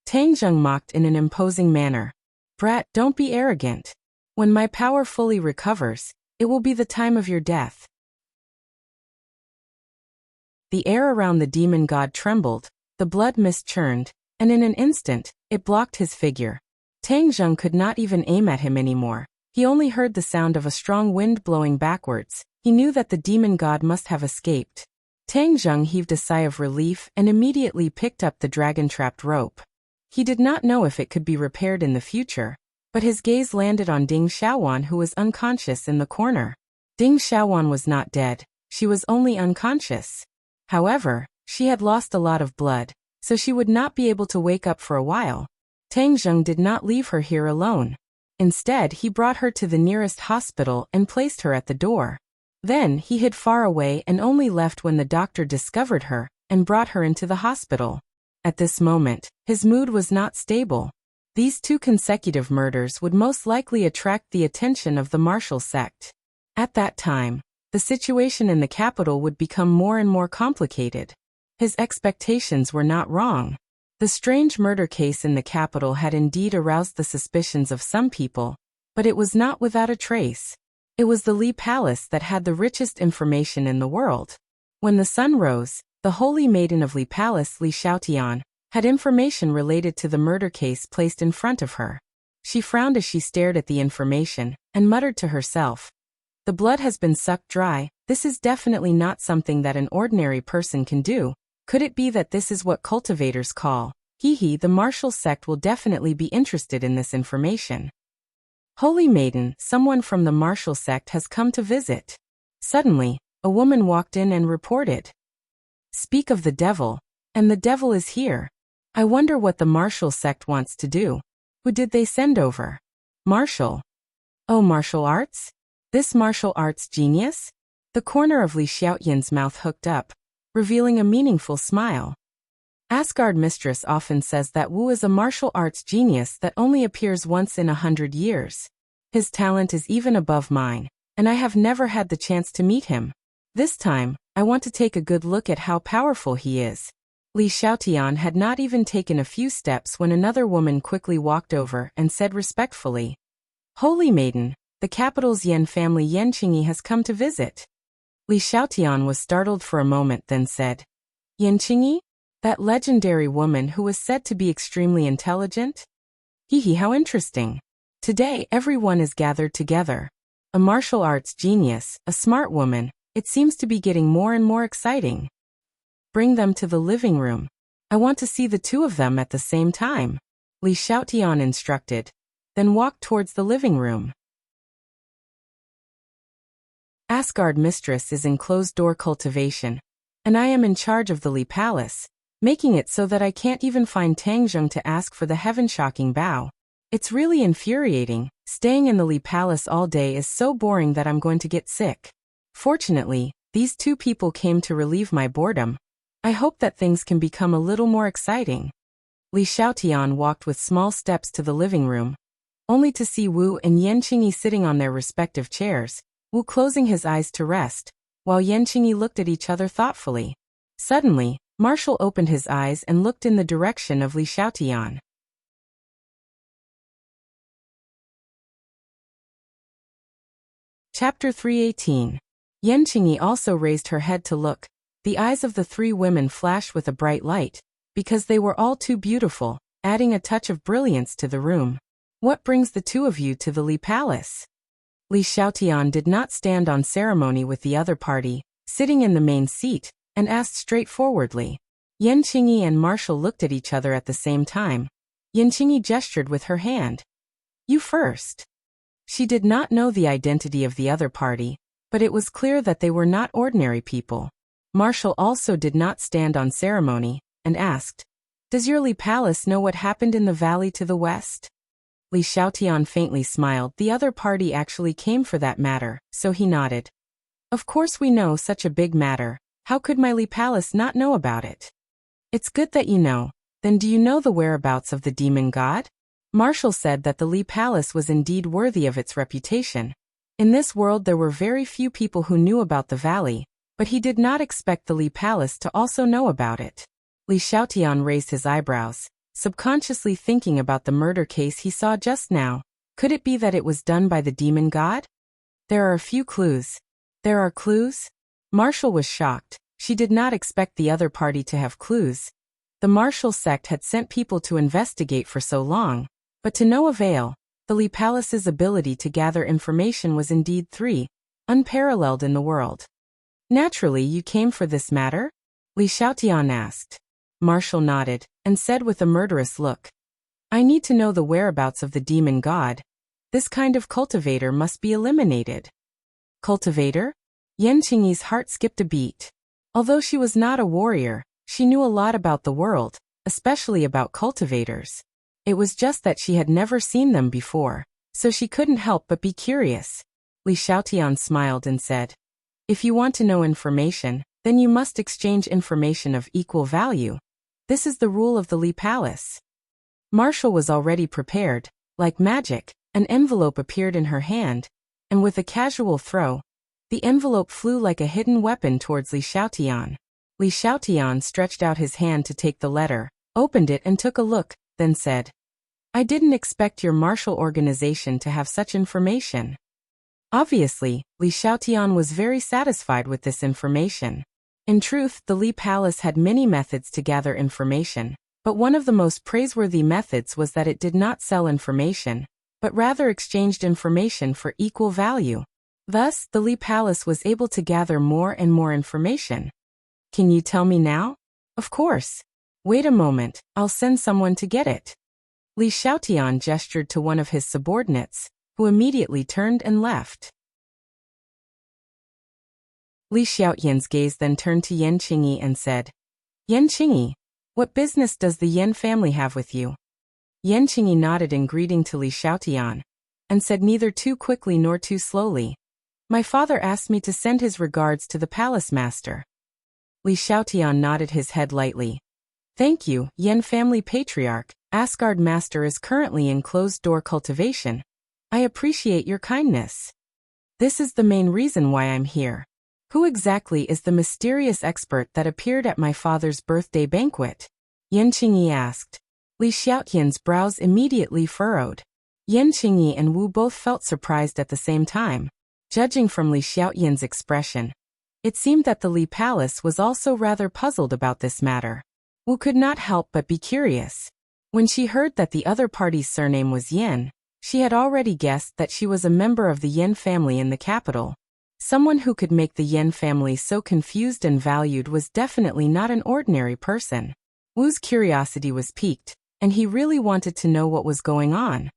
Tang Zheng mocked in an imposing manner. Brat, don't be arrogant. When my power fully recovers, it will be the time of your death. The air around the demon god trembled, the blood mist churned, and in an instant, it blocked his figure. Tang Zheng could not even aim at him anymore. He only heard the sound of a strong wind blowing backwards. He knew that the demon god must have escaped. Tang Zheng heaved a sigh of relief and immediately picked up the dragon-trapped rope. He did not know if it could be repaired in the future, but his gaze landed on Ding Xiaowan, who was unconscious in the corner. Ding Xiaowan was not dead, she was only unconscious. However, she had lost a lot of blood, so she would not be able to wake up for a while. Tang Zheng did not leave her here alone. Instead, he brought her to the nearest hospital and placed her at the door. Then, he hid far away and only left when the doctor discovered her and brought her into the hospital. At this moment, his mood was not stable. These 2 consecutive murders would most likely attract the attention of the martial sect. At that time, the situation in the capital would become more and more complicated. His expectations were not wrong. The strange murder case in the capital had indeed aroused the suspicions of some people, but it was not without a trace. It was the Li Palace that had the richest information in the world. When the sun rose, the holy maiden of Li Palace, Li Xiaotian, had information related to the murder case placed in front of her. She frowned as she stared at the information, and muttered to herself, "The blood has been sucked dry. This is definitely not something that an ordinary person can do. Could it be that this is what cultivators call? The martial sect will definitely be interested in this information." "Holy maiden, someone from the martial sect has come to visit." Suddenly, a woman walked in and reported, "Speak of the devil, and the devil is here. I wonder what the martial sect wants to do. Who did they send over? Martial? Oh, martial arts? This martial arts genius?" The corner of Li Xiaotian's mouth hooked up, revealing a meaningful smile. "Asgard Mistress often says that Wu is a martial arts genius that only appears once in 100 years. His talent is even above mine, and I have never had the chance to meet him. This time, I want to take a good look at how powerful he is." Li Xiaotian had not even taken a few steps when another woman quickly walked over and said respectfully, "Holy maiden, the capital's Yan family Yan Qingyi has come to visit." Li Xiaotian was startled for a moment, then said, "Yan Qingyi? That legendary woman who was said to be extremely intelligent? How interesting. Today everyone is gathered together. A martial arts genius, a smart woman. It seems to be getting more and more exciting. Bring them to the living room. I want to see the two of them at the same time," Li Xiaotian instructed, then walked towards the living room. Asgard Mistress is in closed-door cultivation, and I am in charge of the Li Palace, making it so that I can't even find Tangzheng to ask for the heaven-shocking bow. It's really infuriating. Staying in the Li Palace all day is so boring that I'm going to get sick. Fortunately, these two people came to relieve my boredom. I hope that things can become a little more exciting. Li Xiaotian walked with small steps to the living room, only to see Wu and Yan Qingyi sitting on their respective chairs, Wu closing his eyes to rest, while Yan Qingyi looked at each other thoughtfully. Suddenly, Marshall opened his eyes and looked in the direction of Li Xiaotian. Chapter 318. Yan Qingyi also raised her head to look. The eyes of the three women flashed with a bright light, because they were all too beautiful, adding a touch of brilliance to the room. "What brings the two of you to the Li Palace?" Li Xiaotian did not stand on ceremony with the other party, sitting in the main seat, and asked straightforwardly. Yan Qingyi and Marshall looked at each other at the same time. Yan Qingyi gestured with her hand. "You first." She did not know the identity of the other party, but it was clear that they were not ordinary people. Marshall also did not stand on ceremony, and asked, "Does your Li Palace know what happened in the valley to the west?" Li Xiaotian faintly smiled. The other party actually came for that matter, so he nodded. "Of course we know such a big matter. How could my Li Palace not know about it?" "It's good that you know. Then do you know the whereabouts of the demon god?" Marshall said that the Li Palace was indeed worthy of its reputation. In this world there were very few people who knew about the valley, but he did not expect the Li Palace to also know about it. Li Xiaotian raised his eyebrows, subconsciously thinking about the murder case he saw just now. Could it be that it was done by the demon god? "There are a few clues." "There are clues?" Marshall was shocked. She did not expect the other party to have clues. The martial sect had sent people to investigate for so long, but to no avail. The Li Palace's ability to gather information was indeed unparalleled in the world. "Naturally you came for this matter?" Li Xiaotian asked. Marshall nodded, and said with a murderous look, "I need to know the whereabouts of the demon god. This kind of cultivator must be eliminated." "Cultivator?" Yan Qingyi's heart skipped a beat. Although she was not a warrior, she knew a lot about the world, especially about cultivators. It was just that she had never seen them before, so she couldn't help but be curious. Li Xiaotian smiled and said, "If you want to know information, then you must exchange information of equal value. This is the rule of the Li Palace." Marshall was already prepared. Like magic, an envelope appeared in her hand, and with a casual throw, the envelope flew like a hidden weapon towards Li Xiaotian. Li Xiaotian stretched out his hand to take the letter, opened it and took a look, then said, "I didn't expect your martial organization to have such information." Obviously, Li Xiaotian was very satisfied with this information. In truth, the Li Palace had many methods to gather information, but one of the most praiseworthy methods was that it did not sell information, but rather exchanged information for equal value. Thus, the Li Palace was able to gather more and more information. "Can you tell me now?" "Of course. Wait a moment, I'll send someone to get it." Li Xiaotian gestured to one of his subordinates, who immediately turned and left. Li Xiaotian's gaze then turned to Yan Qingyi and said, "Yan Qingyi, what business does the Yan family have with you?" Yan Qingyi nodded in greeting to Li Xiaotian, and said neither too quickly nor too slowly, "My father asked me to send his regards to the palace master." Li Xiaotian nodded his head lightly. "Thank you, Yan family patriarch. Asgard master is currently in closed-door cultivation. I appreciate your kindness. This is the main reason why I'm here. Who exactly is the mysterious expert that appeared at my father's birthday banquet?" Yan Qingyi asked. Li Xiaotian's brows immediately furrowed. Yan Qingyi and Wu both felt surprised at the same time. Judging from Li Xiaotian's expression, it seemed that the Li Palace was also rather puzzled about this matter. Wu could not help but be curious. When she heard that the other party's surname was Yan, she had already guessed that she was a member of the Yan family in the capital. Someone who could make the Yan family so confused and valued was definitely not an ordinary person. Wu's curiosity was piqued, and he really wanted to know what was going on.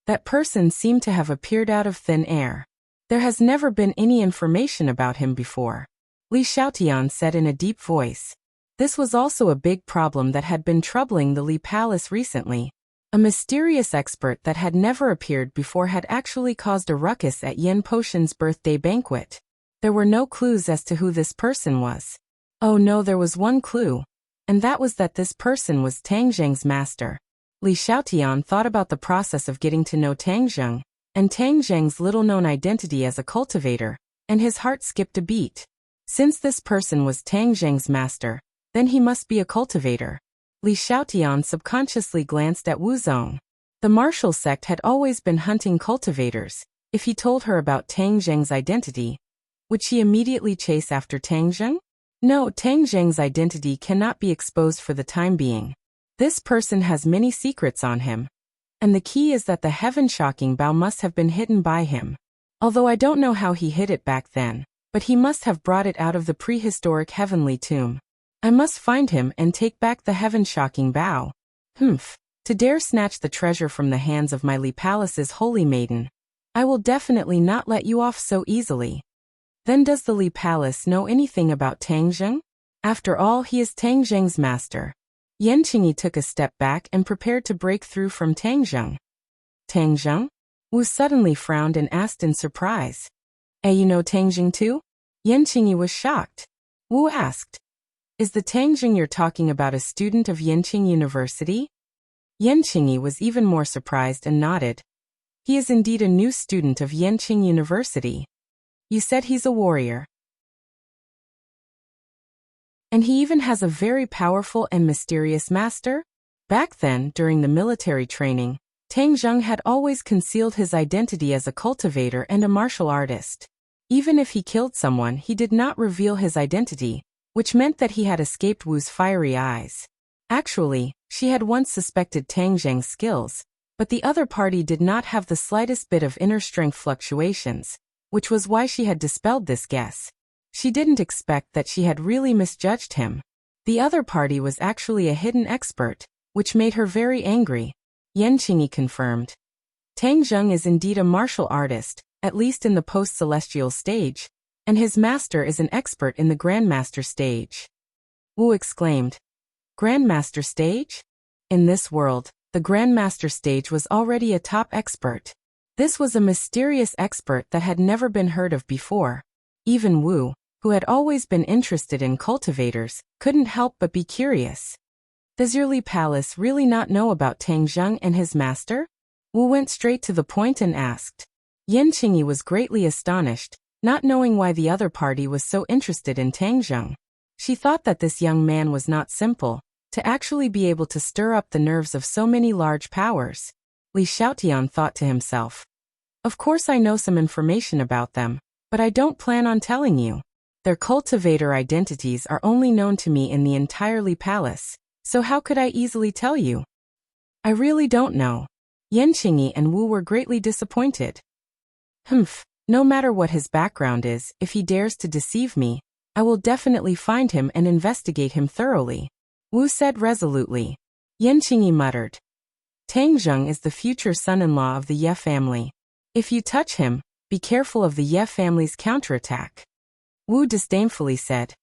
That person seemed to have appeared out of thin air. There has never been any information about him before. Li Xiaotian said in a deep voice. This was also a big problem that had been troubling the Li Palace recently. A mysterious expert that had never appeared before had actually caused a ruckus at Yan Potion's birthday banquet. There were no clues as to who this person was. Oh no, there was one clue, and that was that this person was Tang Zheng's master. Li Xiaotian thought about the process of getting to know Tang Zheng, and Tang Zheng's little-known identity as a cultivator, and his heart skipped a beat. Since this person was Tang Zheng's master, then he must be a cultivator. Li Xiaotian subconsciously glanced at Wu Zong. The martial sect had always been hunting cultivators. If he told her about Tang Zheng's identity, would she immediately chase after Tang Zheng? No, Tang Zheng's identity cannot be exposed for the time being. This person has many secrets on him, and the key is that the heaven-shocking bow must have been hidden by him. Although I don't know how he hid it back then, but he must have brought it out of the prehistoric heavenly tomb. I must find him and take back the heaven-shocking bow. To dare snatch the treasure from the hands of my Li Palace's holy maiden, I will definitely not let you off so easily. Then does the Li Palace know anything about Tang Zheng? After all, he is Tang Zheng's master. Yan Qingyi took a step back and prepared to break through from Tang Zheng. Tang Zheng? Wu suddenly frowned and asked in surprise. You know Tang Zheng too? Yan Qingyi was shocked. Wu asked, "Is the Tang Zheng you're talking about a student of Yanqing University?" Yan Qingyi was even more surprised and nodded. "He is indeed a new student of Yanqing University. You said he's a warrior. And he even has a very powerful and mysterious master?" Back then, during the military training, Tang Zheng had always concealed his identity as a cultivator and a martial artist. Even if he killed someone, he did not reveal his identity, which meant that he had escaped Wu's fiery eyes. Actually, she had once suspected Tang Zheng's skills, but the other party did not have the slightest bit of inner strength fluctuations, which was why she had dispelled this guess. She didn't expect that she had really misjudged him. The other party was actually a hidden expert, which made her very angry. Yan Qingyi confirmed. Tang Zheng is indeed a martial artist, at least in the post-celestial stage, and his master is an expert in the Grandmaster stage. Wu exclaimed. Grandmaster stage? In this world, the Grandmaster stage was already a top expert. This was a mysterious expert that had never been heard of before. Even Wu, who had always been interested in cultivators, couldn't help but be curious. Does your Li Palace really not know about Tang Zheng and his master? Wu went straight to the point and asked. Yan Qingyi was greatly astonished, not knowing why the other party was so interested in Tang Zheng. She thought that this young man was not simple, To actually be able to stir up the nerves of so many large powers. Li Xiaotian thought to himself. Of course I know some information about them, but I don't plan on telling you. Their cultivator identities are only known to me in the entire Li Palace, so how could I easily tell you? I really don't know. Yan Qingyi and Wu were greatly disappointed. No matter what his background is, if he dares to deceive me, I will definitely find him and investigate him thoroughly. Wu said resolutely. Yan Qingyi muttered. Tang Zheng is the future son-in-law of the Ye family. If you touch him, be careful of the Ye family's counterattack. Wu disdainfully said.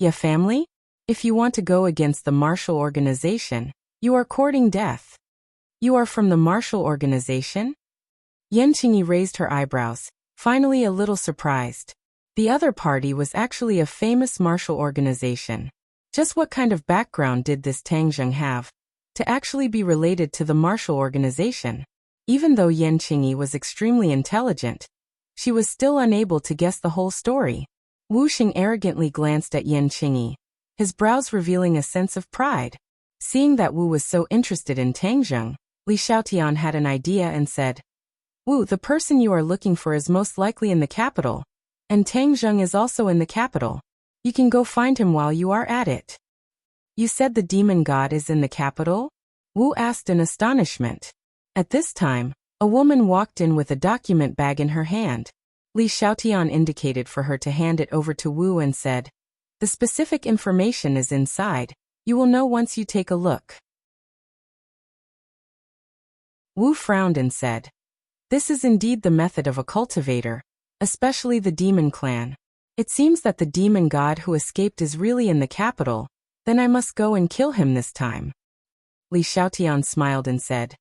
Ye family? If you want to go against the martial organization, you are courting death. You are from the martial organization? Yan Qingyi raised her eyebrows, finally a little surprised. The other party was actually a famous martial organization. Just what kind of background did this Tang Zheng have to actually be related to the martial organization? Even though Yan Qingyi was extremely intelligent, she was still unable to guess the whole story. Wu Xing arrogantly glanced at Yan Qingyi, his brows revealing a sense of pride. Seeing that Wu was so interested in Tang Zheng, Li Xiaotian had an idea and said, Wu, the person you are looking for is most likely in the capital, and Tang Zheng is also in the capital. You can go find him while you are at it. You said the demon god is in the capital? Wu asked in astonishment. At this time, a woman walked in with a document bag in her hand. Li Xiaotian indicated for her to hand it over to Wu and said, The specific information is inside. You will know once you take a look. Wu frowned and said, This is indeed the method of a cultivator, especially the demon clan. It seems that the demon god who escaped is really in the capital, then I must go and kill him this time. Li Xiaotian smiled and said,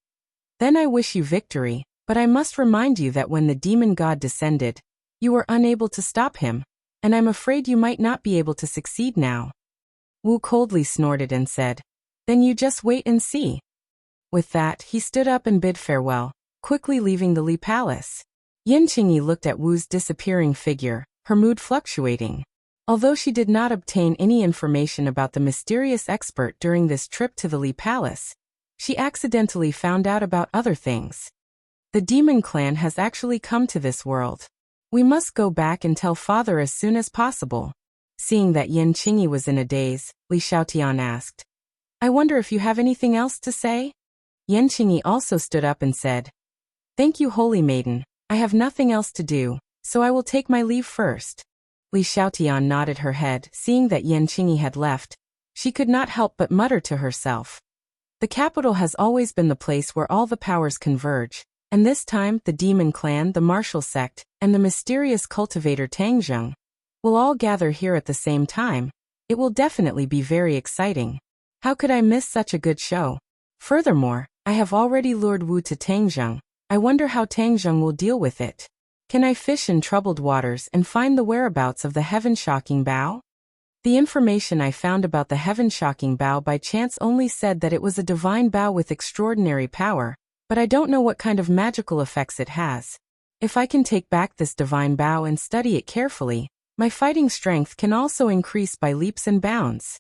Then I wish you victory, but I must remind you that when the demon god descended, you were unable to stop him, and I'm afraid you might not be able to succeed now. Wu coldly snorted and said, Then you just wait and see. With that, he stood up and bid farewell, quickly leaving the Li Palace. Yan Qingyi looked at Wu's disappearing figure, her mood fluctuating. Although she did not obtain any information about the mysterious expert during this trip to the Li Palace, she accidentally found out about other things. The demon clan has actually come to this world. We must go back and tell father as soon as possible. Seeing that Yan Qingyi was in a daze, Li Xiaotian asked, I wonder if you have anything else to say? Yan Qingyi also stood up and said, Thank you, holy maiden. I have nothing else to do, so I will take my leave first. Li Xiaotian nodded her head, seeing that Yan Qingyi had left. She could not help but mutter to herself. The capital has always been the place where all the powers converge, and this time the demon clan, the martial sect, and the mysterious cultivator Tang Zheng will all gather here at the same time. It will definitely be very exciting. How could I miss such a good show? Furthermore, I have already lured Wu to Tang Zheng. I wonder how Tang Zheng will deal with it. Can I fish in troubled waters and find the whereabouts of the heaven-shocking bow? The information I found about the heaven-shocking bow by chance only said that it was a divine bow with extraordinary power, but I don't know what kind of magical effects it has. If I can take back this divine bow and study it carefully, my fighting strength can also increase by leaps and bounds.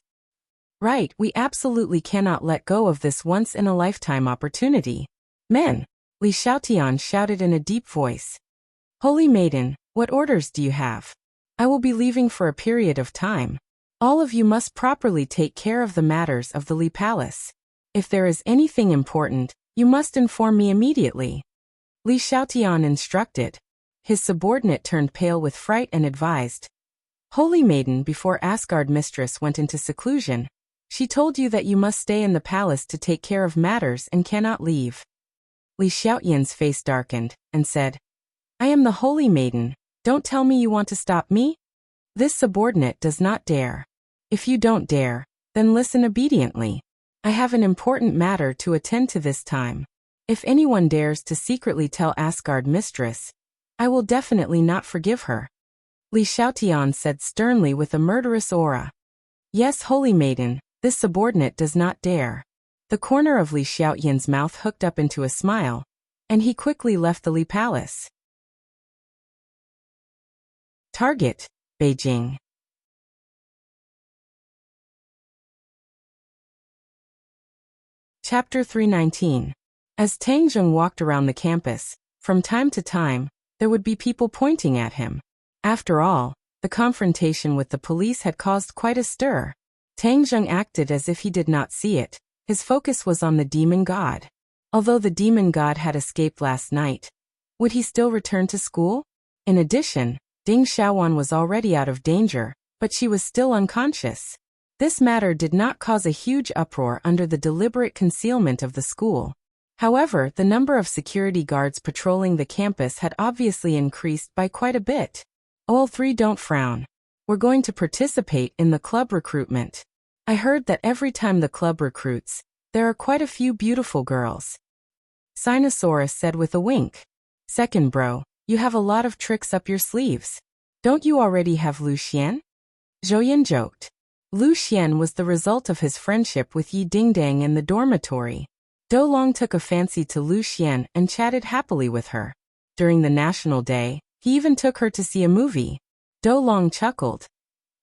Right, we absolutely cannot let go of this once-in-a-lifetime opportunity. Men! Li Xiaotian shouted in a deep voice. Holy maiden, what orders do you have? I will be leaving for a period of time. All of you must properly take care of the matters of the Li Palace. If there is anything important, you must inform me immediately. Li Xiaotian instructed. His subordinate turned pale with fright and advised. Holy maiden, before Asgard mistress went into seclusion, she told you that you must stay in the palace to take care of matters and cannot leave. Li Xiaotian's face darkened, and said, I am the holy maiden, don't tell me you want to stop me? This subordinate does not dare. If you don't dare, then listen obediently. I have an important matter to attend to this time. If anyone dares to secretly tell Asgard mistress, I will definitely not forgive her. Li Xiaotian said sternly with a murderous aura. Yes, holy maiden, this subordinate does not dare. The corner of Li Xiaotian's mouth hooked up into a smile, and he quickly left the Li Palace. Target, Beijing. Chapter 319. As Tang Zheng walked around the campus, from time to time, there would be people pointing at him. After all, the confrontation with the police had caused quite a stir. Tang Zheng acted as if he did not see it. His focus was on the demon god. Although the demon god had escaped last night, would he still return to school? In addition, Ding Xiaowan was already out of danger, but she was still unconscious. This matter did not cause a huge uproar under the deliberate concealment of the school. However, the number of security guards patrolling the campus had obviously increased by quite a bit. All three, don't frown. We're going to participate in the club recruitment. I heard that every time the club recruits, there are quite a few beautiful girls. Sinosaurus said with a wink. Second bro, you have a lot of tricks up your sleeves. Don't you already have Lu Xian? Zhouyan joked. Lu Xian was the result of his friendship with Yi Dingdang in the dormitory. Dou Long took a fancy to Lu Xian and chatted happily with her. During the National Day, he even took her to see a movie. Dou Long chuckled.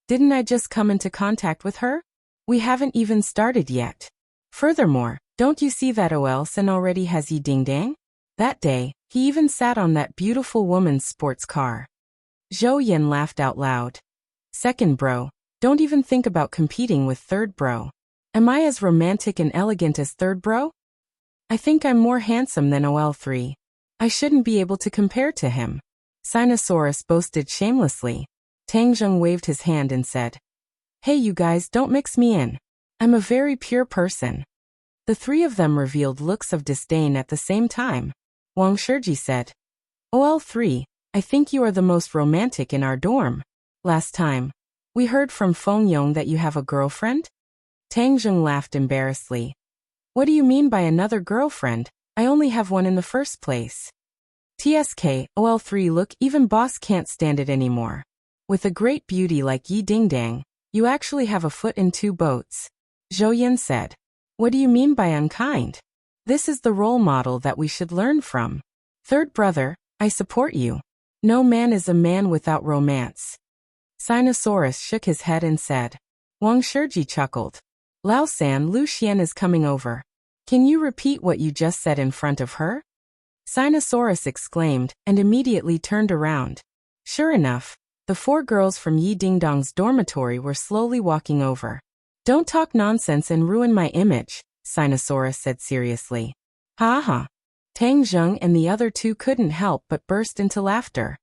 Didn't I just come into contact with her? We haven't even started yet. Furthermore, don't you see that Ol Sen already has Yi Dingdang? That day, he even sat on that beautiful woman's sports car. Zhou Yan laughed out loud. Second bro, don't even think about competing with third bro. Am I as romantic and elegant as third bro? I think I'm more handsome than OL3. I shouldn't be able to compare to him. Sinosaurus boasted shamelessly. Tang Zheng waved his hand and said, Hey you guys, don't mix me in. I'm a very pure person. The three of them revealed looks of disdain at the same time. Wang Shiji said, OL3, I think you are the most romantic in our dorm. Last time, we heard from Feng Yong that you have a girlfriend? Tang Zheng laughed embarrassedly. What do you mean by another girlfriend? I only have one in the first place. TSK, OL3 look, even boss can't stand it anymore. With a great beauty like Yi Dingdang, you actually have a foot in two boats. Zhou Yan said. What do you mean by unkind? This is the role model that we should learn from. Third brother, I support you. No man is a man without romance. Sinosaurus shook his head and said. Wang Shiji chuckled. Lao San, Lu Xian is coming over. Can you repeat what you just said in front of her? Sinosaurus exclaimed, and immediately turned around. Sure enough, the four girls from Yi Dingdong's dormitory were slowly walking over. Don't talk nonsense and ruin my image, Sinosaurus said seriously. Ha ha. Tang Zheng and the other two couldn't help but burst into laughter.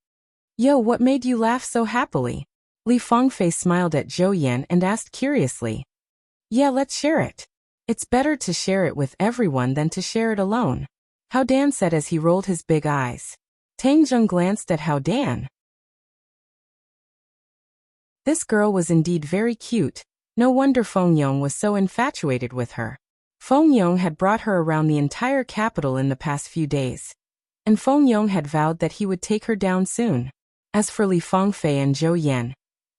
Yo, what made you laugh so happily? Li Fengfei smiled at Zhou Yan and asked curiously. Yeah, let's share it. It's better to share it with everyone than to share it alone. Hao Dan said as he rolled his big eyes. Tang Zheng glanced at Hao Dan. This girl was indeed very cute. No wonder Feng Yong was so infatuated with her. Feng Yong had brought her around the entire capital in the past few days. And Feng Yong had vowed that he would take her down soon. As for Li Fengfei and Zhou Yan,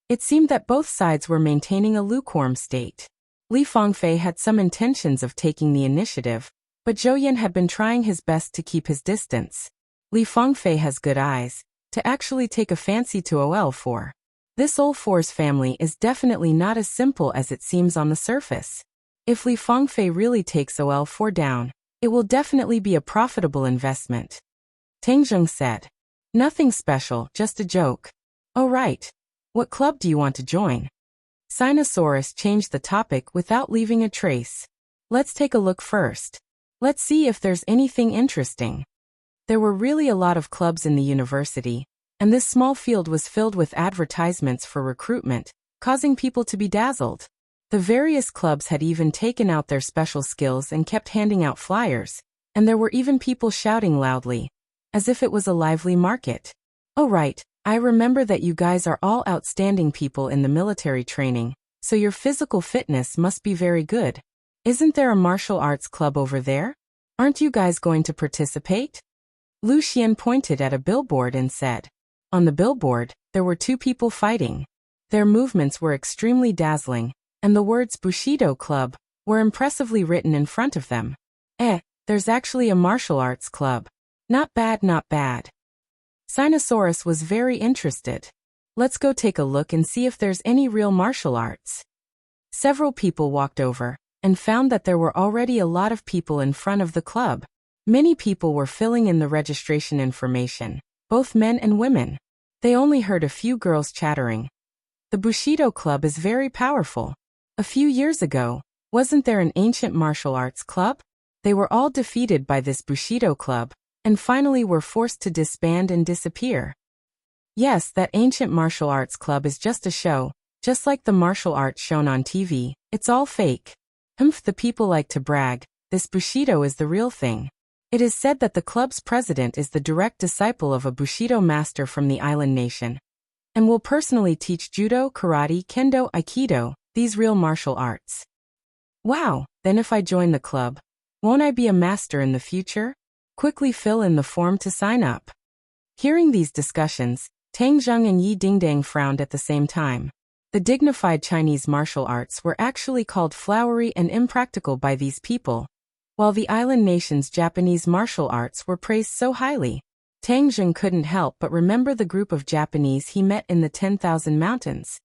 it seemed that both sides were maintaining a lukewarm state. Li Fengfei had some intentions of taking the initiative, but Zhou Yan had been trying his best to keep his distance. Li Fengfei has good eyes, to actually take a fancy to OL4. This OL4's family is definitely not as simple as it seems on the surface. If Li Fengfei really takes OL4 down, it will definitely be a profitable investment. Tang Zheng said. Nothing special, just a joke. Oh right. What club do you want to join? Sinosaurus changed the topic without leaving a trace. Let's take a look first. Let's see if there's anything interesting. There were really a lot of clubs in the university, and this small field was filled with advertisements for recruitment, causing people to be dazzled. The various clubs had even taken out their special skills and kept handing out flyers, and there were even people shouting loudly, as if it was a lively market. Oh right, I remember that you guys are all outstanding people in the military training, so your physical fitness must be very good. Isn't there a martial arts club over there? Aren't you guys going to participate? Lu Xian pointed at a billboard and said. On the billboard, there were two people fighting. Their movements were extremely dazzling, and the words Bushido Club were impressively written in front of them. There's actually a martial arts club. Not bad, not bad. Sinosaurus was very interested. Let's go take a look and see if there's any real martial arts. Several people walked over, and found that there were already a lot of people in front of the club. Many people were filling in the registration information, both men and women. They only heard a few girls chattering. The Bushido Club is very powerful. A few years ago, wasn't there an ancient martial arts club? They were all defeated by this Bushido Club, and finally were forced to disband and disappear. Yes, that ancient martial arts club is just a show, just like the martial arts shown on TV. It's all fake. The people like to brag. This Bushido is the real thing. It is said that the club's president is the direct disciple of a Bushido master from the island nation, and will personally teach judo, karate, kendo, aikido, these real martial arts. Wow, then if I join the club, won't I be a master in the future? Quickly fill in the form to sign up. Hearing these discussions, Tang Zheng and Yi Dingdang frowned at the same time. The dignified Chinese martial arts were actually called flowery and impractical by these people, while the island nation's Japanese martial arts were praised so highly. Tang Zheng couldn't help but remember the group of Japanese he met in the 10,000 mountains.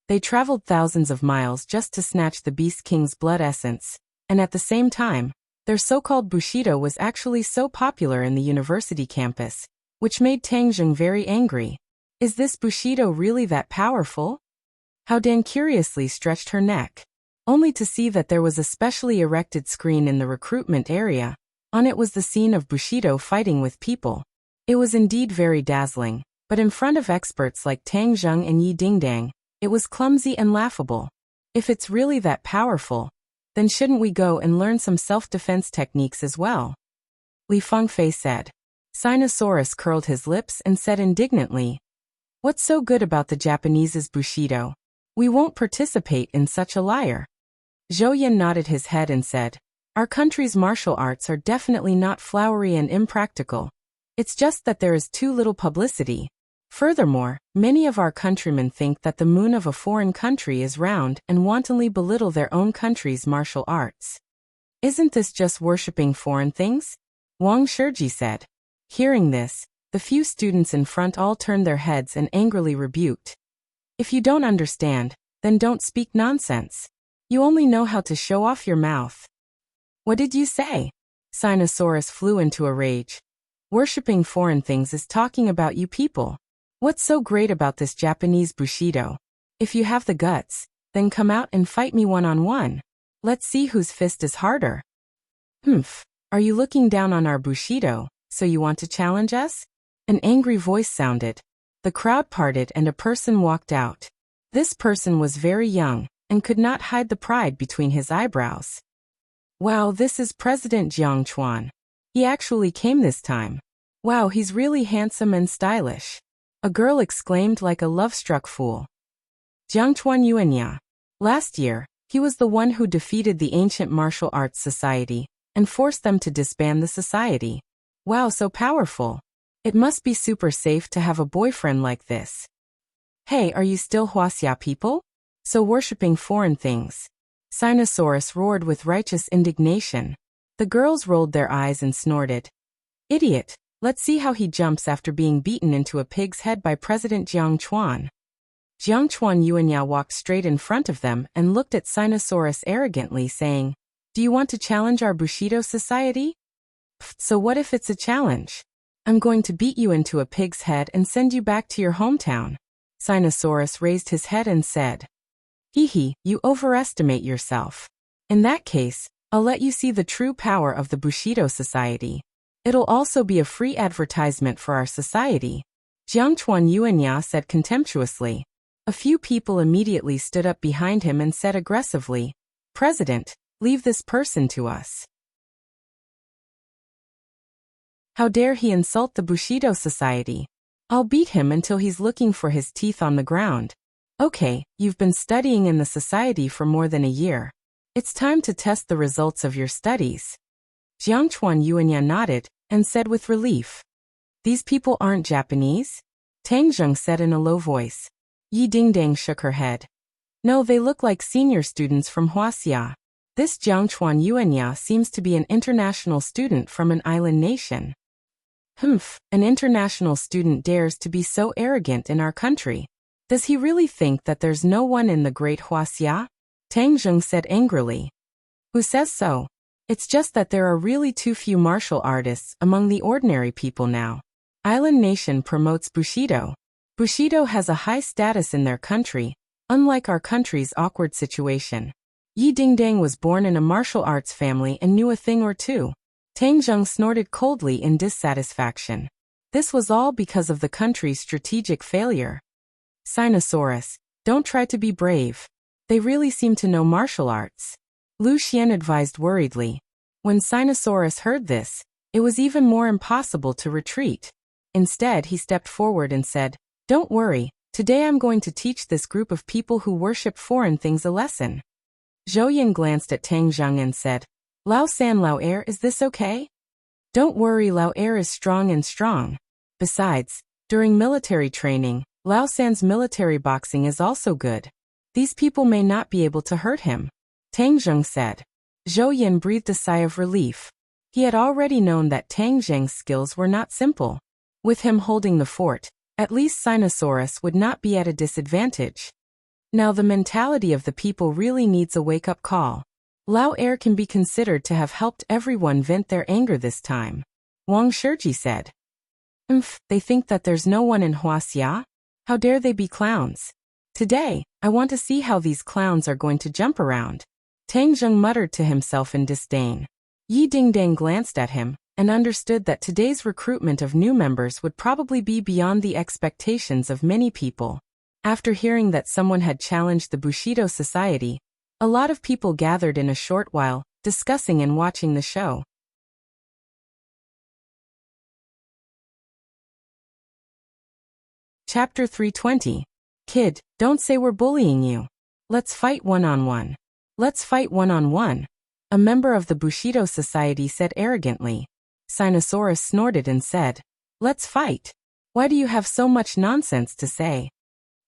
They traveled thousands of miles just to snatch the Beast King's blood essence, and at the same time, their so-called Bushido was actually so popular in the university campus, which made Tang Zheng very angry. Is this Bushido really that powerful? Hao Dan curiously stretched her neck, only to see that there was a specially erected screen in the recruitment area. On it was the scene of Bushido fighting with people. It was indeed very dazzling, but in front of experts like Tang Zheng and Yi Dingdang, it was clumsy and laughable. If it's really that powerful, then shouldn't we go and learn some self-defense techniques as well? Li Fengfei said. Sinosaurus curled his lips and said indignantly, "What's so good about the Japanese's Bushido? We won't participate in such a liar." Zhou Yan nodded his head and said, "Our country's martial arts are definitely not flowery and impractical. It's just that there is too little publicity. Furthermore, many of our countrymen think that the moon of a foreign country is round and wantonly belittle their own country's martial arts. Isn't this just worshipping foreign things?" Wang Shiji said. Hearing this, the few students in front all turned their heads and angrily rebuked. "If you don't understand, then don't speak nonsense. You only know how to show off your mouth." "What did you say?" Sinosaurus flew into a rage. "Worshipping foreign things is talking about you people. What's so great about this Japanese Bushido? If you have the guts, then come out and fight me one-on-one. Let's see whose fist is harder." Are you looking down on our Bushido, so you want to challenge us?" An angry voice sounded. The crowd parted and a person walked out. This person was very young, and could not hide the pride between his eyebrows. "Wow, this is President Jiang Chuan. He actually came this time. Wow, he's really handsome and stylish," a girl exclaimed like a love-struck fool. Jiang Chuan Yuanya. Last year, he was the one who defeated the Ancient Martial Arts Society, and forced them to disband the society. Wow, so powerful. It must be super safe to have a boyfriend like this. Hey, are you still Huaxia people? So worshipping foreign things? Sinosaurus roared with righteous indignation. The girls rolled their eyes and snorted. "Idiot, let's see how he jumps after being beaten into a pig's head by President Jiang Chuan." Jiang Chuan Yuanya walked straight in front of them and looked at Sinosaurus arrogantly, saying, "Do you want to challenge our Bushido society? So what if it's a challenge? I'm going to beat you into a pig's head and send you back to your hometown." Sinosaurus raised his head and said, "Hee, you overestimate yourself. In that case, I'll let you see the true power of the Bushido society. It'll also be a free advertisement for our society," Jiang Chuan Yuanya said contemptuously. A few people immediately stood up behind him and said aggressively, "President, leave this person to us. How dare he insult the Bushido society? I'll beat him until he's looking for his teeth on the ground." "Okay, you've been studying in the society for more than a year. It's time to test the results of your studies." Jiang Chuan Yuanya nodded and said with relief, "These people aren't Japanese?" Tang Zheng said in a low voice. Yi Dingdang shook her head. "No, they look like senior students from Huaxia. This Jiang Chuan Yuanya seems to be an international student from an island nation." An international student dares to be so arrogant in our country. Does he really think that there's no one in the great Huaxia? Tang Zheng said angrily. Who says so? It's just that there are really too few martial artists among the ordinary people now. Island Nation promotes Bushido. Bushido has a high status in their country, unlike our country's awkward situation. Yi Dingdang was born in a martial arts family and knew a thing or two. Tang Zheng snorted coldly in dissatisfaction. This was all because of the country's strategic failure. Sinosaurus, don't try to be brave. They really seem to know martial arts. Lu Xian advised worriedly. When Sinosaurus heard this, it was even more impossible to retreat. Instead, he stepped forward and said, "Don't worry, today I'm going to teach this group of people who worship foreign things a lesson." Zhou Yin glanced at Tang Zheng and said, "Lao San Lao Er, is this okay?" "Don't worry, Lao Er is strong. Besides, during military training, Lao San's military boxing is also good. These people may not be able to hurt him," Tang Zheng said. Zhou Yin breathed a sigh of relief. He had already known that Tang Zheng's skills were not simple. With him holding the fort, at least Sinosaurus would not be at a disadvantage. Now the mentality of the people really needs a wake-up call. Lao Er can be considered to have helped everyone vent their anger this time. Wang Shiji said. They think that there's no one in Huaxia? How dare they be clowns? Today, I want to see how these clowns are going to jump around. Tang Zheng muttered to himself in disdain. Yi Dingdang glanced at him and understood that today's recruitment of new members would probably be beyond the expectations of many people. After hearing that someone had challenged the Bushido Society, a lot of people gathered in a short while, discussing and watching the show. Chapter 320. Kid, don't say we're bullying you. Let's fight one-on-one. Let's fight one-on-one, a member of the Bushido Society said arrogantly. Sinosaurus snorted and said, "Let's fight. Why do you have so much nonsense to say?"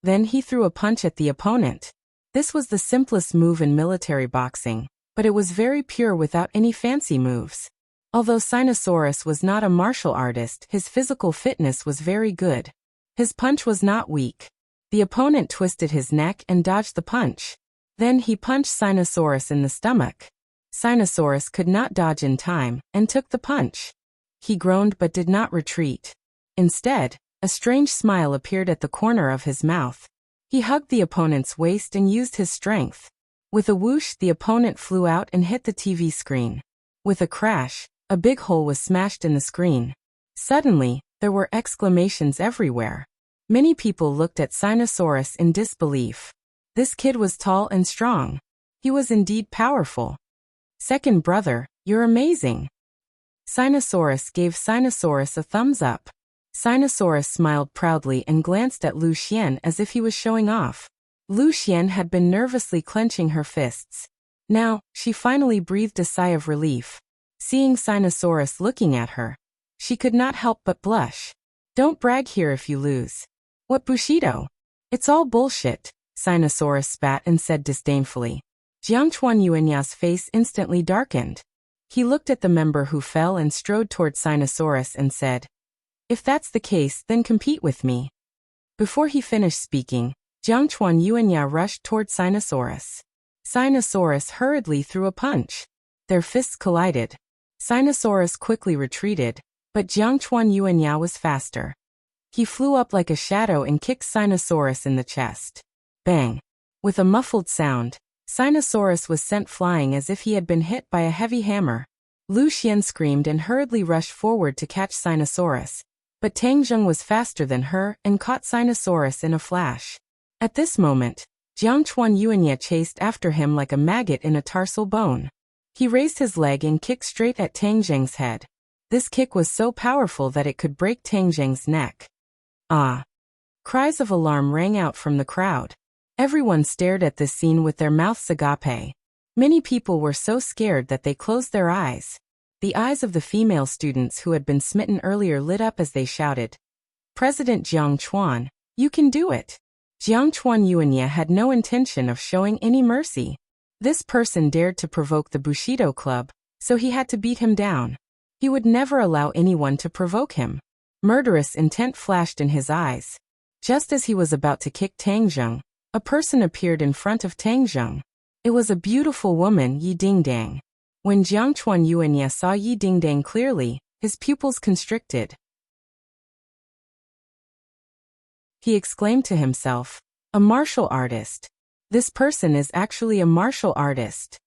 Then he threw a punch at the opponent. This was the simplest move in military boxing, but it was very pure without any fancy moves. Although Sinosaurus was not a martial artist, his physical fitness was very good. His punch was not weak. The opponent twisted his neck and dodged the punch. Then he punched Sinosaurus in the stomach. Sinosaurus could not dodge in time and took the punch. He groaned but did not retreat. Instead, a strange smile appeared at the corner of his mouth. He hugged the opponent's waist and used his strength. With a whoosh, the opponent flew out and hit the TV screen. With a crash, a big hole was smashed in the screen. Suddenly, there were exclamations everywhere. Many people looked at Sinosaurus in disbelief. This kid was tall and strong. He was indeed powerful. "Second brother, you're amazing." Sinosaurus gave Sinosaurus a thumbs up. Sinosaurus smiled proudly and glanced at Lu Xian as if he was showing off. Lu Xian had been nervously clenching her fists. Now, she finally breathed a sigh of relief. Seeing Sinosaurus looking at her, she could not help but blush. "Don't brag here if you lose." "What Bushido? It's all bullshit," Sinosaurus spat and said disdainfully. Jiangchuan Yuanya's face instantly darkened. He looked at the member who fell and strode toward Sinosaurus and said, "If that's the case, then compete with me." Before he finished speaking, Jiangchuan Yuanya rushed toward Sinosaurus. Sinosaurus hurriedly threw a punch. Their fists collided. Sinosaurus quickly retreated, but Jiangchuan Yuanya was faster. He flew up like a shadow and kicked Sinosaurus in the chest. Bang! With a muffled sound, Sinosaurus was sent flying as if he had been hit by a heavy hammer. Lu Xian screamed and hurriedly rushed forward to catch Sinosaurus, but Tang Zheng was faster than her and caught Sinosaurus in a flash. At this moment, Jiangchuan Yuanya chased after him like a maggot in a tarsal bone. He raised his leg and kicked straight at Tang Zheng's head. This kick was so powerful that it could break Tang Zheng's neck. Ah! Cries of alarm rang out from the crowd. Everyone stared at this scene with their mouths agape. Many people were so scared that they closed their eyes. The eyes of the female students who had been smitten earlier lit up as they shouted, "President Jiang Chuan, you can do it!" Jiangchuan Yuanya had no intention of showing any mercy. This person dared to provoke the Bushido Club, so he had to beat him down. He would never allow anyone to provoke him. Murderous intent flashed in his eyes. Just as he was about to kick Tang Zheng, a person appeared in front of Tang Zheng. It was a beautiful woman, Yi Dingdang. When Jiang Chuan Yuanya saw Yi Dingdang clearly, his pupils constricted. He exclaimed to himself, "A martial artist. This person is actually a martial artist."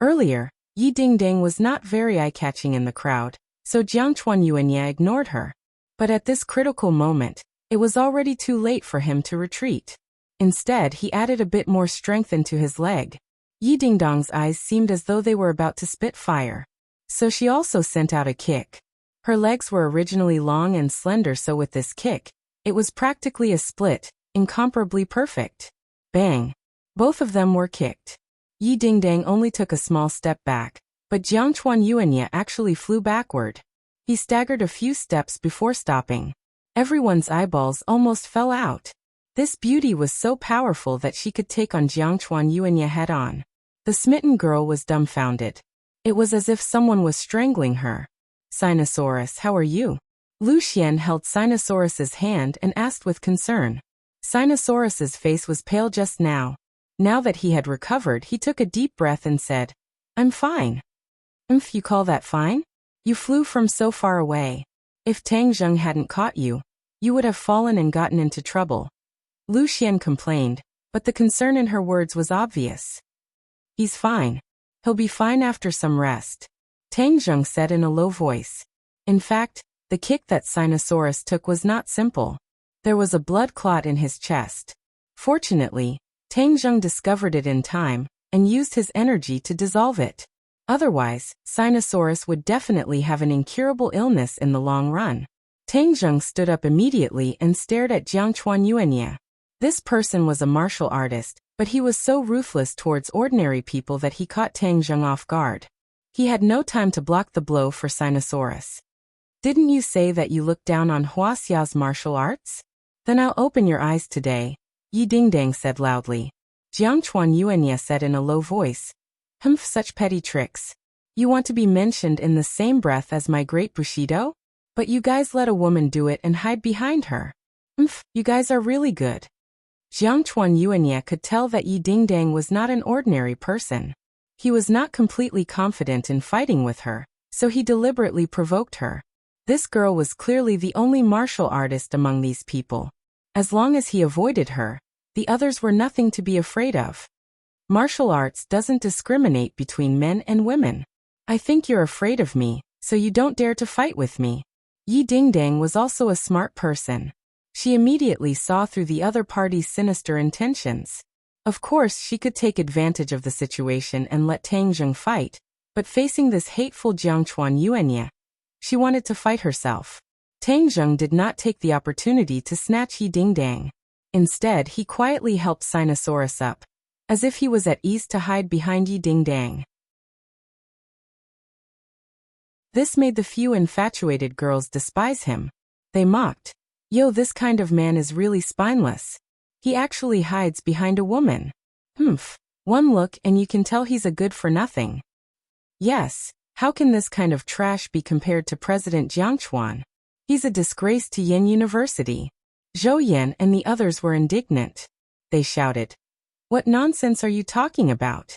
Earlier, Yi Dingdang was not very eye-catching in the crowd, so Jiang Chuan Yuanya ignored her. But at this critical moment, it was already too late for him to retreat. Instead, he added a bit more strength into his leg. Yi Dingdang's eyes seemed as though they were about to spit fire. So she also sent out a kick. Her legs were originally long and slender, so with this kick, it was practically a split, incomparably perfect. Bang! Both of them were kicked. Yi Dingdang only took a small step back, but Jiang Chuan Yuanya actually flew backward. He staggered a few steps before stopping. Everyone's eyeballs almost fell out. This beauty was so powerful that she could take on Jiang Chuan Yuanya head-on. The smitten girl was dumbfounded. It was as if someone was strangling her. "Sinosaurus, how are you?" Lu Xian held Sinosaurus's hand and asked with concern. Sinosaurus's face was pale just now. Now that he had recovered, he took a deep breath and said, "I'm fine." You call that fine? You flew from so far away. If Tang Zheng hadn't caught you, you would have fallen and gotten into trouble." Lu Xian complained, but the concern in her words was obvious. "He's fine. He'll be fine after some rest," Tang Zheng said in a low voice. In fact, the kick that Sinosaurus took was not simple. There was a blood clot in his chest. Fortunately, Tang Zheng discovered it in time and used his energy to dissolve it. Otherwise, Sinosaurus would definitely have an incurable illness in the long run. Tang Zheng stood up immediately and stared at Jiang Chuan Yuanya. This person was a martial artist, but he was so ruthless towards ordinary people that he caught Tang Zheng off guard. He had no time to block the blow for Sinosaurus. "Didn't you say that you looked down on Huaxia's martial arts? Then I'll open your eyes today," Yi Dingdang said loudly. Jiang Chuan Yuanya said in a low voice, Such petty tricks. You want to be mentioned in the same breath as my great Bushido? But you guys let a woman do it and hide behind her. You guys are really good." Jiang Chuan Yuanya could tell that Yi Dingdang was not an ordinary person. He was not completely confident in fighting with her, so he deliberately provoked her. This girl was clearly the only martial artist among these people. As long as he avoided her, the others were nothing to be afraid of. Martial arts doesn't discriminate between men and women. I think you're afraid of me, so you don't dare to fight with me. Yi Dingdang was also a smart person. She immediately saw through the other party's sinister intentions. Of course, she could take advantage of the situation and let Tang Zheng fight, but facing this hateful Jiang Chuan Yuanya, she wanted to fight herself. Tang Zheng did not take the opportunity to snatch Yi Dingdang. Instead, he quietly helped Sinosaurus up, as if he was at ease to hide behind Yi Dingdang. This made the few infatuated girls despise him. They mocked, "Yo, this kind of man is really spineless. He actually hides behind a woman. One look and you can tell he's a good-for-nothing. Yes, how can this kind of trash be compared to President Jiang Chuan? He's a disgrace to Yin University." Zhou Yan and the others were indignant. They shouted, "What nonsense are you talking about?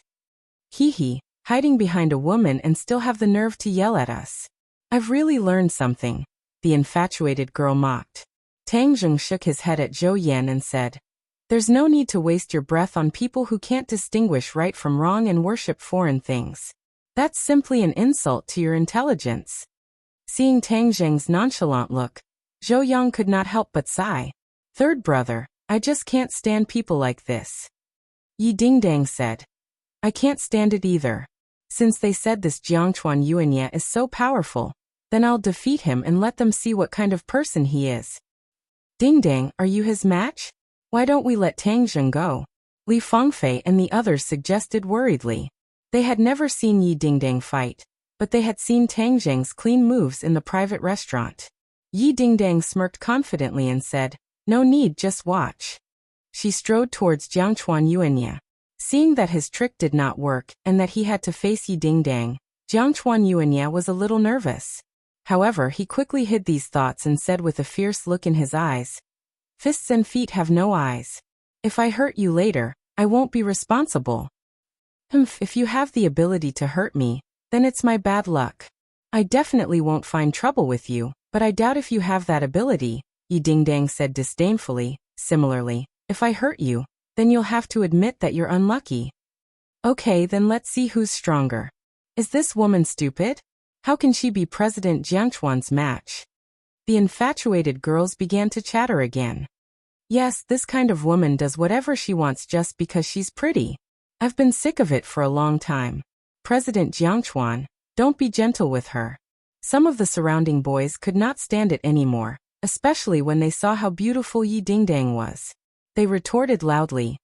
Hee, hiding behind a woman and still have the nerve to yell at us. I've really learned something," the infatuated girl mocked. Tang Zheng shook his head at Zhou Yan and said, "There's no need to waste your breath on people who can't distinguish right from wrong and worship foreign things. That's simply an insult to your intelligence." Seeing Tang Zheng's nonchalant look, Zhou Yang could not help but sigh. "Third brother, I just can't stand people like this." Yi Dingdang said, "I can't stand it either. Since they said this Jiang Chuan Yuanya is so powerful, then I'll defeat him and let them see what kind of person he is." "Dingdang, are you his match? Why don't we let Tang Zheng go?" Li Fengfei and the others suggested worriedly. They had never seen Yi Dingdang fight, but they had seen Tang Zheng's clean moves in the private restaurant. Yi Dingdang smirked confidently and said, "No need, just watch." She strode towards Jiang Chuan Yuanya. Seeing that his trick did not work and that he had to face Yi Dingdang, Jiang Chuan Yuanya was a little nervous. However, he quickly hid these thoughts and said with a fierce look in his eyes, Fists and feet have no eyes. If I hurt you later, I won't be responsible. If you have the ability to hurt me, then it's my bad luck. I definitely won't find trouble with you, but I doubt if you have that ability, Yi Dingdang said disdainfully. Similarly, if I hurt you, then you'll have to admit that you're unlucky. Okay, then let's see who's stronger. Is this woman stupid? How can she be President Jiangchuan's match? The infatuated girls began to chatter again. Yes, this kind of woman does whatever she wants just because she's pretty. I've been sick of it for a long time. President Jiangchuan, don't be gentle with her. Some of the surrounding boys could not stand it anymore, especially when they saw how beautiful Yi Dingdang was. They retorted loudly.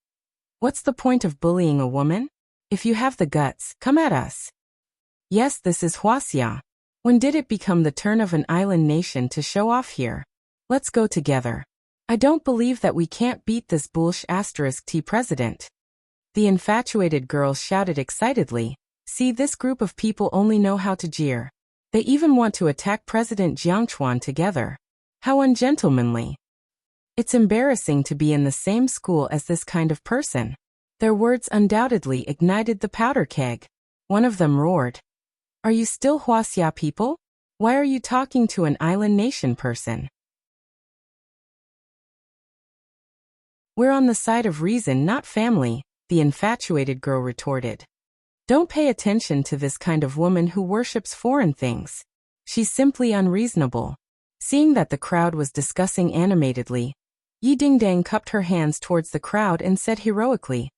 What's the point of bullying a woman? If you have the guts, come at us. Yes, this is Huaxia. When did it become the turn of an island nation to show off here? Let's go together. I don't believe that we can't beat this *T president. The infatuated girls shouted excitedly. See, this group of people only know how to jeer. They even want to attack President Jiangchuan together. How ungentlemanly. It's embarrassing to be in the same school as this kind of person. Their words undoubtedly ignited the powder keg. One of them roared. Are you still Huaxia people? Why are you talking to an island nation person? We're on the side of reason, not family, the infatuated girl retorted. Don't pay attention to this kind of woman who worships foreign things. She's simply unreasonable. Seeing that the crowd was discussing animatedly, Yi Dingdang cupped her hands towards the crowd and said heroically,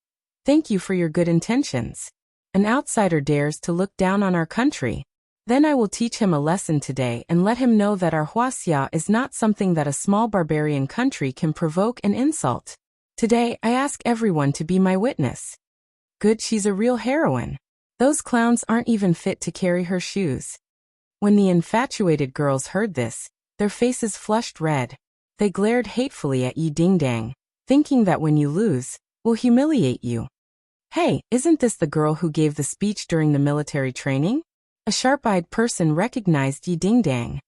Thank you for your good intentions. An outsider dares to look down on our country. Then I will teach him a lesson today and let him know that our Huaxia is not something that a small barbarian country can provoke and insult. Today, I ask everyone to be my witness. Good, she's a real heroine. Those clowns aren't even fit to carry her shoes. When the infatuated girls heard this, their faces flushed red. They glared hatefully at Yi Dingdang, thinking that when you lose, we'll humiliate you. Hey, isn't this the girl who gave the speech during the military training? A sharp-eyed person recognized Yi Dingdang.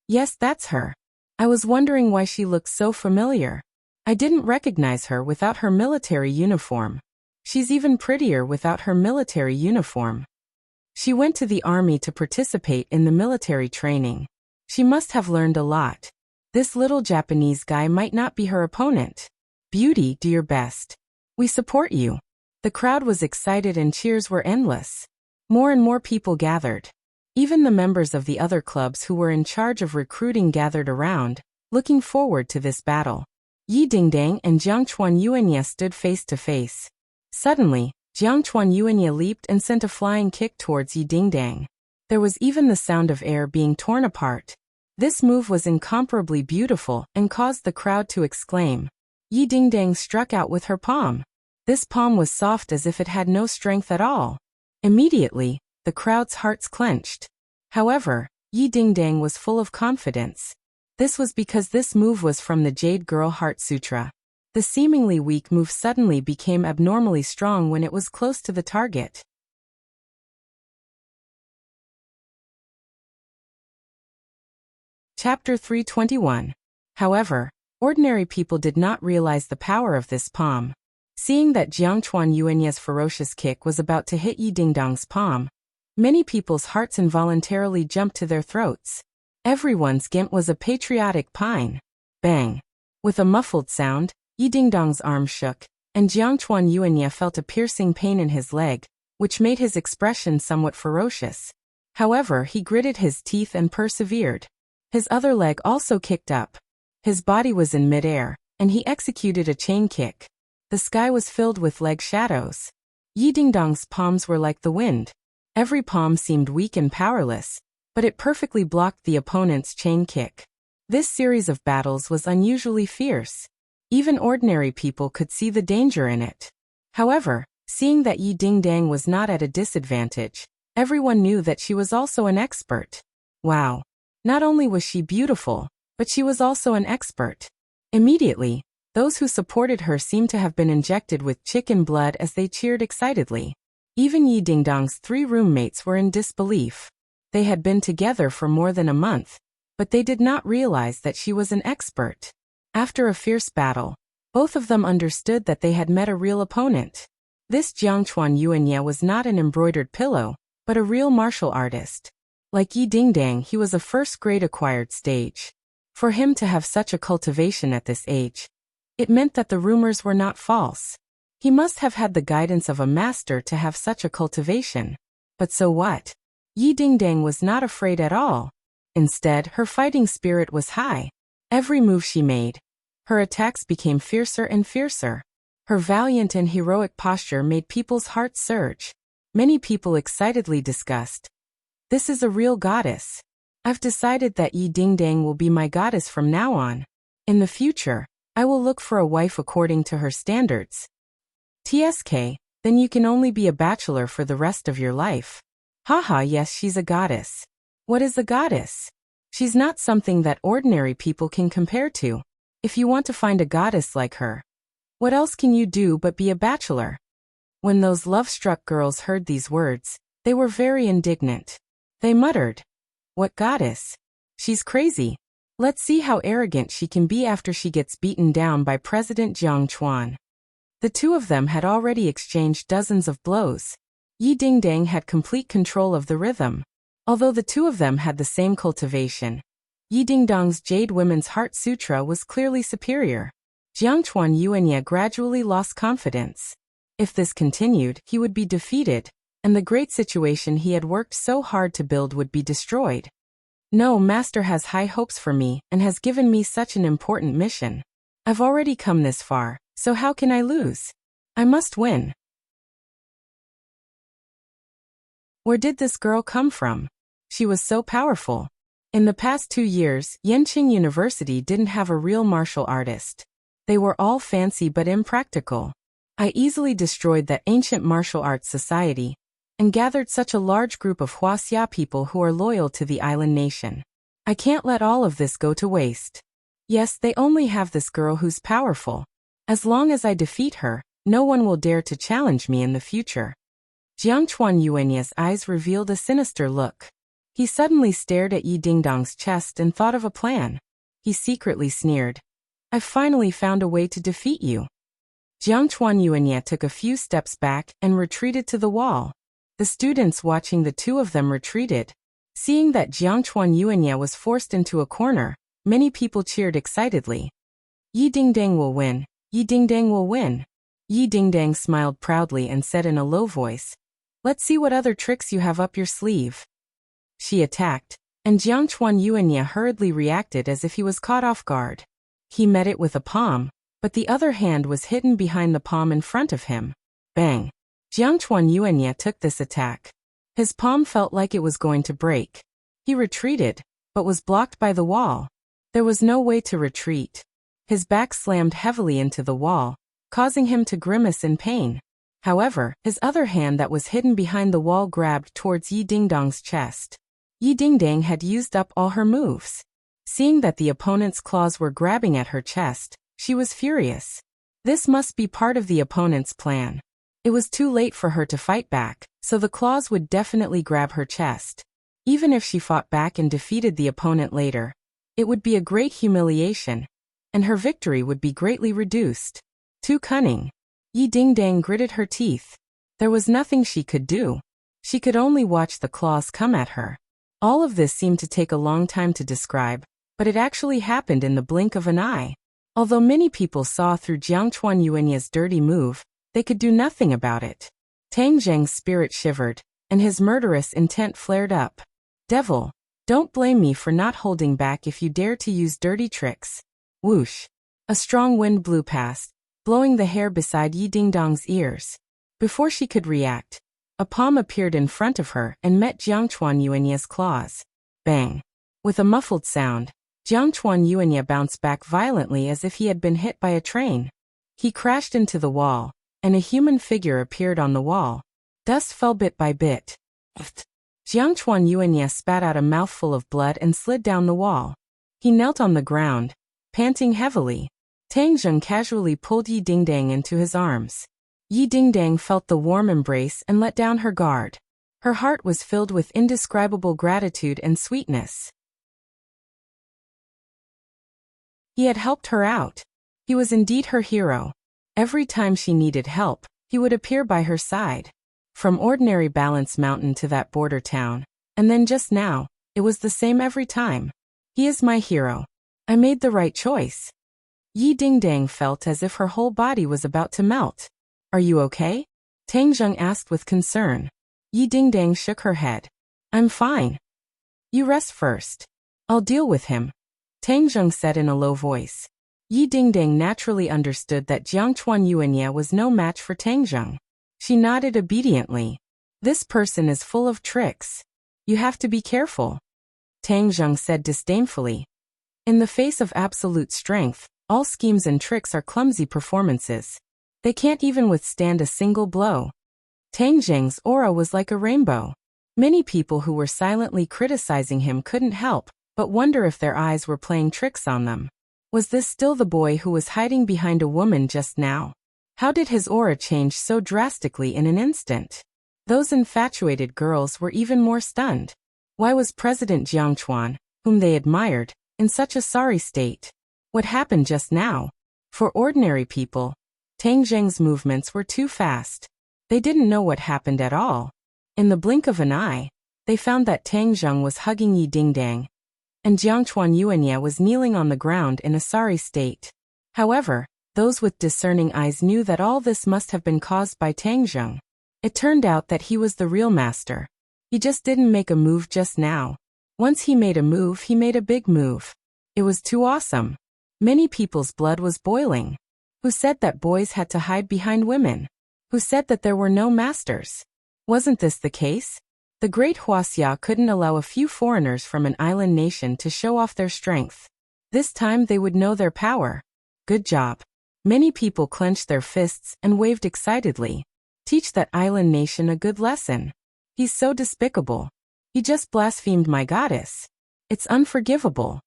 Yes, that's her. I was wondering why she looked so familiar. I didn't recognize her without her military uniform. She's even prettier without her military uniform. She went to the army to participate in the military training. She must have learned a lot. This little Japanese guy might not be her opponent. Beauty, do your best. We support you. The crowd was excited and cheers were endless. More and more people gathered. Even the members of the other clubs who were in charge of recruiting gathered around, looking forward to this battle. Yi Dingdang and Jiangchuan Yuanya stood face to face. Suddenly, Jiangchuan Yuanya leaped and sent a flying kick towards Yi Dingdang. There was even the sound of air being torn apart. This move was incomparably beautiful and caused the crowd to exclaim. Yi Dingdang struck out with her palm. This palm was soft as if it had no strength at all. Immediately, the crowd's hearts clenched. However, Yi Dingdang was full of confidence. This was because this move was from the Jade Girl Heart Sutra. The seemingly weak move suddenly became abnormally strong when it was close to the target. Chapter 321. However, ordinary people did not realize the power of this palm. Seeing that Jiangchuan Yuanya's ferocious kick was about to hit Yi Dingdang's palm, many people's hearts involuntarily jumped to their throats. Everyone's gimp was a patriotic pine. Bang! With a muffled sound, Yi Dingdang's arm shook, and Jiangchuan Yuanya felt a piercing pain in his leg, which made his expression somewhat ferocious. However, he gritted his teeth and persevered. His other leg also kicked up. His body was in midair, and he executed a chain kick. The sky was filled with leg shadows. Yi Dingdang's palms were like the wind. Every palm seemed weak and powerless, but it perfectly blocked the opponent's chain kick. This series of battles was unusually fierce. Even ordinary people could see the danger in it. However, seeing that Yi Dingdang was not at a disadvantage, everyone knew that she was also an expert. Wow! Not only was she beautiful, but she was also an expert. Immediately, those who supported her seemed to have been injected with chicken blood as they cheered excitedly. Even Yi Dingdang's 3 roommates were in disbelief. They had been together for more than a month, but they did not realize that she was an expert. After a fierce battle, both of them understood that they had met a real opponent. This Jiangchuan Yuanye was not an embroidered pillow, but a real martial artist. Like Yi Dingdang, he was a first-grade acquired stage. For him to have such a cultivation at this age, it meant that the rumors were not false. He must have had the guidance of a master to have such a cultivation. But so what? Yi Dingdang was not afraid at all. Instead, her fighting spirit was high. Every move she made, her attacks became fiercer and fiercer. Her valiant and heroic posture made people's hearts surge. Many people excitedly discussed, "This is a real goddess. I've decided that Yi Dingdang will be my goddess from now on. In the future, I will look for a wife according to her standards." TSK, then you can only be a bachelor for the rest of your life. Haha, yes, she's a goddess. What is a goddess? She's not something that ordinary people can compare to. If you want to find a goddess like her, what else can you do but be a bachelor? When those love-struck girls heard these words, they were very indignant. They muttered, "What goddess? She's crazy. Let's see how arrogant she can be after she gets beaten down by President Jiang Chuan." The two of them had already exchanged dozens of blows. Yi Dingdang had complete control of the rhythm. Although the two of them had the same cultivation, Yi Dingdang's Jade Women's Heart Sutra was clearly superior. Jiangchuan Yuanye gradually lost confidence. If this continued, he would be defeated, and the great situation he had worked so hard to build would be destroyed. No, Master has high hopes for me and has given me such an important mission. I've already come this far, so how can I lose? I must win. Where did this girl come from? She was so powerful. In the past 2 years, Yenqing University didn't have a real martial artist. They were all fancy but impractical. I easily destroyed that ancient martial arts society and gathered such a large group of Huaxia people who are loyal to the island nation. I can't let all of this go to waste. Yes, they only have this girl who's powerful. As long as I defeat her, no one will dare to challenge me in the future. Jiangchuan Yuanye's eyes revealed a sinister look. He suddenly stared at Yi Dingdang's chest and thought of a plan. He secretly sneered, "I've finally found a way to defeat you." Jiangchuan Yuanye took a few steps back and retreated to the wall. The students watching the two of them retreated. Seeing that Jiangchuan Yuanye was forced into a corner, many people cheered excitedly. Yi Dingdang will win. Yi Dingdang will win. Yi Dingdang smiled proudly and said in a low voice, "Let's see what other tricks you have up your sleeve." She attacked, and Jiangchuan Yuanye hurriedly reacted as if he was caught off guard. He met it with a palm, but the other hand was hidden behind the palm in front of him. Bang! Jiangchuan Yuanye took this attack. His palm felt like it was going to break. He retreated, but was blocked by the wall. There was no way to retreat. His back slammed heavily into the wall, causing him to grimace in pain. However, his other hand that was hidden behind the wall grabbed towards Yi Dingdang's chest. Yi Dingdang had used up all her moves. Seeing that the opponent's claws were grabbing at her chest, she was furious. This must be part of the opponent's plan. It was too late for her to fight back, so the claws would definitely grab her chest. Even if she fought back and defeated the opponent later, it would be a great humiliation, and her victory would be greatly reduced. Too cunning. Yi Dingdang gritted her teeth. There was nothing she could do. She could only watch the claws come at her. All of this seemed to take a long time to describe, but it actually happened in the blink of an eye. Although many people saw through Jiangchuan Yuanye's dirty move, they could do nothing about it. Tang Zheng's spirit shivered, and his murderous intent flared up. "Devil, don't blame me for not holding back if you dare to use dirty tricks." Whoosh! A strong wind blew past, blowing the hair beside Yi Dingdang's ears. Before she could react, a palm appeared in front of her and met Jiangchuan Yuanye's claws. Bang! With a muffled sound, Jiangchuan Yuanye bounced back violently as if he had been hit by a train. He crashed into the wall, and a human figure appeared on the wall. Dust fell bit by bit. Jiangchuan Yuanye spat out a mouthful of blood and slid down the wall. He knelt on the ground, panting heavily. Tang Zheng casually pulled Yi Dingdang into his arms. Yi Dingdang felt the warm embrace and let down her guard. Her heart was filled with indescribable gratitude and sweetness. He had helped her out. He was indeed her hero. Every time she needed help, he would appear by her side. From ordinary Balance Mountain to that border town, and then just now, it was the same every time. He is my hero. I made the right choice. Yi Dingdang felt as if her whole body was about to melt. Are you okay? Tang Zheng asked with concern. Yi Dingdang shook her head. I'm fine. You rest first. I'll deal with him, Tang Zheng said in a low voice. Yi Dingdang naturally understood that Jiangchuan Yuanya was no match for Tang Zheng. She nodded obediently. This person is full of tricks. You have to be careful, Tang Zheng said disdainfully. In the face of absolute strength, all schemes and tricks are clumsy performances. They can't even withstand a single blow. Tang Zheng's aura was like a rainbow. Many people who were silently criticizing him couldn't help but wonder if their eyes were playing tricks on them. Was this still the boy who was hiding behind a woman just now? How did his aura change so drastically in an instant? Those infatuated girls were even more stunned. Why was President Jiangchuan, whom they admired, in such a sorry state? What happened just now? For ordinary people, Tang Zheng's movements were too fast. They didn't know what happened at all. In the blink of an eye, they found that Tang Zheng was hugging Yi Dingdang, and Jiangchuan Yuanya was kneeling on the ground in a sorry state. However, those with discerning eyes knew that all this must have been caused by Tang Zheng. It turned out that he was the real master. He just didn't make a move just now. Once he made a move, he made a big move. It was too awesome. Many people's blood was boiling. Who said that boys had to hide behind women? Who said that there were no masters? Wasn't this the case? The great Huaxia couldn't allow a few foreigners from an island nation to show off their strength. This time they would know their power. Good job. Many people clenched their fists and waved excitedly. Teach that island nation a good lesson. He's so despicable. He just blasphemed my goddess. It's unforgivable.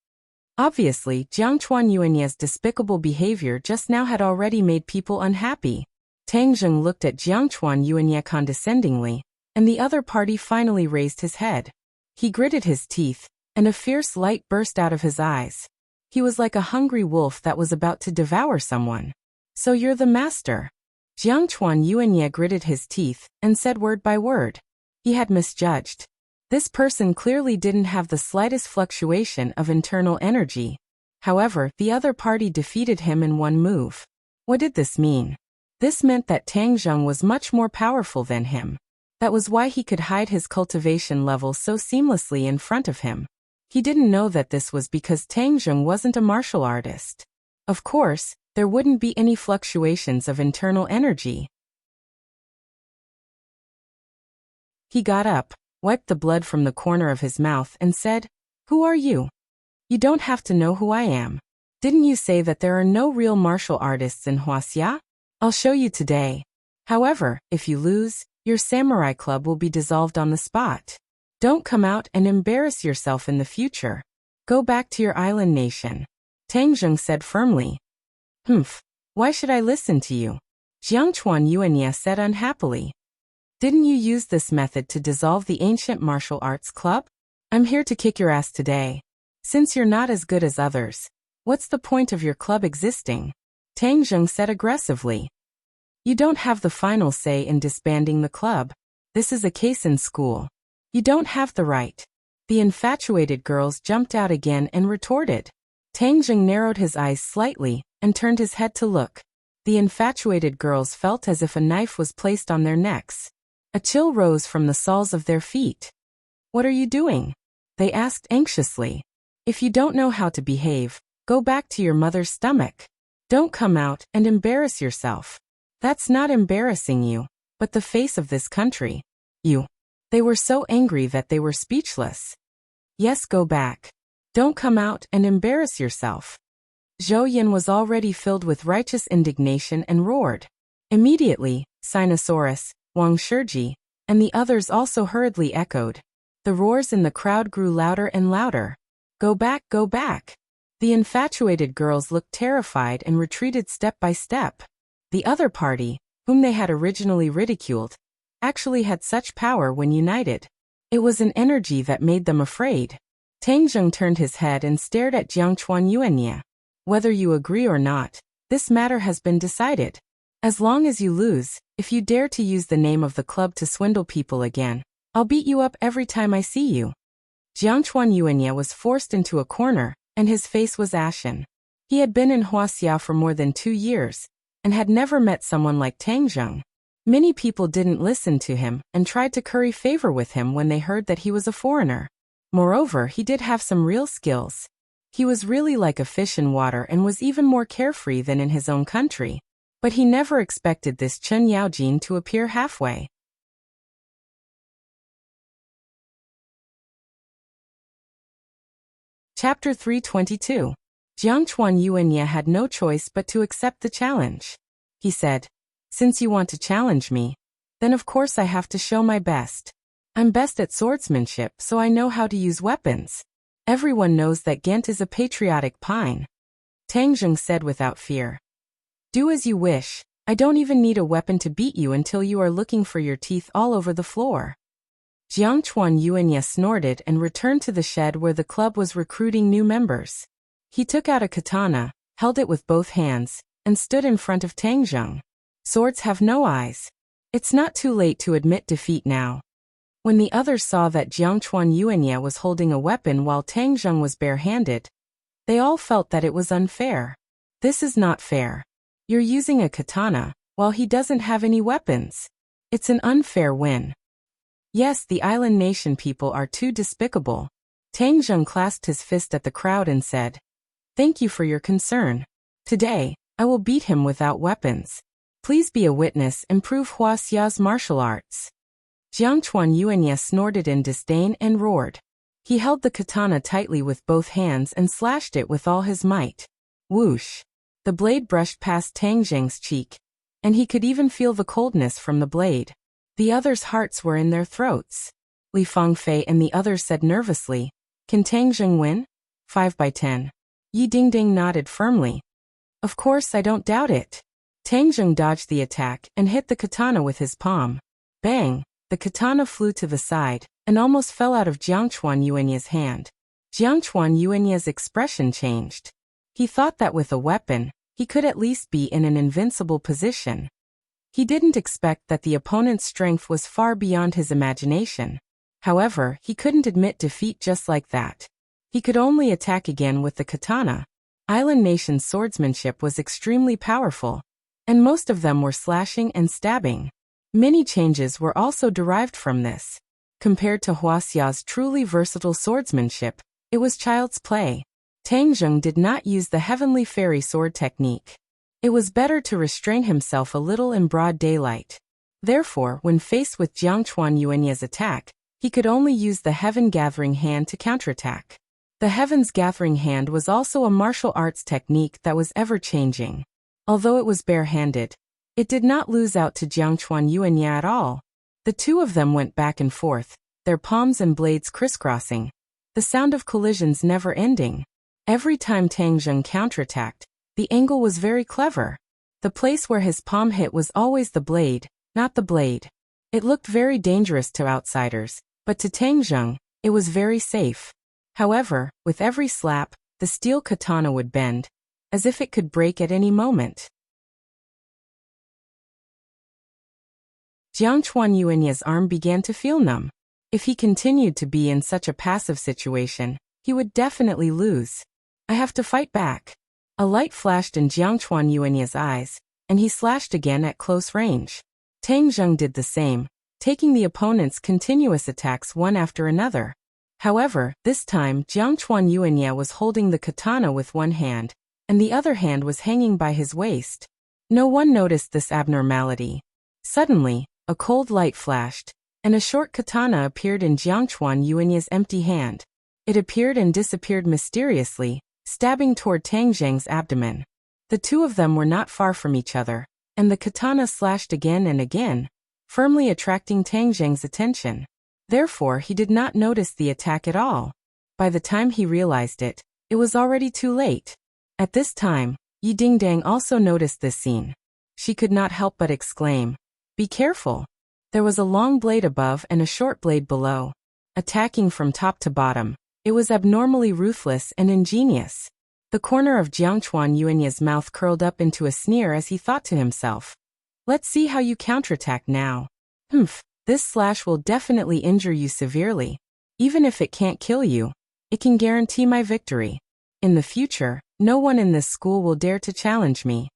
Obviously, Jiangchuan Yuanya's despicable behavior just now had already made people unhappy. Tang Zheng looked at Jiangchuan Yuanya condescendingly, and the other party finally raised his head. He gritted his teeth, and a fierce light burst out of his eyes. He was like a hungry wolf that was about to devour someone. So you're the master. Jiangchuan Yuanya gritted his teeth and said word by word. He had misjudged. This person clearly didn't have the slightest fluctuation of internal energy. However, the other party defeated him in one move. What did this mean? This meant that Tang Zheng was much more powerful than him. That was why he could hide his cultivation level so seamlessly in front of him. He didn't know that this was because Tang Zheng wasn't a martial artist. Of course, there wouldn't be any fluctuations of internal energy. He got up, wiped the blood from the corner of his mouth and said, "Who are you? You don't have to know who I am. Didn't you say that there are no real martial artists in Huaxia? I'll show you today. However, if you lose, your samurai club will be dissolved on the spot. Don't come out and embarrass yourself in the future. Go back to your island nation," Tang Zheng said firmly. "Humph, why should I listen to you?" Jiangchuan Yuanya said unhappily. "Didn't you use this method to dissolve the ancient martial arts club? I'm here to kick your ass today. Since you're not as good as others, what's the point of your club existing?" Tang Zheng said aggressively. "You don't have the final say in disbanding the club. This is a case in school. You don't have the right." The infatuated girls jumped out again and retorted. Tang Zheng narrowed his eyes slightly and turned his head to look. The infatuated girls felt as if a knife was placed on their necks. A chill rose from the soles of their feet. "What are you doing?" they asked anxiously. "If you don't know how to behave, go back to your mother's stomach. Don't come out and embarrass yourself. That's not embarrassing you, but the face of this country. You." They were so angry that they were speechless. "Yes, go back. Don't come out and embarrass yourself." Zhou Yin was already filled with righteous indignation and roared. Immediately, Sinosaurus, Wang Shiji, and the others also hurriedly echoed. The roars in the crowd grew louder and louder. "Go back, go back." The infatuated girls looked terrified and retreated step by step. The other party, whom they had originally ridiculed, actually had such power when united. It was an energy that made them afraid. Tang Zheng turned his head and stared at Jiangchuan Yuanya. Whether you agree or not, this matter has been decided. As long as you lose, if you dare to use the name of the club to swindle people again, I'll beat you up every time I see you. Jiangchuan Yuanya was forced into a corner, and his face was ashen. He had been in Huaxia for more than 2 years, and had never met someone like Tang Zheng. Many people didn't listen to him and tried to curry favor with him when they heard that he was a foreigner. Moreover, he did have some real skills. He was really like a fish in water and was even more carefree than in his own country. But he never expected this Chen Yaojin to appear halfway. Chapter 322. Jiangchuan Yuanya had no choice but to accept the challenge. He said, "Since you want to challenge me, then of course I have to show my best. I'm best at swordsmanship, so I know how to use weapons. Everyone knows that Ghent is a patriotic pine." Tang Zheng said without fear. "Do as you wish. I don't even need a weapon to beat you until you are looking for your teeth all over the floor." Jiangchuan Yuanya snorted and returned to the shed where the club was recruiting new members. He took out a katana, held it with both hands, and stood in front of Tang Zheng. Swords have no eyes. It's not too late to admit defeat now. When the others saw that Jiangchuan Yuanya was holding a weapon while Tang Zheng was barehanded, they all felt that it was unfair. This is not fair. You're using a katana, while he doesn't have any weapons. It's an unfair win. Yes, the island nation people are too despicable. Tang Zheng clasped his fist at the crowd and said, "Thank you for your concern. Today, I will beat him without weapons. Please be a witness and prove Huaxia's martial arts." Jiangchuan Yuanya snorted in disdain and roared. He held the katana tightly with both hands and slashed it with all his might. Whoosh! The blade brushed past Tang Zheng's cheek, and he could even feel the coldness from the blade. The others' hearts were in their throats. Li Fangfei and the others said nervously, "Can Tang Zheng win?" 5/10. Yi Dingding nodded firmly. "Of course, I don't doubt it." Tang Zheng dodged the attack and hit the katana with his palm. Bang! The katana flew to the side and almost fell out of Jiangchuan Yuanya's hand. Jiangchuan Yuanya's expression changed. He thought that with a weapon, he could at least be in an invincible position. He didn't expect that the opponent's strength was far beyond his imagination. However, he couldn't admit defeat just like that. He could only attack again with the katana. Island Nation's swordsmanship was extremely powerful, and most of them were slashing and stabbing. Many changes were also derived from this. Compared to Huaxia's truly versatile swordsmanship, it was child's play. Tang Zheng did not use the heavenly fairy sword technique. It was better to restrain himself a little in broad daylight. Therefore, when faced with Jiangchuan Yuanya's attack, he could only use the Heaven Gathering Hand to counterattack. The Heaven's Gathering Hand was also a martial arts technique that was ever-changing. Although it was barehanded, it did not lose out to Jiangchuan Yuanya at all. The two of them went back and forth, their palms and blades crisscrossing, the sound of collisions never ending. Every time Tang Zheng counterattacked, the angle was very clever. The place where his palm hit was always the blade, not the blade. It looked very dangerous to outsiders, but to Tang Zheng, it was very safe. However, with every slap, the steel katana would bend, as if it could break at any moment. Jiangchuan Yuanya's arm began to feel numb. If he continued to be in such a passive situation, he would definitely lose. "I have to fight back." A light flashed in Jiangchuan Yuanya's eyes, and he slashed again at close range. Tang Zheng did the same, taking the opponent's continuous attacks one after another. However, this time Jiangchuan Yuanya was holding the katana with one hand, and the other hand was hanging by his waist. No one noticed this abnormality. Suddenly, a cold light flashed, and a short katana appeared in Jiangchuan Yuanya's empty hand. It appeared and disappeared mysteriously, stabbing toward Tang Zheng's abdomen. The two of them were not far from each other, and the katana slashed again and again, firmly attracting Tang Zheng's attention. Therefore, he did not notice the attack at all. By the time he realized it, it was already too late. At this time, Yi Dingdang also noticed this scene. She could not help but exclaim, "Be careful." There was a long blade above and a short blade below. Attacking from top to bottom, it was abnormally ruthless and ingenious. The corner of Jiang Chuan Yuanya's mouth curled up into a sneer as he thought to himself. Let's see how you counterattack now. This slash will definitely injure you severely. Even if it can't kill you, it can guarantee my victory. In the future, no one in this school will dare to challenge me.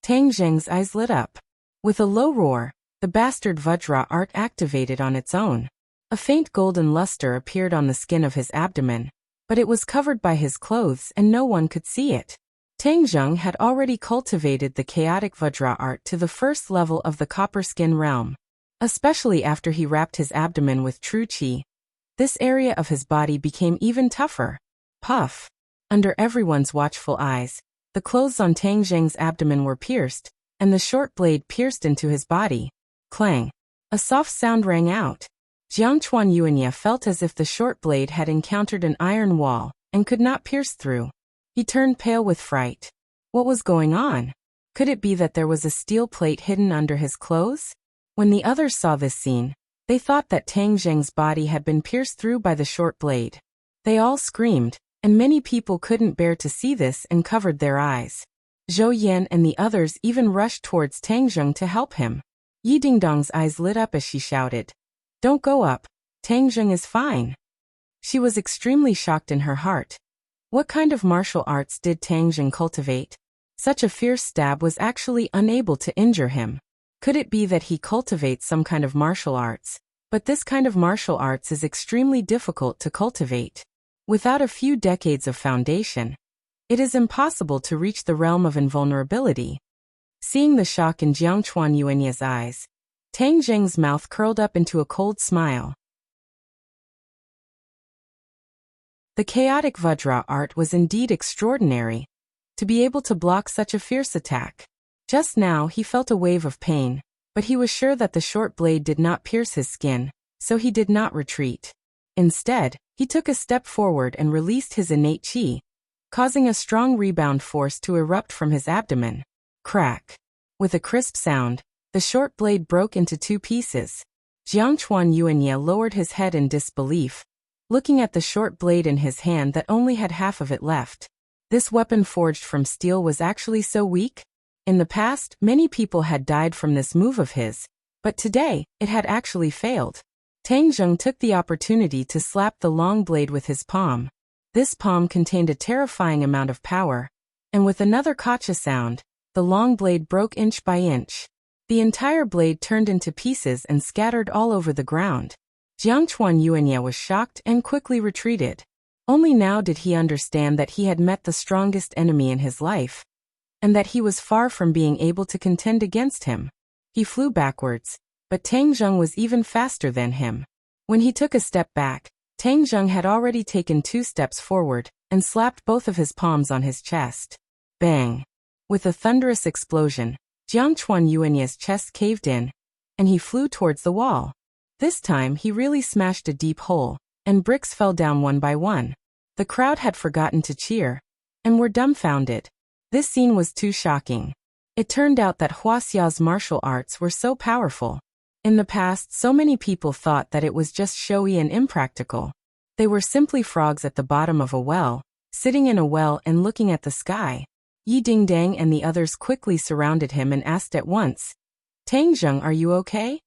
Tang Zheng's eyes lit up. With a low roar, the bastard Vajra art activated on its own. A faint golden luster appeared on the skin of his abdomen, but it was covered by his clothes and no one could see it. Tang Zheng had already cultivated the chaotic Vajra art to the first level of the copper skin realm. Especially after he wrapped his abdomen with true qi, this area of his body became even tougher. Puff! Under everyone's watchful eyes, the clothes on Tang Zheng's abdomen were pierced, and the short blade pierced into his body. Clang! A soft sound rang out. Jiang Chuan Yuanya felt as if the short blade had encountered an iron wall and could not pierce through. He turned pale with fright. What was going on? Could it be that there was a steel plate hidden under his clothes? When the others saw this scene, they thought that Tang Zheng's body had been pierced through by the short blade. They all screamed, and many people couldn't bear to see this and covered their eyes. Zhou Yan and the others even rushed towards Tang Zheng to help him. Yi Dingdong's eyes lit up as she shouted, "Don't go up, Tang Zheng is fine." She was extremely shocked in her heart. What kind of martial arts did Tang Zheng cultivate? Such a fierce stab was actually unable to injure him. Could it be that he cultivates some kind of martial arts? But this kind of martial arts is extremely difficult to cultivate. Without a few decades of foundation, it is impossible to reach the realm of invulnerability. Seeing the shock in Jiang Chuan Yuanya's eyes, Tang Zheng's mouth curled up into a cold smile. The chaotic Vajra art was indeed extraordinary. To be able to block such a fierce attack. Just now he felt a wave of pain, but he was sure that the short blade did not pierce his skin, so he did not retreat. Instead, he took a step forward and released his innate qi, causing a strong rebound force to erupt from his abdomen. Crack! With a crisp sound, the short blade broke into two pieces. Jiang Chuan Yuanya lowered his head in disbelief, looking at the short blade in his hand that only had half of it left. This weapon forged from steel was actually so weak? In the past, many people had died from this move of his, but today, it had actually failed. Tang Zheng took the opportunity to slap the long blade with his palm. This palm contained a terrifying amount of power, and with another gotcha sound, the long blade broke inch by inch. The entire blade turned into pieces and scattered all over the ground. Jiang Chuan Yuanya was shocked and quickly retreated. Only now did he understand that he had met the strongest enemy in his life, and that he was far from being able to contend against him. He flew backwards, but Tang Zheng was even faster than him. When he took a step back, Tang Zheng had already taken 2 steps forward and slapped both of his palms on his chest. Bang! With a thunderous explosion, Jiang Chuan Yuanya's chest caved in, and he flew towards the wall. This time he really smashed a deep hole, and bricks fell down one by one. The crowd had forgotten to cheer, and were dumbfounded. This scene was too shocking. It turned out that Hua Xiao's martial arts were so powerful. In the past, so many people thought that it was just showy and impractical. They were simply frogs at the bottom of a well, sitting in a well and looking at the sky. Yi Dingdang and the others quickly surrounded him and asked at once, "Tang Zheng, are you okay?"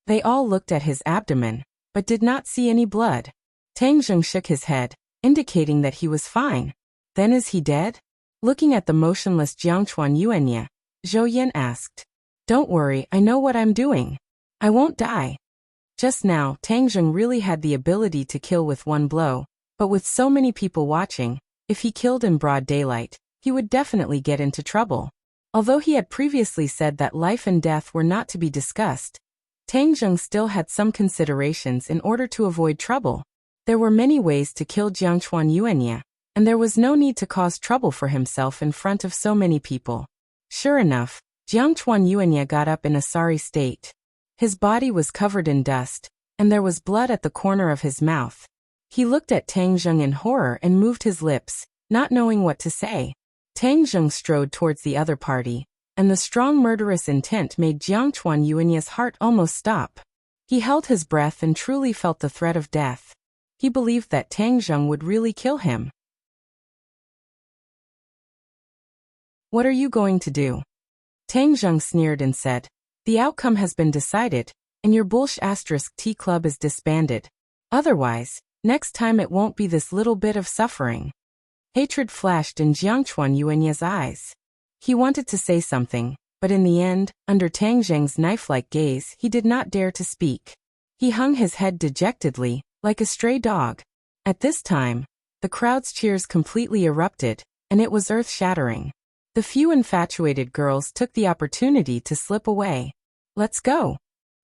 They all looked at his abdomen, but did not see any blood. Tang Zheng shook his head, indicating that he was fine. Then is he dead? Looking at the motionless Jiang Chuan Yuanya, Zhou Yan asked, "Don't worry, I know what I'm doing. I won't die." Just now, Tang Zheng really had the ability to kill with one blow, but with so many people watching, if he killed in broad daylight, he would definitely get into trouble. Although he had previously said that life and death were not to be discussed, Tang Zheng still had some considerations in order to avoid trouble. There were many ways to kill Jiang Chuan Yuanya, and there was no need to cause trouble for himself in front of so many people. Sure enough, Jiang Chuan Yuanya got up in a sorry state. His body was covered in dust, and there was blood at the corner of his mouth. He looked at Tang Zheng in horror and moved his lips, not knowing what to say. Tang Zheng strode towards the other party, and the strong murderous intent made Jiang Chuan Yuanya's heart almost stop. He held his breath and truly felt the threat of death. He believed that Tang Zheng would really kill him. What are you going to do? Tang Zheng sneered and said, the outcome has been decided, and your *T club is disbanded. Otherwise, next time it won't be this little bit of suffering. Hatred flashed in Jiangchuan Yuanya's eyes. He wanted to say something, but in the end, under Tang Zheng's knife-like gaze, he did not dare to speak. He hung his head dejectedly, like a stray dog. At this time, the crowd's cheers completely erupted, and it was earth-shattering. The few infatuated girls took the opportunity to slip away. Let's go.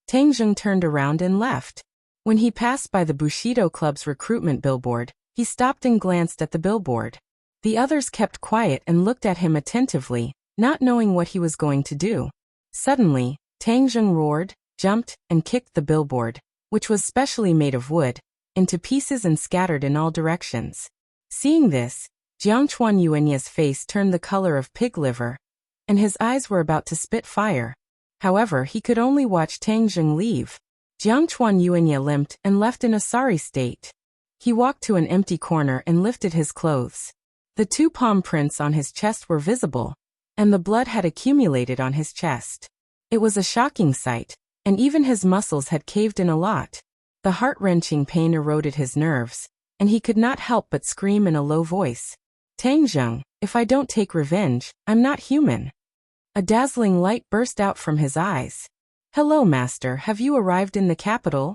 Tang Zheng turned around and left. When he passed by the Bushido Club's recruitment billboard, he stopped and glanced at the billboard. The others kept quiet and looked at him attentively, not knowing what he was going to do. Suddenly, Tang Zheng roared, jumped, and kicked the billboard, which was specially made of wood, into pieces and scattered in all directions. Seeing this, Jiangchuan Yuanya's face turned the color of pig liver, and his eyes were about to spit fire. However, he could only watch Tang Zheng leave. Jiangchuan Yuanya limped and left in a sorry state. He walked to an empty corner and lifted his clothes. The 2 palm prints on his chest were visible, and the blood had accumulated on his chest. It was a shocking sight, and even his muscles had caved in a lot. The heart-wrenching pain eroded his nerves, and he could not help but scream in a low voice. Tang Zheng, if I don't take revenge, I'm not human. A dazzling light burst out from his eyes. Hello, master, have you arrived in the capital?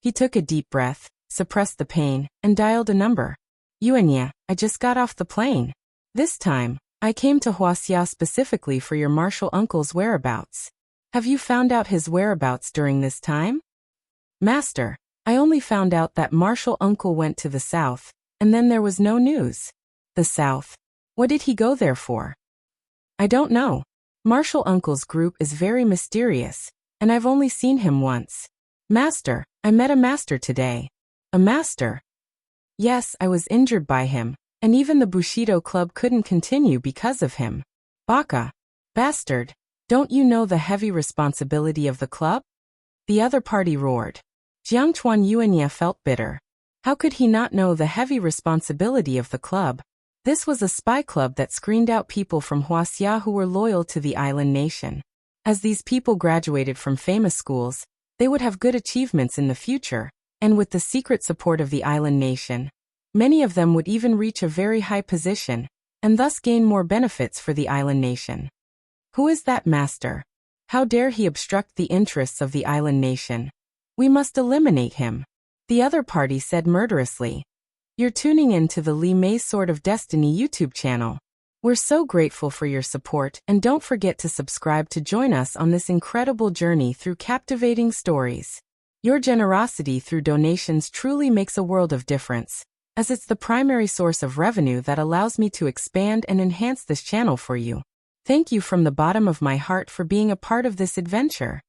He took a deep breath, suppressed the pain, and dialed a number. Yuanya, I just got off the plane. This time, I came to Huaxia specifically for your martial uncle's whereabouts. Have you found out his whereabouts during this time? Master, I only found out that martial uncle went to the south, and then there was no news. The south? What did he go there for? I don't know. Martial uncle's group is very mysterious, and I've only seen him once. Master, I met a master today. A master? Yes, I was injured by him, and even the Bushido Club couldn't continue because of him. Baka. Bastard. Don't you know the heavy responsibility of the club? The other party roared. Jiangchuan Yuanya felt bitter. How could he not know the heavy responsibility of the club? This was a spy club that screened out people from Huaxia who were loyal to the island nation. As these people graduated from famous schools, they would have good achievements in the future, and with the secret support of the island nation, many of them would even reach a very high position, and thus gain more benefits for the island nation. Who is that master? How dare he obstruct the interests of the island nation? We must eliminate him. The other party said murderously. You're tuning in to the Li Mei's Sword of Destiny YouTube channel. We're so grateful for your support, and don't forget to subscribe to join us on this incredible journey through captivating stories. Your generosity through donations truly makes a world of difference, as it's the primary source of revenue that allows me to expand and enhance this channel for you. Thank you from the bottom of my heart for being a part of this adventure.